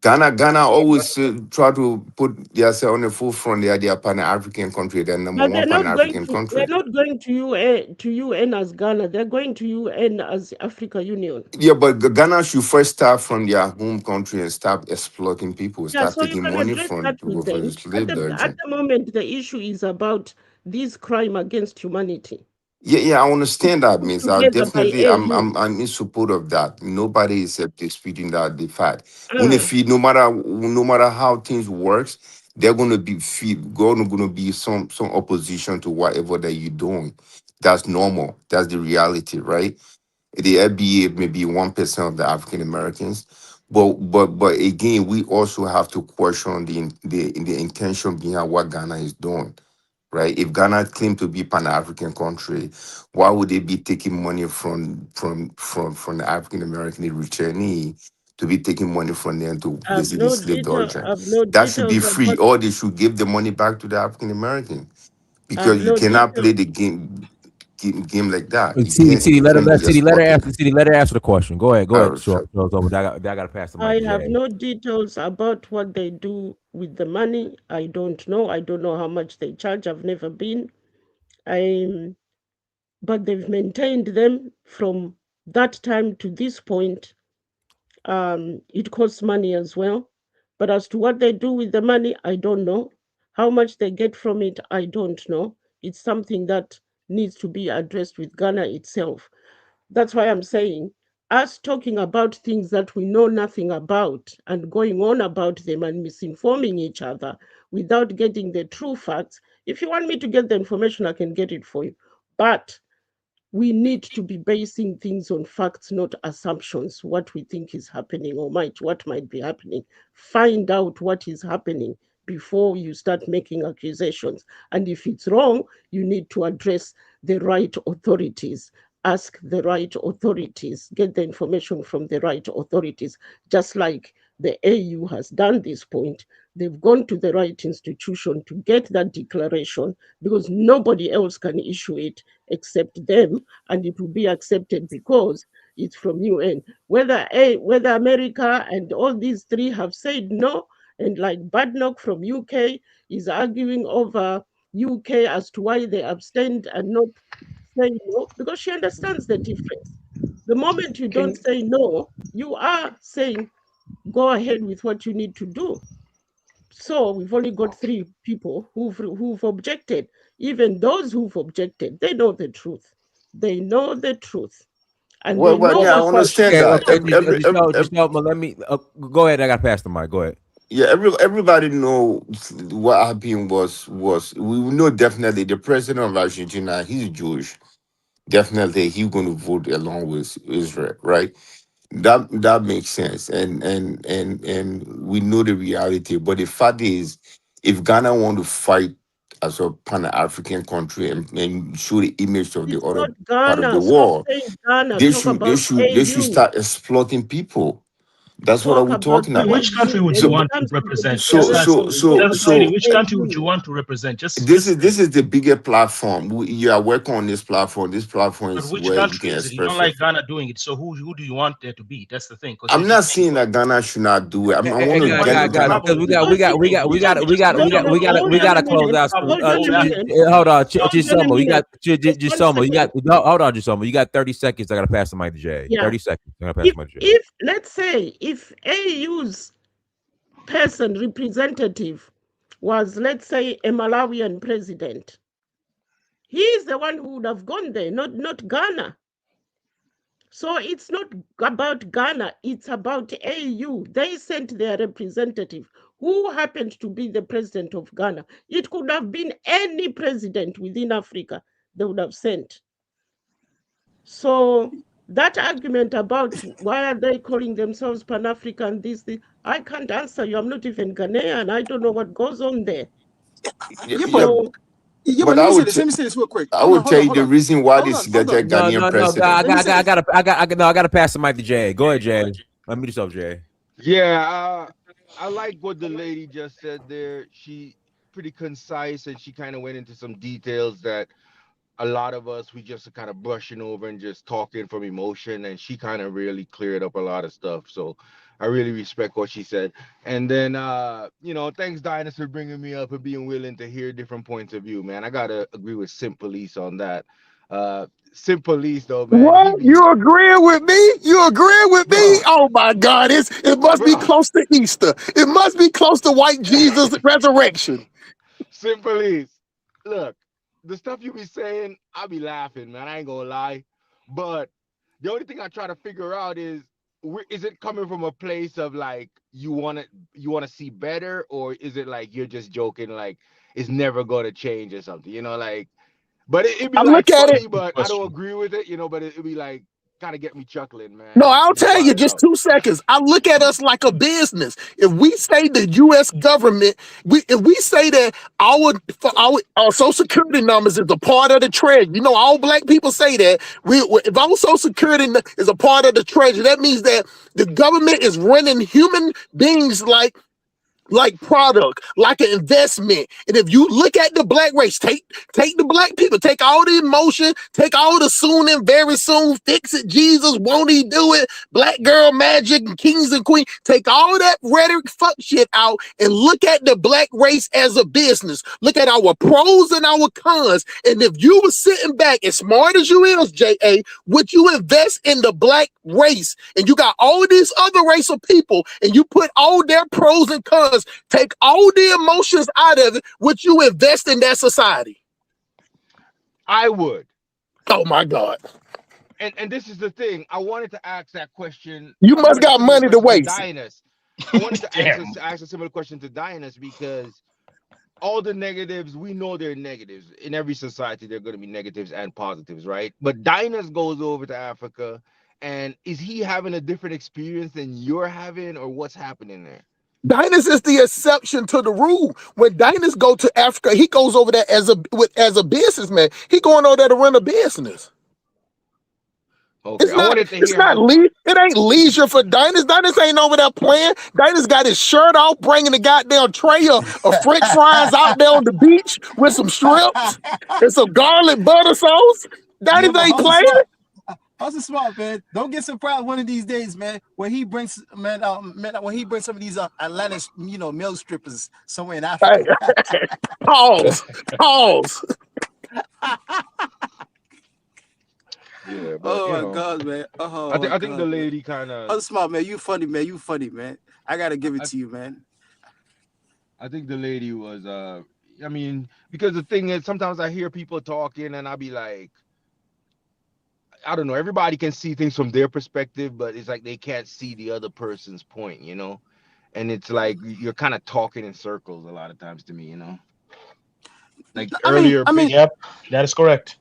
Ghana always try to put themselves on the forefront. They are Pan-African country. They're number But one Pan-African they're country. not going to UN as Ghana. They're going to UN as Africa Union. Yeah, but Ghana should first start from their home country and stop exploiting people, Yeah, start so you taking can money address from that people with for the them. At slave the Darjan. moment, the issue is about this crime against humanity. Yeah, I understand that, Put Miss. I together by definitely, AU. I'm in support of that. Nobody is disputing that the fact. When if no matter how things works, they're gonna be gonna be some opposition to whatever that you're doing. That's normal. That's the reality, right? The FBA may be 1% of the African Americans, but again, we also have to question the intention behind what Ghana is doing, right? If Ghana claim to be Pan-African country, why would they be taking money from the African American returnee to be taking money from them to basically slave the origin? I've no That should be details free, about. or they should give the money back to the African American I've because you no cannot details. play the game like that. You CD, can't be exploiting. let her answer the question. Go ahead. Sure. I got to pass the mic I to have Jay. no details about what they do with the money. I don't know. I don't know how much they charge. I've never been. But they've maintained them from that time to this point. It costs money as well. But as to what they do with the money, I don't know. How much they get from it, I don't know. It's something that needs to be addressed with Ghana itself. That's why I'm saying us talking about things that we know nothing about and going on about them and misinforming each other without getting the true facts. If you want me to get the information, I can get it for you. But we need to be basing things on facts, not assumptions, what we think is happening or what might be happening. Find out what is happening before you start making accusations. And if it's wrong, you need to address the right authorities. Ask the right authorities, get the information from the right authorities, just like the AU has done this point. They've gone to the right institution to get that declaration because nobody else can issue it except them, and it will be accepted because it's from UN. Whether America and all these three have said no, and like Badnock from UK is arguing over UK as to why they abstained and not saying no, because she understands the difference. The moment you don't say no, you are saying go ahead with what you need to do. So we've only got three people who've objected. Even those who've objected, they know the truth. They know the truth. And they know Yeah, I what understand that. Let me go ahead. I got to pass the mic. Go ahead. Yeah, everybody know what happened was we know definitely the president of Argentina, he's Jewish. Definitely he's going to vote along with Israel, right? That makes sense, and we know the reality. But the fact is, if Ghana want to fight as a Pan-African country and show the image of the it's other not part of the Ghana. Stop world, saying Ghana. they Talk should they about should they should AU. start exploiting people. That's what Talk we're about talking the about. Which country would AU. you When it want to comes to the represent? Just declaration, talk Sadie, about which country would AU. you want to represent? This is the bigger platform. You are working on this platform. This platform But is which where you country can is it? You don't express like yourself. Ghana doing it, so who do you want there to be? That's the thing. Because you're I'm just not saying saying that Ghana should not do it. I want to Guys, Ghana. because we got to close out. Hold on a minute. Hold on, Hold on a Gisomo. You got minute. Just one Gisomo. You got second. hold on, Gisomo. You got 30 seconds. I got to pass the mic to Jay. Yeah. 30 seconds. I got to pass the mic to Jay. If let's say if AU's person, representative, was, let's say, a Malawian president, he is the one who would have gone there, not Ghana. So it's not about Ghana, it's about AU. They sent their representative, who happened to be the president of Ghana. It could have been any president within Africa they would have sent. So that argument about why are they calling themselves Pan-African, I can't answer you. I'm not even Ghanaian. I don't know what goes on there. But I would say this real quick. I would tell you the reason why this Ghanaian president. I gotta pass the mic to Jay. Go ahead, Jay. Let me yourself, Jay. Yeah, I like what the lady just said there. She pretty concise, and she kind of went into some details that a lot of us, we just kind of brushing over and just talking from emotion, and she kind of really cleared up a lot of stuff. So I really respect what she said. And then thanks Dinus for bringing me up and being willing to hear different points of view, man. I gotta agree with Symbolic on that. Symbolic though, man. What? You agreeing with me? You agreeing with me? Oh my God! It must be close to Easter. It must be close to white Jesus' resurrection. Symbolic, look, the stuff you be saying, I be laughing, man. I ain't gonna lie. But the only thing I try to figure out is it coming from a place of like you wanna see better, or is it like you're just joking, like it's never gonna change or something, like. But it'd be like funny, but I don't agree with it, but it'd be like kind of get me chuckling, man. No, I'll tell you, just 2 seconds. I look at us like a business. If we say the U.S. government, if we say that our Social Security numbers is a part of the treasury, all black people say that. If our Social Security is a part of the treasury, that means that the government is running human beings like product, like an investment. And if you look at the black race, take the black people, take all the emotion, take all the soon and very soon, fix it, Jesus, won't he do it, black girl magic and kings and queens, take all that rhetoric fuck shit out and look at the black race as a business. Look at our pros and our cons. And if you were sitting back as smart as you is, J.A., would you invest in the black race? And you got all these other race of people and you put all their pros and cons, take all the emotions out of it, would you invest in that society? I would. Oh my God. And this is the thing. I wanted to ask that question. You must got money to waste. I wanted to ask a similar question to Dinus, because all the negatives, we know they're negatives. In every society, there are going to be negatives and positives, right? But Dinus goes over to Africa, and is he having a different experience than you're having, or what's happening there? Dinus is the exception to the rule. When Dinus go to Africa, he goes over there as a businessman. He going over there to run a business. Okay. It ain't leisure for Dinus. Dinus ain't over there playing. Dinus got his shirt off, bringing the goddamn tray of French fries out there on the beach with some shrimps and some garlic butter sauce. Dinus ain't playing. Also smart, man. Don't get surprised one of these days, man, when he brings when he brings some of these Atlantic, male strippers somewhere in Africa. Hey. Pause. Yeah, but, my God, man. I think the lady kind of. Oh, smart, man. You funny, man. You funny, man. I gotta give it to you, man. I think the lady was. Because the thing is, sometimes I hear people talking, and I be like, I don't know. Everybody can see things from their perspective, but it's like they can't see the other person's point, And it's like you're kind of talking in circles a lot of times to me, Like earlier. Yep, that is correct.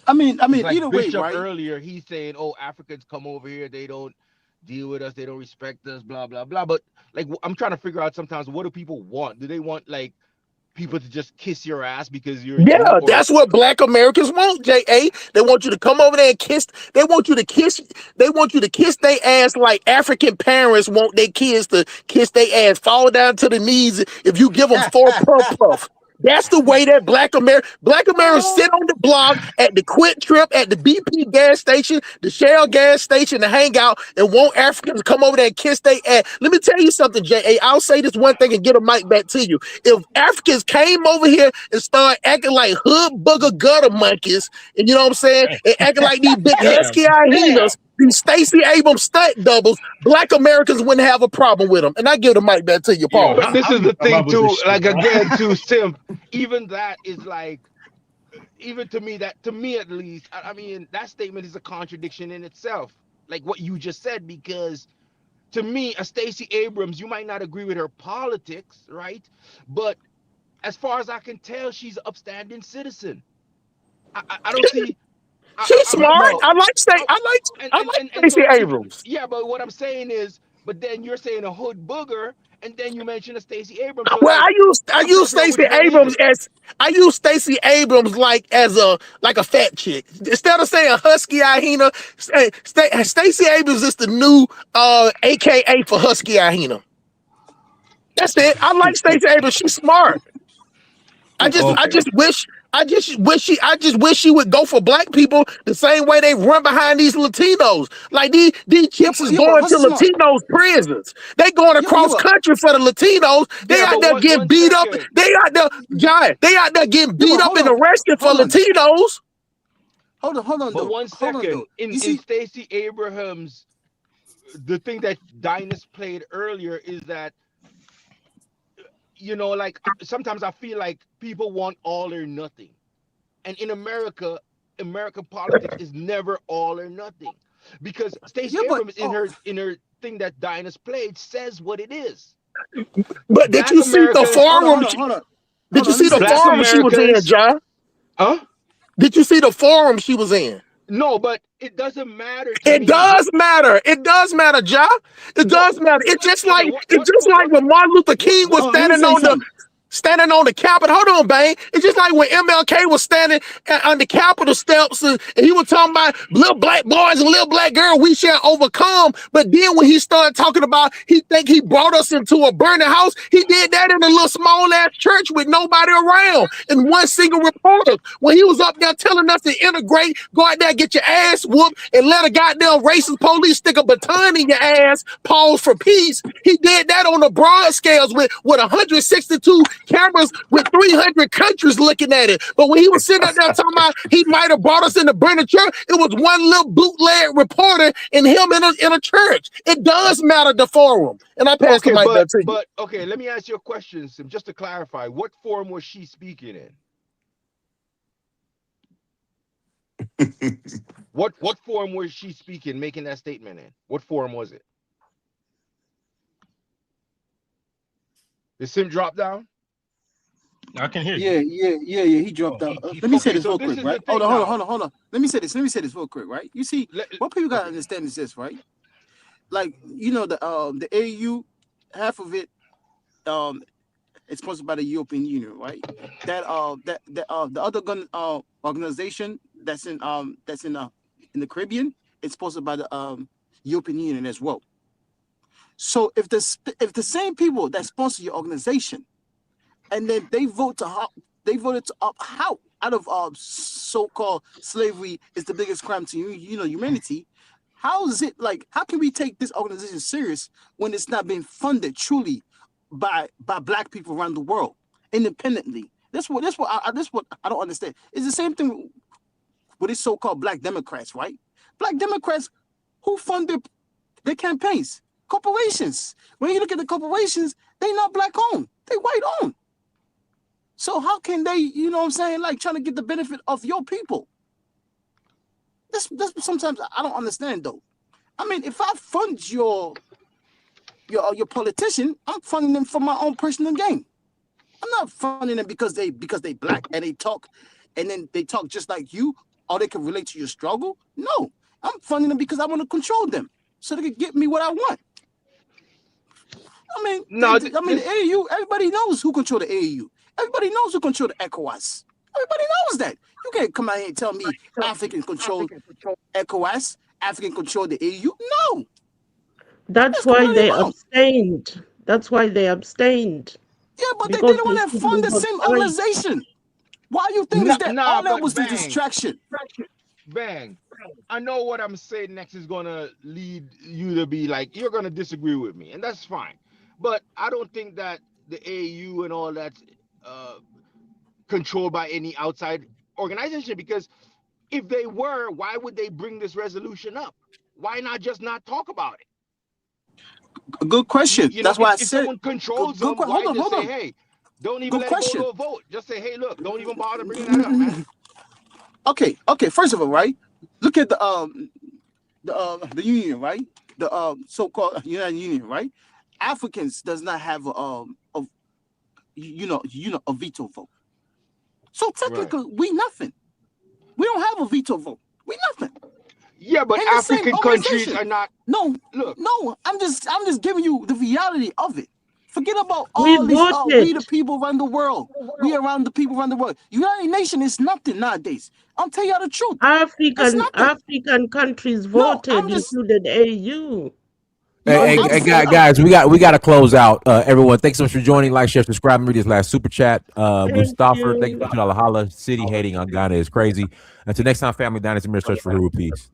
Like either way, Bishop right? Earlier, he's saying, "Oh, Africans come over here, they don't deal with us, they don't respect us, blah blah blah." But like, I'm trying to figure out sometimes, what do people want? Do they want like people to just kiss your ass because you're? That's what Black Americans want, J.A. They want you to come over there and kiss. They want you to kiss their ass like African parents want their kids to kiss their ass, fall down to the knees if you give them 4 puff. That's the way that Black Americans sit on the block at the Quick Trip, at the BP gas station, the Shell gas station to hang out and want Africans to come over there and kiss their ass. Let me tell you something, J.A. I'll say this one thing and get a mic back to you. If Africans came over here and started acting like hood booger gutter monkeys, and you know what I'm saying, and acting like these big husky hyenas, these Stacey Abrams stunt doubles, Black Americans wouldn't have a problem with them. And I give the mic back to you, Paul. But this is the thing too. Like again, too, Simp. Even that is like, even to me, at least, I mean, that statement is a contradiction in itself. Like what you just said, because to me, a Stacey Abrams, you might not agree with her politics, right? But as far as I can tell, she's an upstanding citizen. I don't see. She's smart. I like Stacey Abrams. Yeah, but what I'm saying is, but then you're saying a hood booger, and then you mention a Stacey Abrams. So well, like, I use Stacey Abrams like as a fat chick. Instead of saying husky hyena, Stacey Abrams is the new AKA for husky hyena. That's it. I like Stacey Abrams. She's smart. I just wish she would go for Black people the same way they run behind these Latinos. Like these chicks is going to Latinos prisons. They going across country for the Latinos. They out there getting beat up. They out there getting beat up and arrested for Latinos. Hold on. But 1 second. In Stacey Abrams, the thing that Dinus played earlier is that, you know, like sometimes I feel like people want all or nothing. And in American politics is never all or nothing. Because Stacey Abrams in her thing that Dinus played says what it is. But did you see the forum? Did you see the forum she was in, John? Huh? Did you see the forum she was in? No, but it doesn't matter. It does matter. It does matter, Ja. It does matter. It's just like when Martin Luther King was standing on the Capitol. Hold on, Bang. It's just like when MLK was standing on the Capitol steps and he was talking about little black boys and little black girls, we shall overcome. But then when he started talking about he brought us into a burning house, he did that in a little small ass church with nobody around and one single reporter. When he was up there telling us to integrate, go out there, get your ass whooped, and let a goddamn racist police stick a baton in your ass, pause for peace. He did that on the broad scales with 162 cameras with 300 countries looking at it. But when he was sitting up there talking about he might have brought us into burning church, it was one little bootleg reporter and him in a church. It does matter the forum. And I passed the mic back to you. But okay, let me ask you a question, Sim, just to clarify. What forum was she speaking in? What forum was she speaking, making that statement in? What forum was it? Did Sim drop down? I can hear you. Yeah. He dropped out. Let me say this real quick, right? Hold on. Let me say this real quick, right? You see, what people gotta understand is this, right? Like, you know, the AU, half of it, it's sponsored by the European Union, right? The other gun organization that's in the Caribbean, it's sponsored by the European Union as well. So if the same people that sponsor your organization, and then they voted to opt out of so-called slavery is the biggest crime to humanity. How is it like? How can we take this organization serious when it's not being funded truly by Black people around the world independently? That's what I don't understand. It's the same thing with these so-called Black Democrats, right? Black Democrats who funded their campaigns, corporations. When you look at the corporations, they not Black owned, they white owned. So how can they, you know what I'm saying, like trying to get the benefit of your people? That's sometimes I don't understand though. I mean, if I fund your politician, I'm funding them for my own personal gain. I'm not funding them because they Black and they talk just like you, or they can relate to your struggle. No, I'm funding them because I want to control them so they can get me what I want. I mean, the AAU, everybody knows who control the AAU. Everybody knows who control the ECOWAS. Everybody knows that. You can't come out here and tell me African control ECOWAS, African control the AU. No. That's why they abstained. That's why they abstained. Yeah, but they didn't want to fund the same organization. Why you think all that was the distraction? Bang. I know what I'm saying next is going to lead you to be like, you're going to disagree with me, and that's fine. But I don't think that the AU and all that's controlled by any outside organization, because if they were, why would they bring this resolution up? why not just not talk about it? Good question. You know, That's why I if said. someone controls them, why just say, hey, don't even let it go to a vote. Just say, hey, look, don't even bother bringing that up, man. Okay. First of all, right? Look at the union, right? The so-called United Union, right? Africans does not have a veto vote. So technically, we nothing. We don't have a veto vote. We nothing. Yeah, but African countries are not. No, look. No, I'm just giving you the reality of it. Forget about We all these. voted. We the people around the world. We around the people around the world. United Nations is nothing nowadays. I'm telling you the truth. African countries voted, included AU. Hey, guys, we got to close out. Everyone, thanks so much for joining. Like, share, subscribe, and read this last super chat. Mustafa, thank you for $2 holla. City hating on Ghana is crazy. Until next time, family, Dynasty Mirror, search for Huru. Peace.